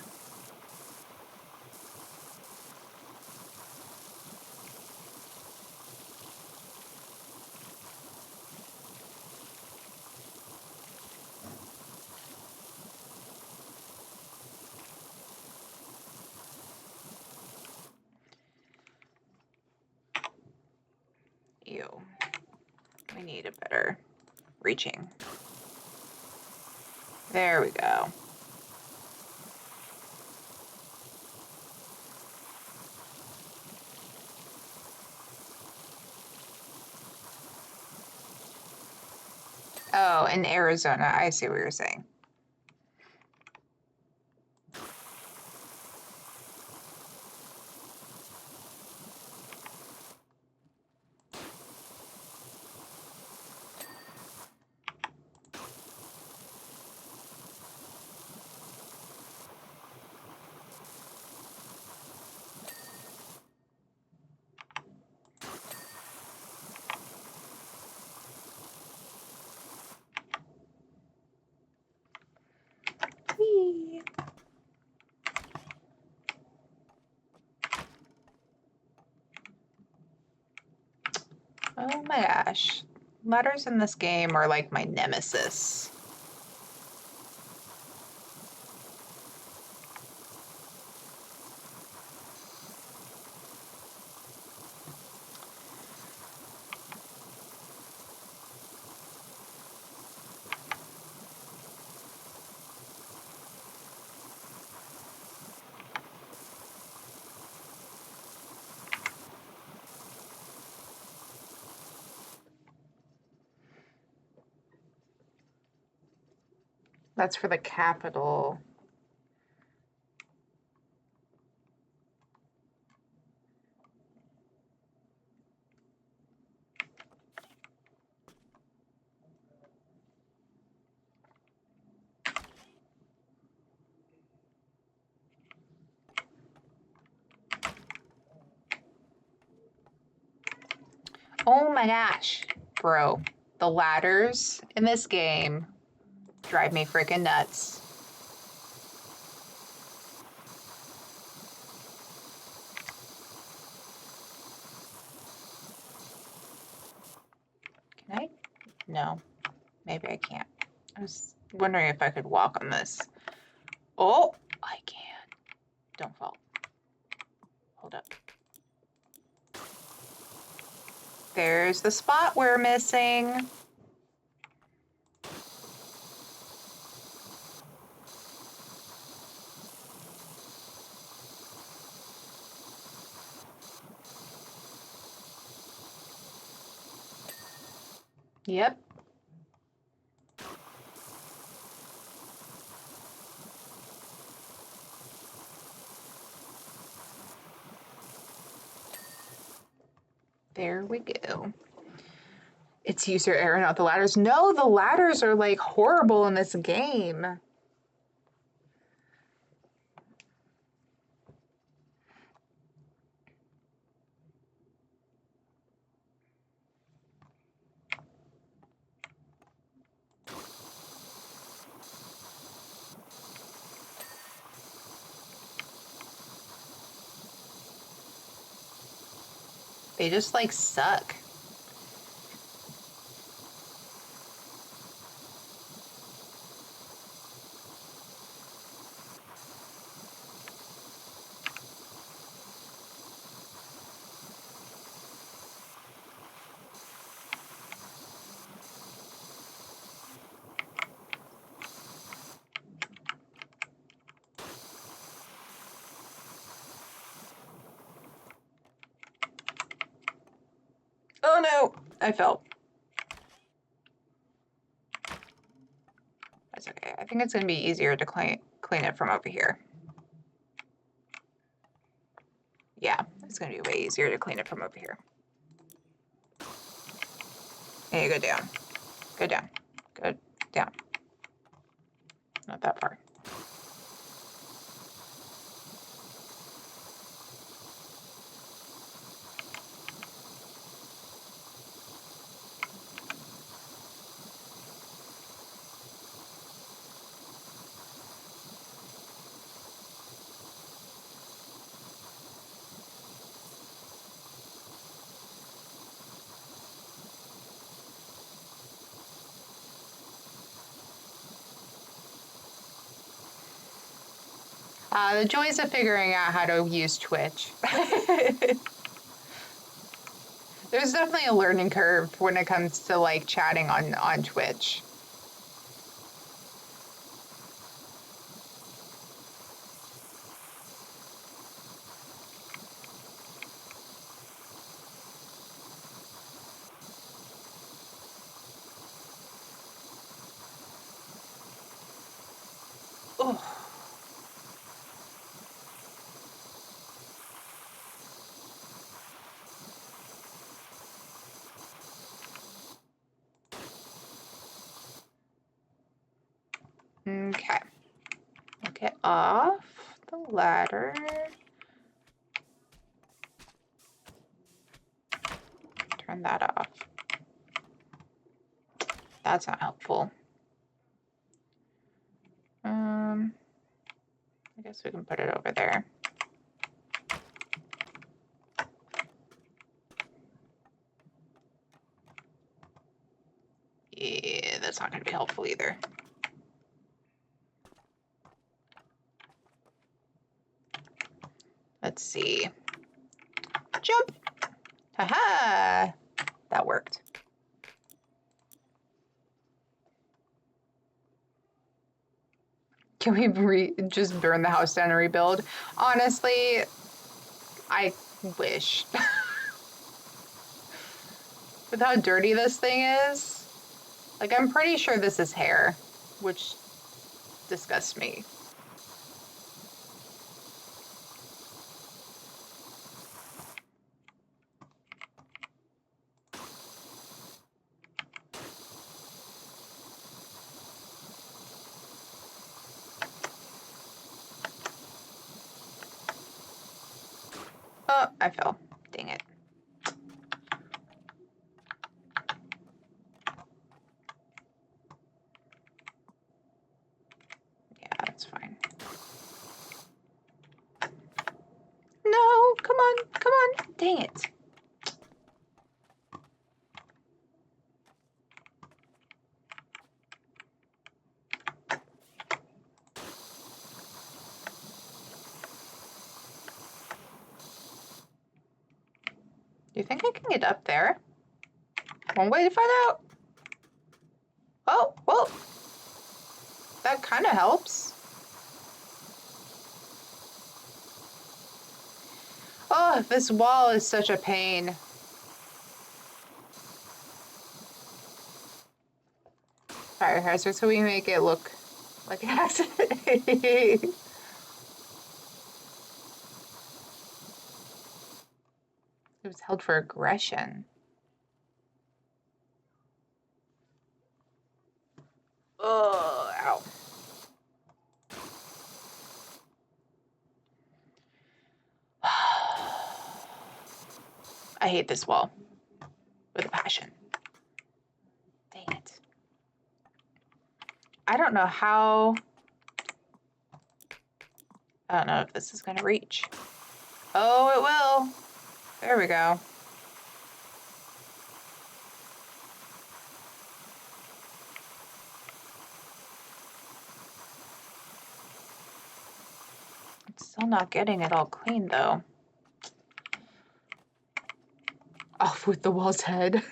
Ew. We need a better reaching. There we go. Oh, in Arizona. I see what you're saying. Whee. Oh my gosh. Ladders in this game are like my nemesis. That's for the capital. Oh my gosh, bro. The ladders in this game drive me freaking nuts. Can I? No, maybe I can't. I was wondering if I could walk on this. Oh, I can. Don't fall. Hold up. There's the spot we're missing. Yep. There we go. It's user error, not the ladders. No, the ladders are like horrible in this game. They just like suck. Oh no, I fell. That's okay. I think it's gonna be easier to clean it from over here. Yeah, it's gonna be way easier to clean it from over here. And you go down. Go down. Go down. Not that far. The joys of figuring out how to use Twitch. There's definitely a learning curve when it comes to like chatting on Twitch. off the ladder. Turn that off. That's not helpful. I guess we can put it over there. Yeah, that's not going to be helpful either. Let's see. Jump! Haha! That worked. Can we just burn the house down and rebuild? Honestly, I wish. With how dirty this thing is, like, I'm pretty sure this is hair, which disgusts me. Oh, I fell. Dang it. Yeah, that's fine. No, come on, come on. Dang it. Do you think I can get up there? One way to find out. Oh, well, that kind of helps. Oh, this wall is such a pain. Fire hazard, so we make it look like an accident. It was held for aggression. Oh, ow. I hate this wall with a passion. Dang it. I don't know how. I don't know if this is going to reach. Oh, it will. There we go. It's still not getting it all clean, though. Off with the wall's head.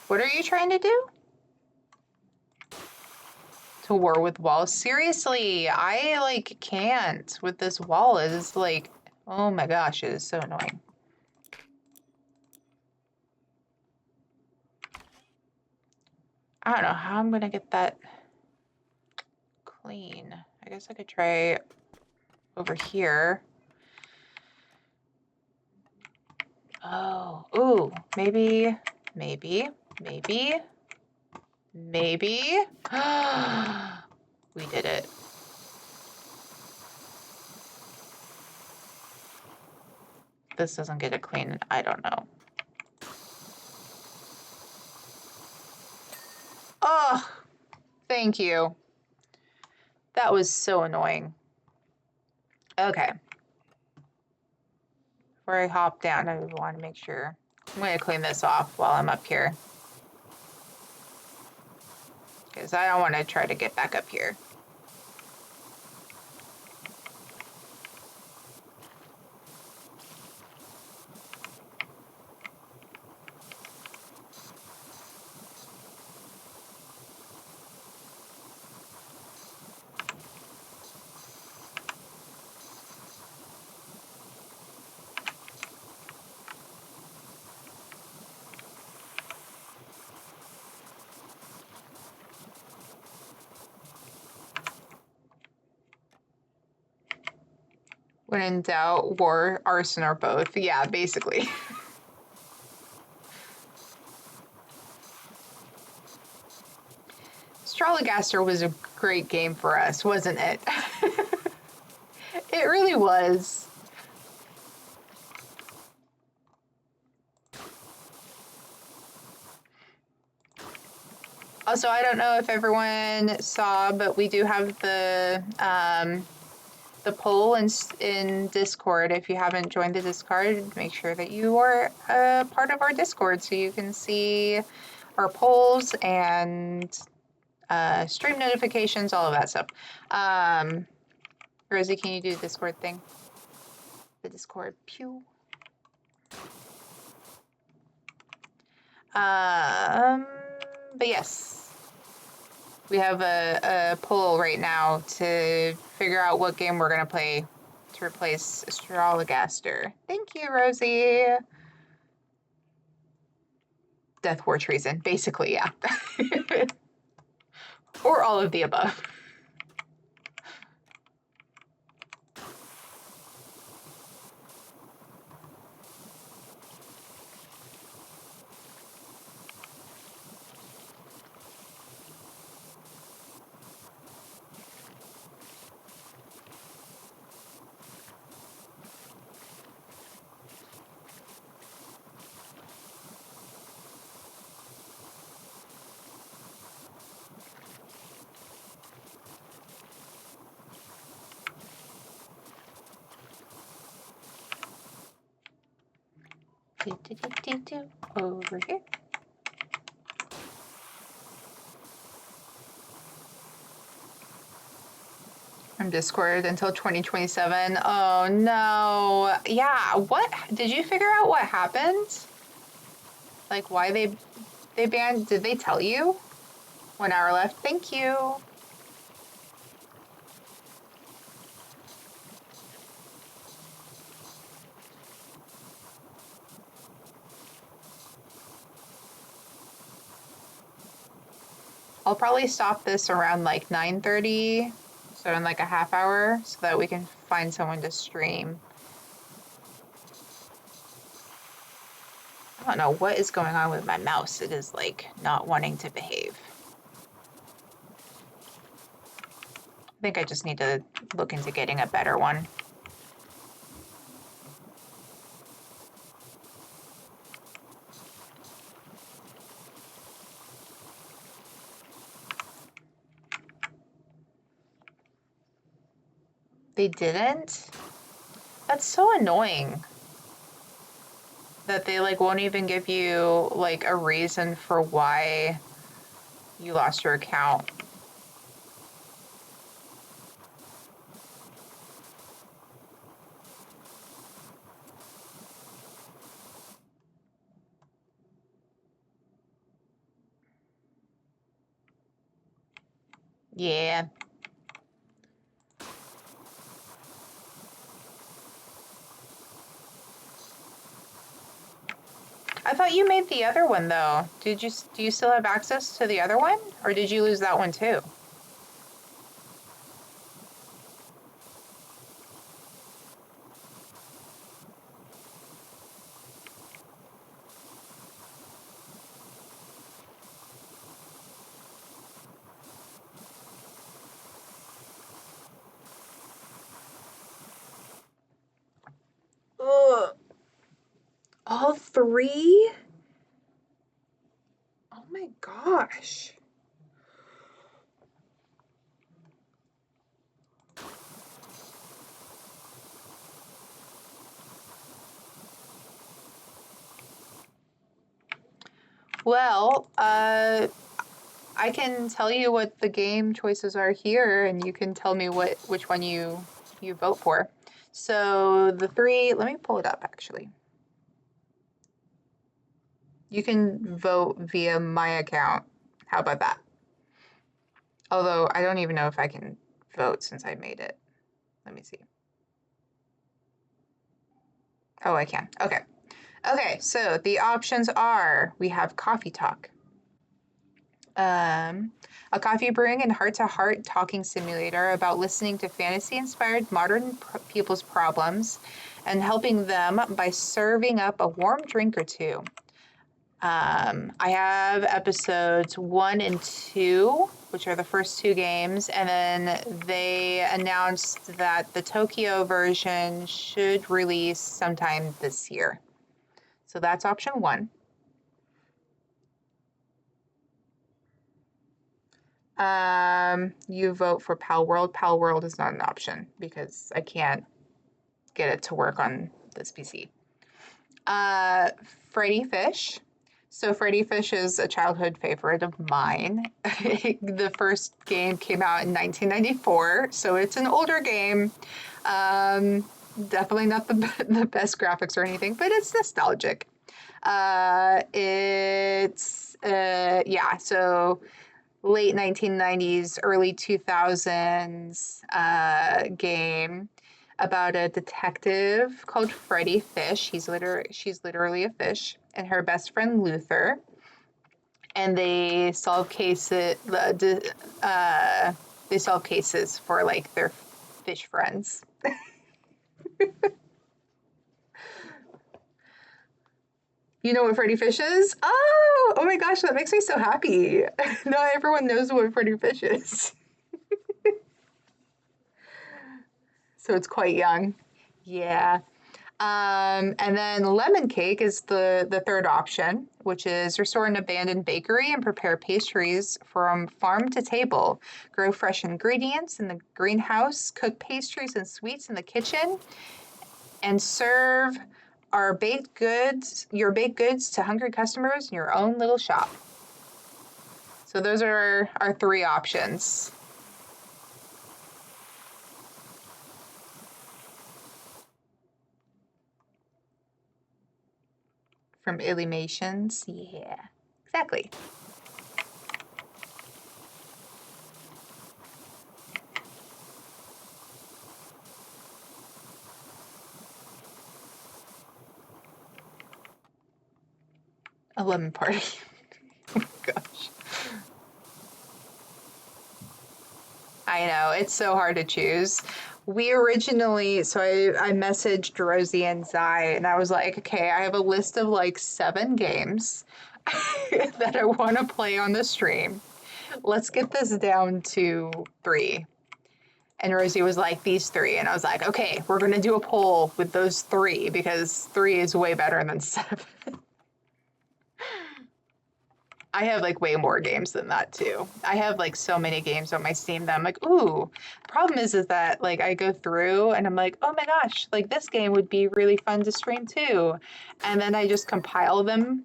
What are you trying to do? To war with walls? Seriously, I like can't with this wall. It is like, oh my gosh, it is so annoying. I don't know how I'm gonna get that clean. I guess I could try over here. Oh, ooh, maybe. We did it. This doesn't get it clean, I don't know. Oh, thank you. That was so annoying. Okay. Before I hop down, I want to make sure. I'm going to clean this off while I'm up here. Because I don't want to try to get back up here. When in doubt, war, arson, or both. Yeah, basically. Strologaster was a great game for us, wasn't it? It really was. Also, I don't know if everyone saw, but we do have the poll in Discord. If you haven't joined the Discord, make sure that you are a part of our Discord so you can see our polls and stream notifications, all of that stuff. Rosie, can you do the Discord thing? The Discord pew. But yes, we have a poll right now to figure out what game we're gonna play to replace Astrologaster. Thank you, Rosie. Death, war, treason, basically, yeah. Or all of the above. Over here. From Discord until 2027. Oh no. Yeah, what did you figure out what happened? Like why they banned, did they tell you? 1 hour left. Thank you. I'll probably stop this around like 9:30, so in like a half hour, so that we can find someone to stream. I don't know what is going on with my mouse. It is like not wanting to behave. I think I just need to look into getting a better one. They didn't? That's so annoying. That they like won't even give you like a reason for why you lost your account. Yeah. I thought you made the other one though. Do you still have access to the other one? Or did you lose that one too? Ugh. All three? Oh my gosh. Well, I can tell you what the game choices are here, and you can tell me which one you vote for. So the three, let me pull it up actually. You can vote via my account. How about that? Although I don't even know if I can vote since I made it. Let me see. Oh, I can. Okay. Okay, so the options are, we have Coffee Talk, A coffee brewing and heart-to-heart talking simulator about listening to fantasy-inspired modern people's problems and helping them by serving up a warm drink or two. I have episodes 1 and 2, which are the first 2 games, and then they announced that the Tokyo version should release sometime this year. So that's option 1. You vote for Pal World. Pal World is not an option because I can't get it to work on this PC. Freddy Fish. So Freddy Fish is a childhood favorite of mine. The first game came out in 1994, so it's an older game. Definitely not the best graphics or anything, but it's nostalgic. So late 1990s, early 2000s game about a detective called Freddy Fish. She's literally a fish, and her best friend Luther, and they solve cases. They solve cases for like their fish friends. You know what Freddy Fish is? Oh my gosh, that makes me so happy. Not everyone knows what Freddy Fish is. So it's quite young. Yeah. And then lemon cake is the third option, which is restore an abandoned bakery and prepare pastries from farm to table. Grow fresh ingredients in the greenhouse, cook pastries and sweets in the kitchen, and serve your baked goods to hungry customers in your own little shop. So those are our 3 options. From Illuminations, yeah, exactly. A lemon party. Oh gosh. I know, it's so hard to choose. We originally, so I messaged Rosie and Zai, and I was like, okay, I have a list of like 7 games that I want to play on the stream. Let's get this down to 3. And Rosie was like, these 3. And I was like, okay, we're going to do a poll with those 3 because 3 is way better than 7. I have like way more games than that too. I have like so many games on my Steam that I'm like, ooh. Problem is that like I go through and I'm like, oh my gosh, like this game would be really fun to stream too. And then I just compile them.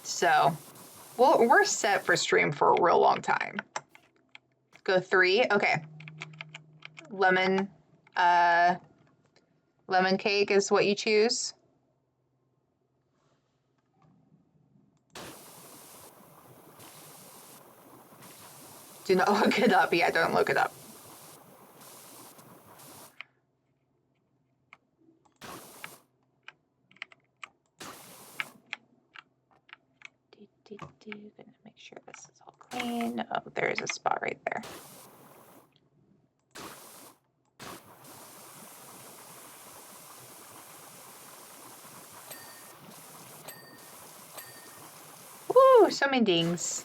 So we're set for stream for a real long time. Go 3. Okay. Lemon, uh, lemon cake is what you choose. Do not look it up. Yeah, don't look it up. Gonna make sure this is all clean. Oh, there is a spot right there. Woo, so many dings.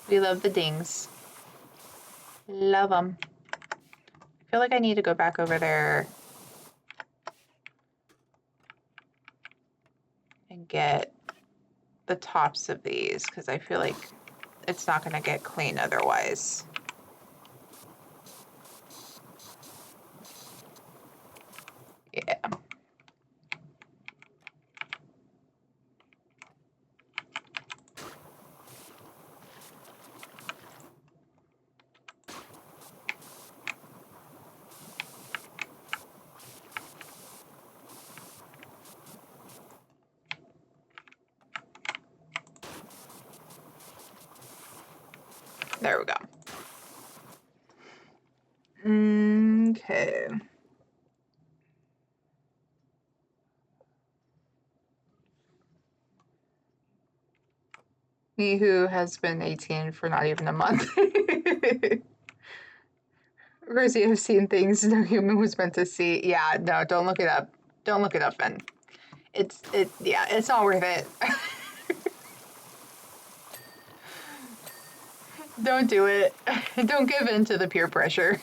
We love the dings. Love them. I feel like I need to go back over there and get the tops of these because I feel like it's not going to get clean otherwise. Yeah. There we go. Okay. Me who has been 18 for not even a month. Rosie, I've seen things no human was meant to see. Yeah, no, don't look it up. Don't look it up, Ben. Yeah, it's not worth it. Don't do it. Don't give in to the peer pressure.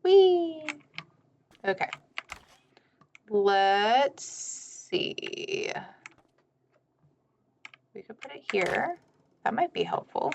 Whee! Okay. Let's see. We could put it here. That might be helpful.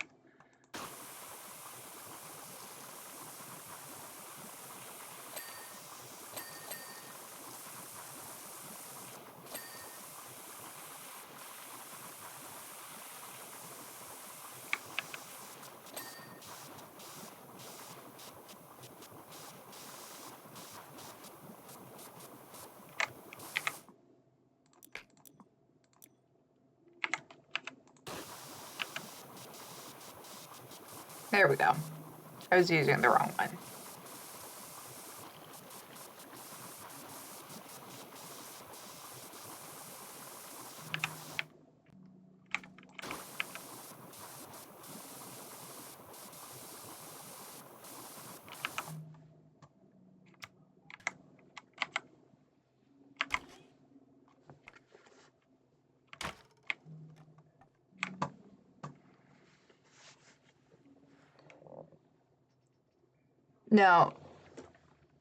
There we go. I was using the wrong one. No,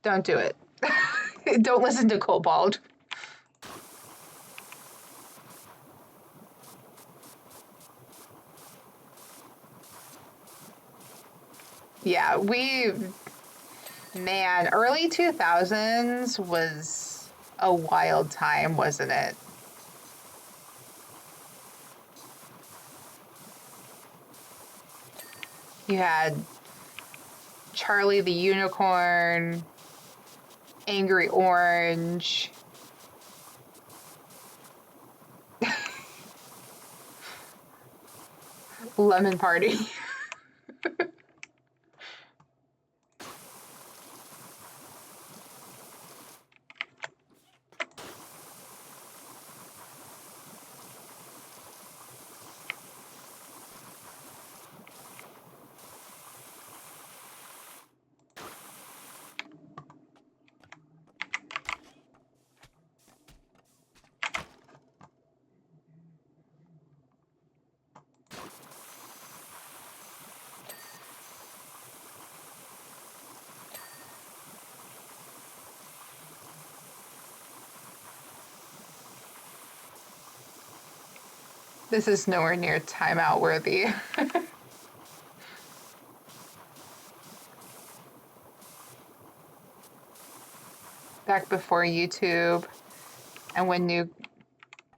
don't do it. Don't listen to Cobalt. Yeah, man, early 2000s was a wild time, wasn't it? You had Charlie the Unicorn, Angry Orange. Lemon Party. This is nowhere near timeout worthy. Back before YouTube and when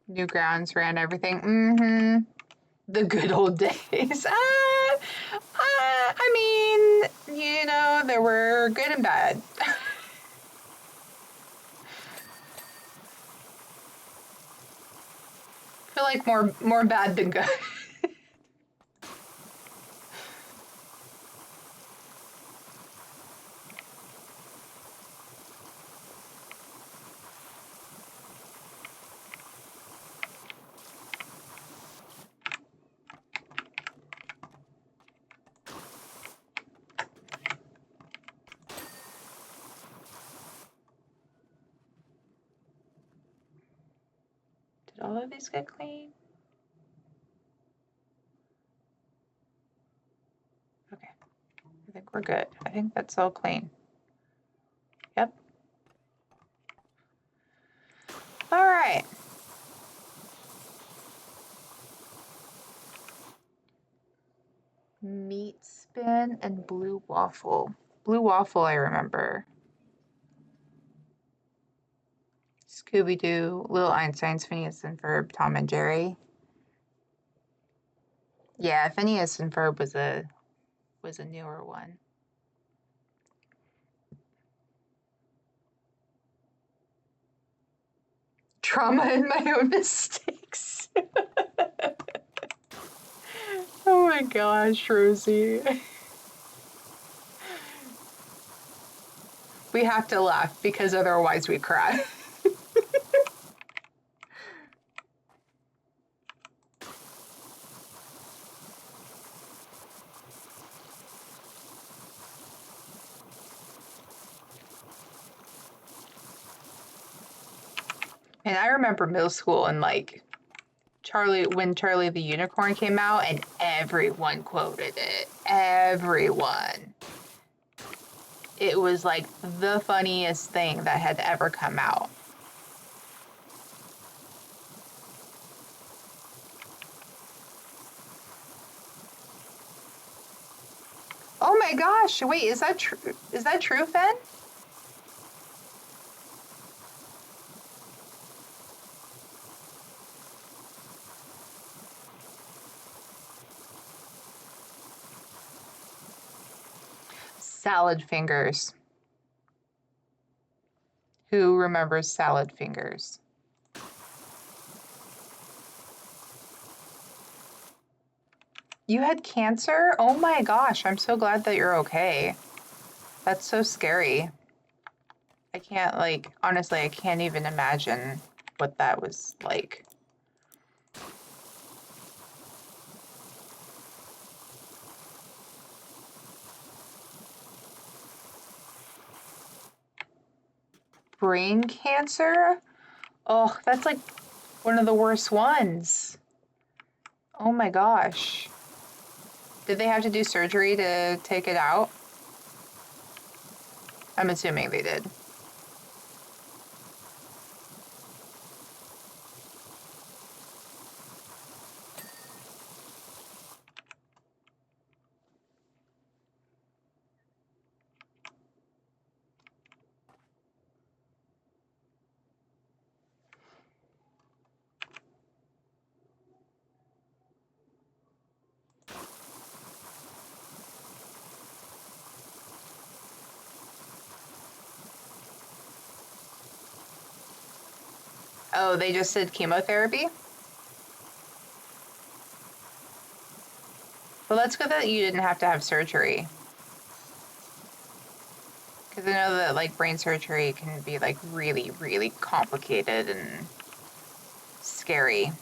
Newgrounds ran everything. Mm-hmm. The good old days. I mean, you know, there were good and bad. I feel like more bad than good. Did all of these get clean? Okay, I think we're good. I think that's all clean. Yep. All right. Meat spin and blue waffle. Blue waffle, I remember. Scooby-Doo, Little Einsteins, Phineas and Ferb, Tom and Jerry. Yeah, Phineas and Ferb was a newer one. Trauma and my own mistakes. Oh my gosh, Rosie. We have to laugh because otherwise we cry. And I remember middle school and like when Charlie the Unicorn came out and everyone quoted it. Everyone. It was like the funniest thing that had ever come out. Oh my gosh, wait, is that true? Is that true, Fen? Salad fingers. Who remembers salad fingers? You had cancer? Oh my gosh, I'm so glad that you're okay. That's so scary. I can't, like, honestly, I can't even imagine what that was like. Brain cancer? Oh, that's like one of the worst ones. Oh my gosh. Did they have to do surgery to take it out? I'm assuming they did. Oh, they just did chemotherapy? Well, that's good that you didn't have to have surgery. Because I know that, like, brain surgery can be, like, really, really complicated and scary.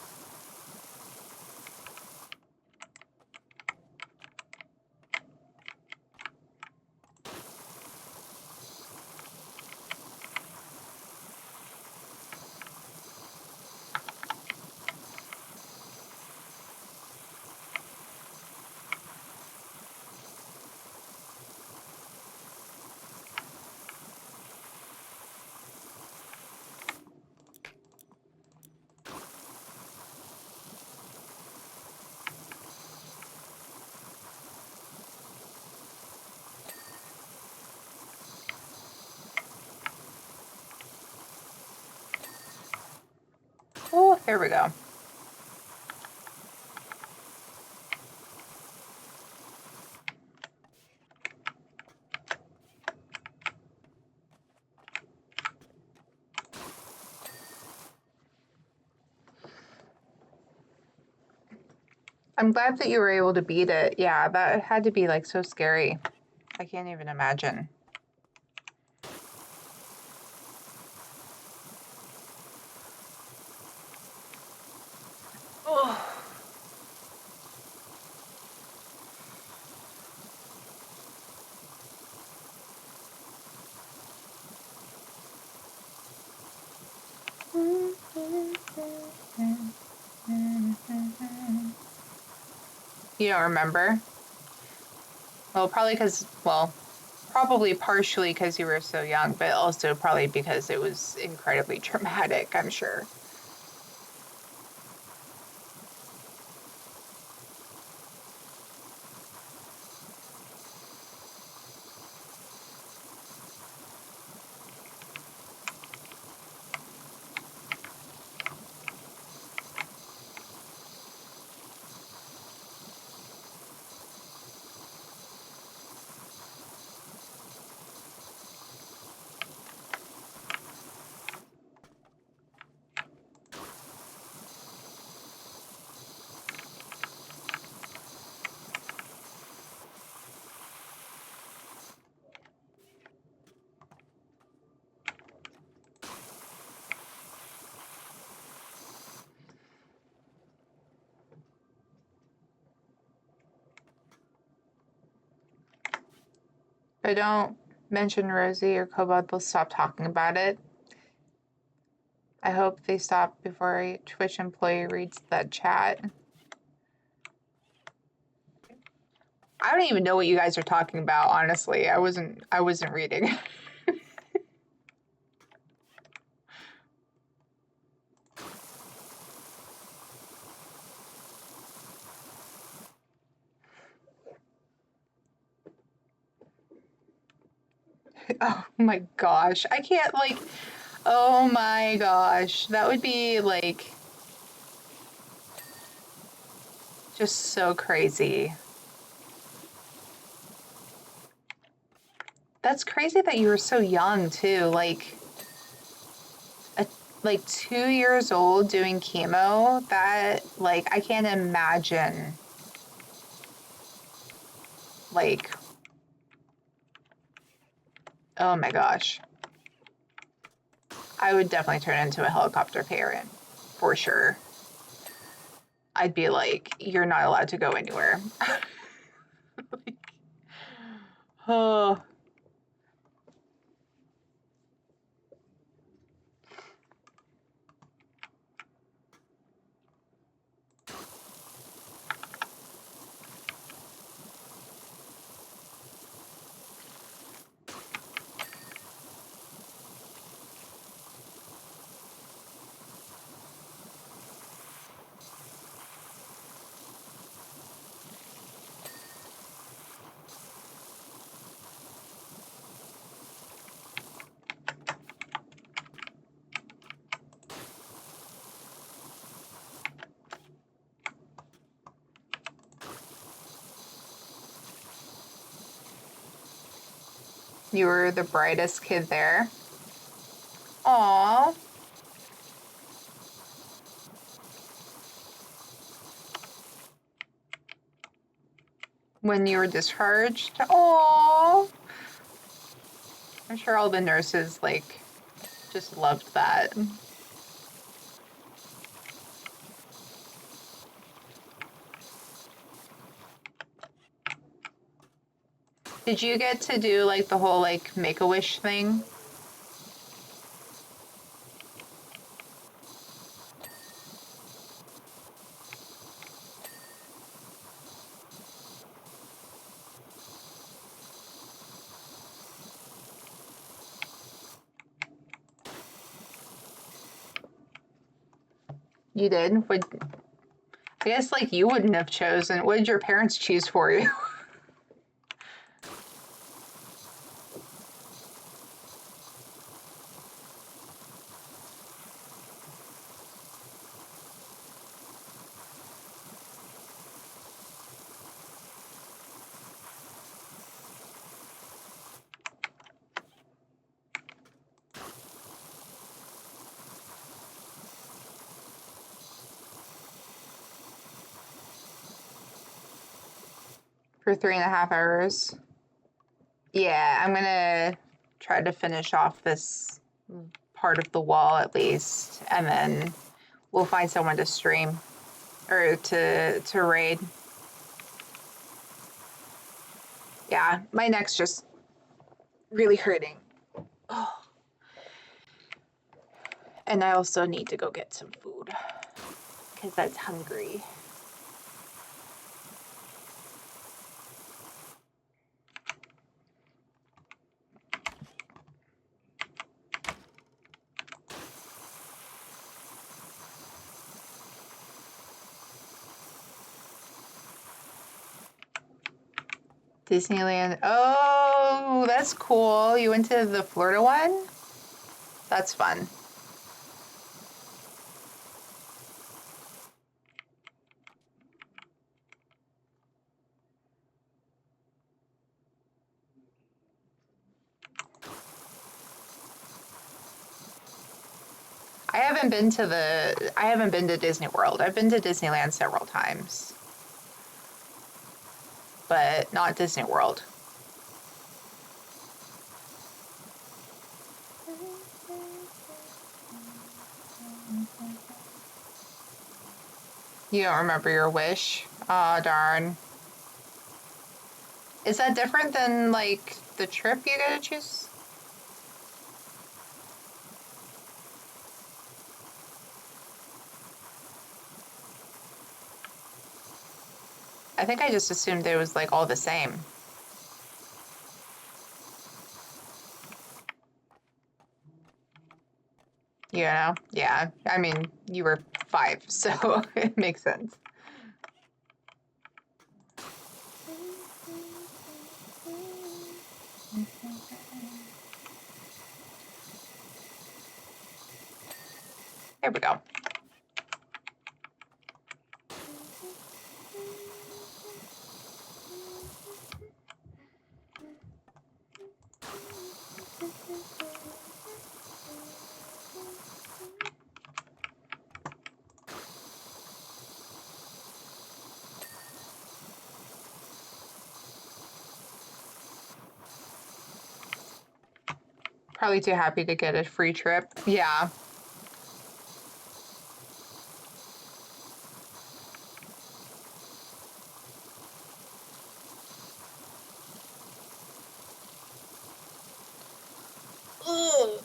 Oh, there we go. I'm glad that you were able to beat it. Yeah, that had to be, like, so scary. I can't even imagine. Oh. You don't remember? Well, probably partially because you were so young, but also probably because it was incredibly traumatic, I'm sure. If I don't mention Rosie or Cobalt, they'll stop talking about it. I hope they stop before a Twitch employee reads that chat. I don't even know what you guys are talking about, honestly. I wasn't reading. Oh my gosh. I can't like, oh my gosh. That would be like just so crazy. That's crazy that you were so young too. Like 2 years old doing chemo. That like I can't imagine like, oh my gosh. I would definitely turn into a helicopter parent for sure. I'd be like, you're not allowed to go anywhere. Like, oh. You were the brightest kid there. Aww. When you were discharged. Aww. I'm sure all the nurses like just loved that. Did you get to do like the whole like Make-A-Wish thing? You did? Would I guess like you wouldn't have chosen. What did your parents choose for you? For 3.5 hours? Yeah, I'm gonna try to finish off this part of the wall at least, and then we'll find someone to stream or to raid. Yeah, my neck's just really hurting. Oh. And I also need to go get some food because that's hungry. Disneyland. Oh, that's cool. You went to the Florida one? That's fun. I haven't been to Disney World. I've been to Disneyland several times, but not Disney World. You don't remember your wish? Oh, darn. Is that different than like the trip you gotta choose? I think I just assumed it was like all the same. You know? Yeah. I mean, you were 5, so it makes sense. There we go. Probably too happy to get a free trip. Yeah. Ugh.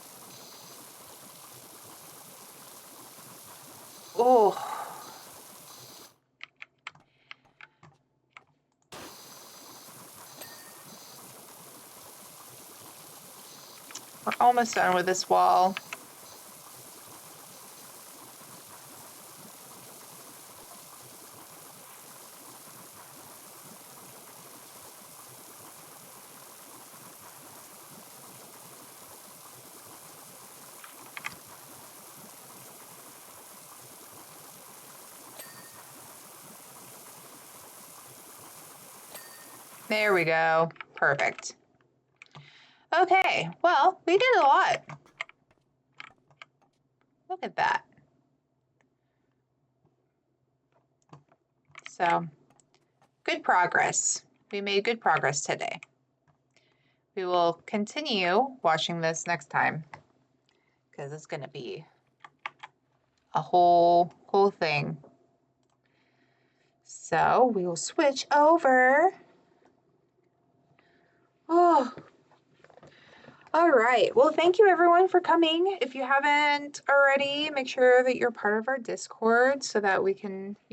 Oh. We're almost done with this wall. There we go. Perfect. Okay, well, we did a lot. Look at that. So, good progress. We made good progress today. We will continue watching this next time because it's going to be a whole thing. So, we will switch over. Oh, all right. Well, thank you everyone for coming. If you haven't already, make sure that you're part of our Discord so that you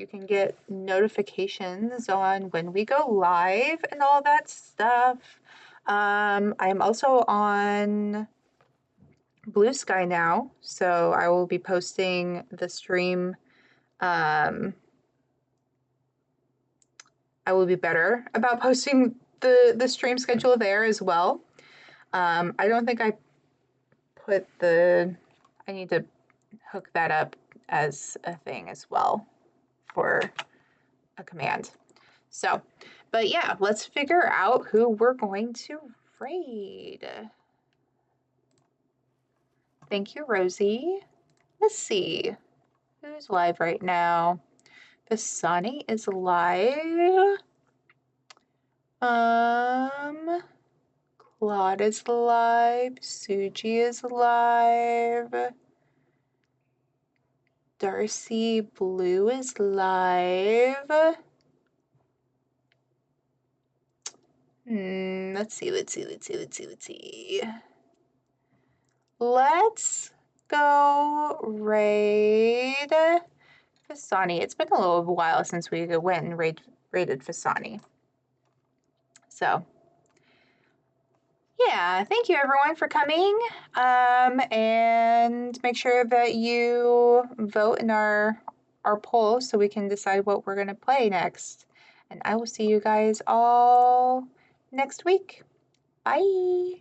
can get notifications on when we go live and all that stuff. I'm also on Blue Sky now, so I will be posting the stream. I will be better about posting the stream schedule there as well. I don't think I put I need to hook that up as a thing as well for a command. So, but yeah, let's figure out who we're going to raid. Thank you, Rosie. Let's see who's live right now. Pisani is live. Claude is live. Suji is live. Darcy Blue is live. Let's see. Let's go raid Fasani. It's been a little while since we went and raided Fasani. So, yeah, thank you everyone for coming. And make sure that you vote in our poll so we can decide what we're going to play next. And I will see you guys all next week. Bye.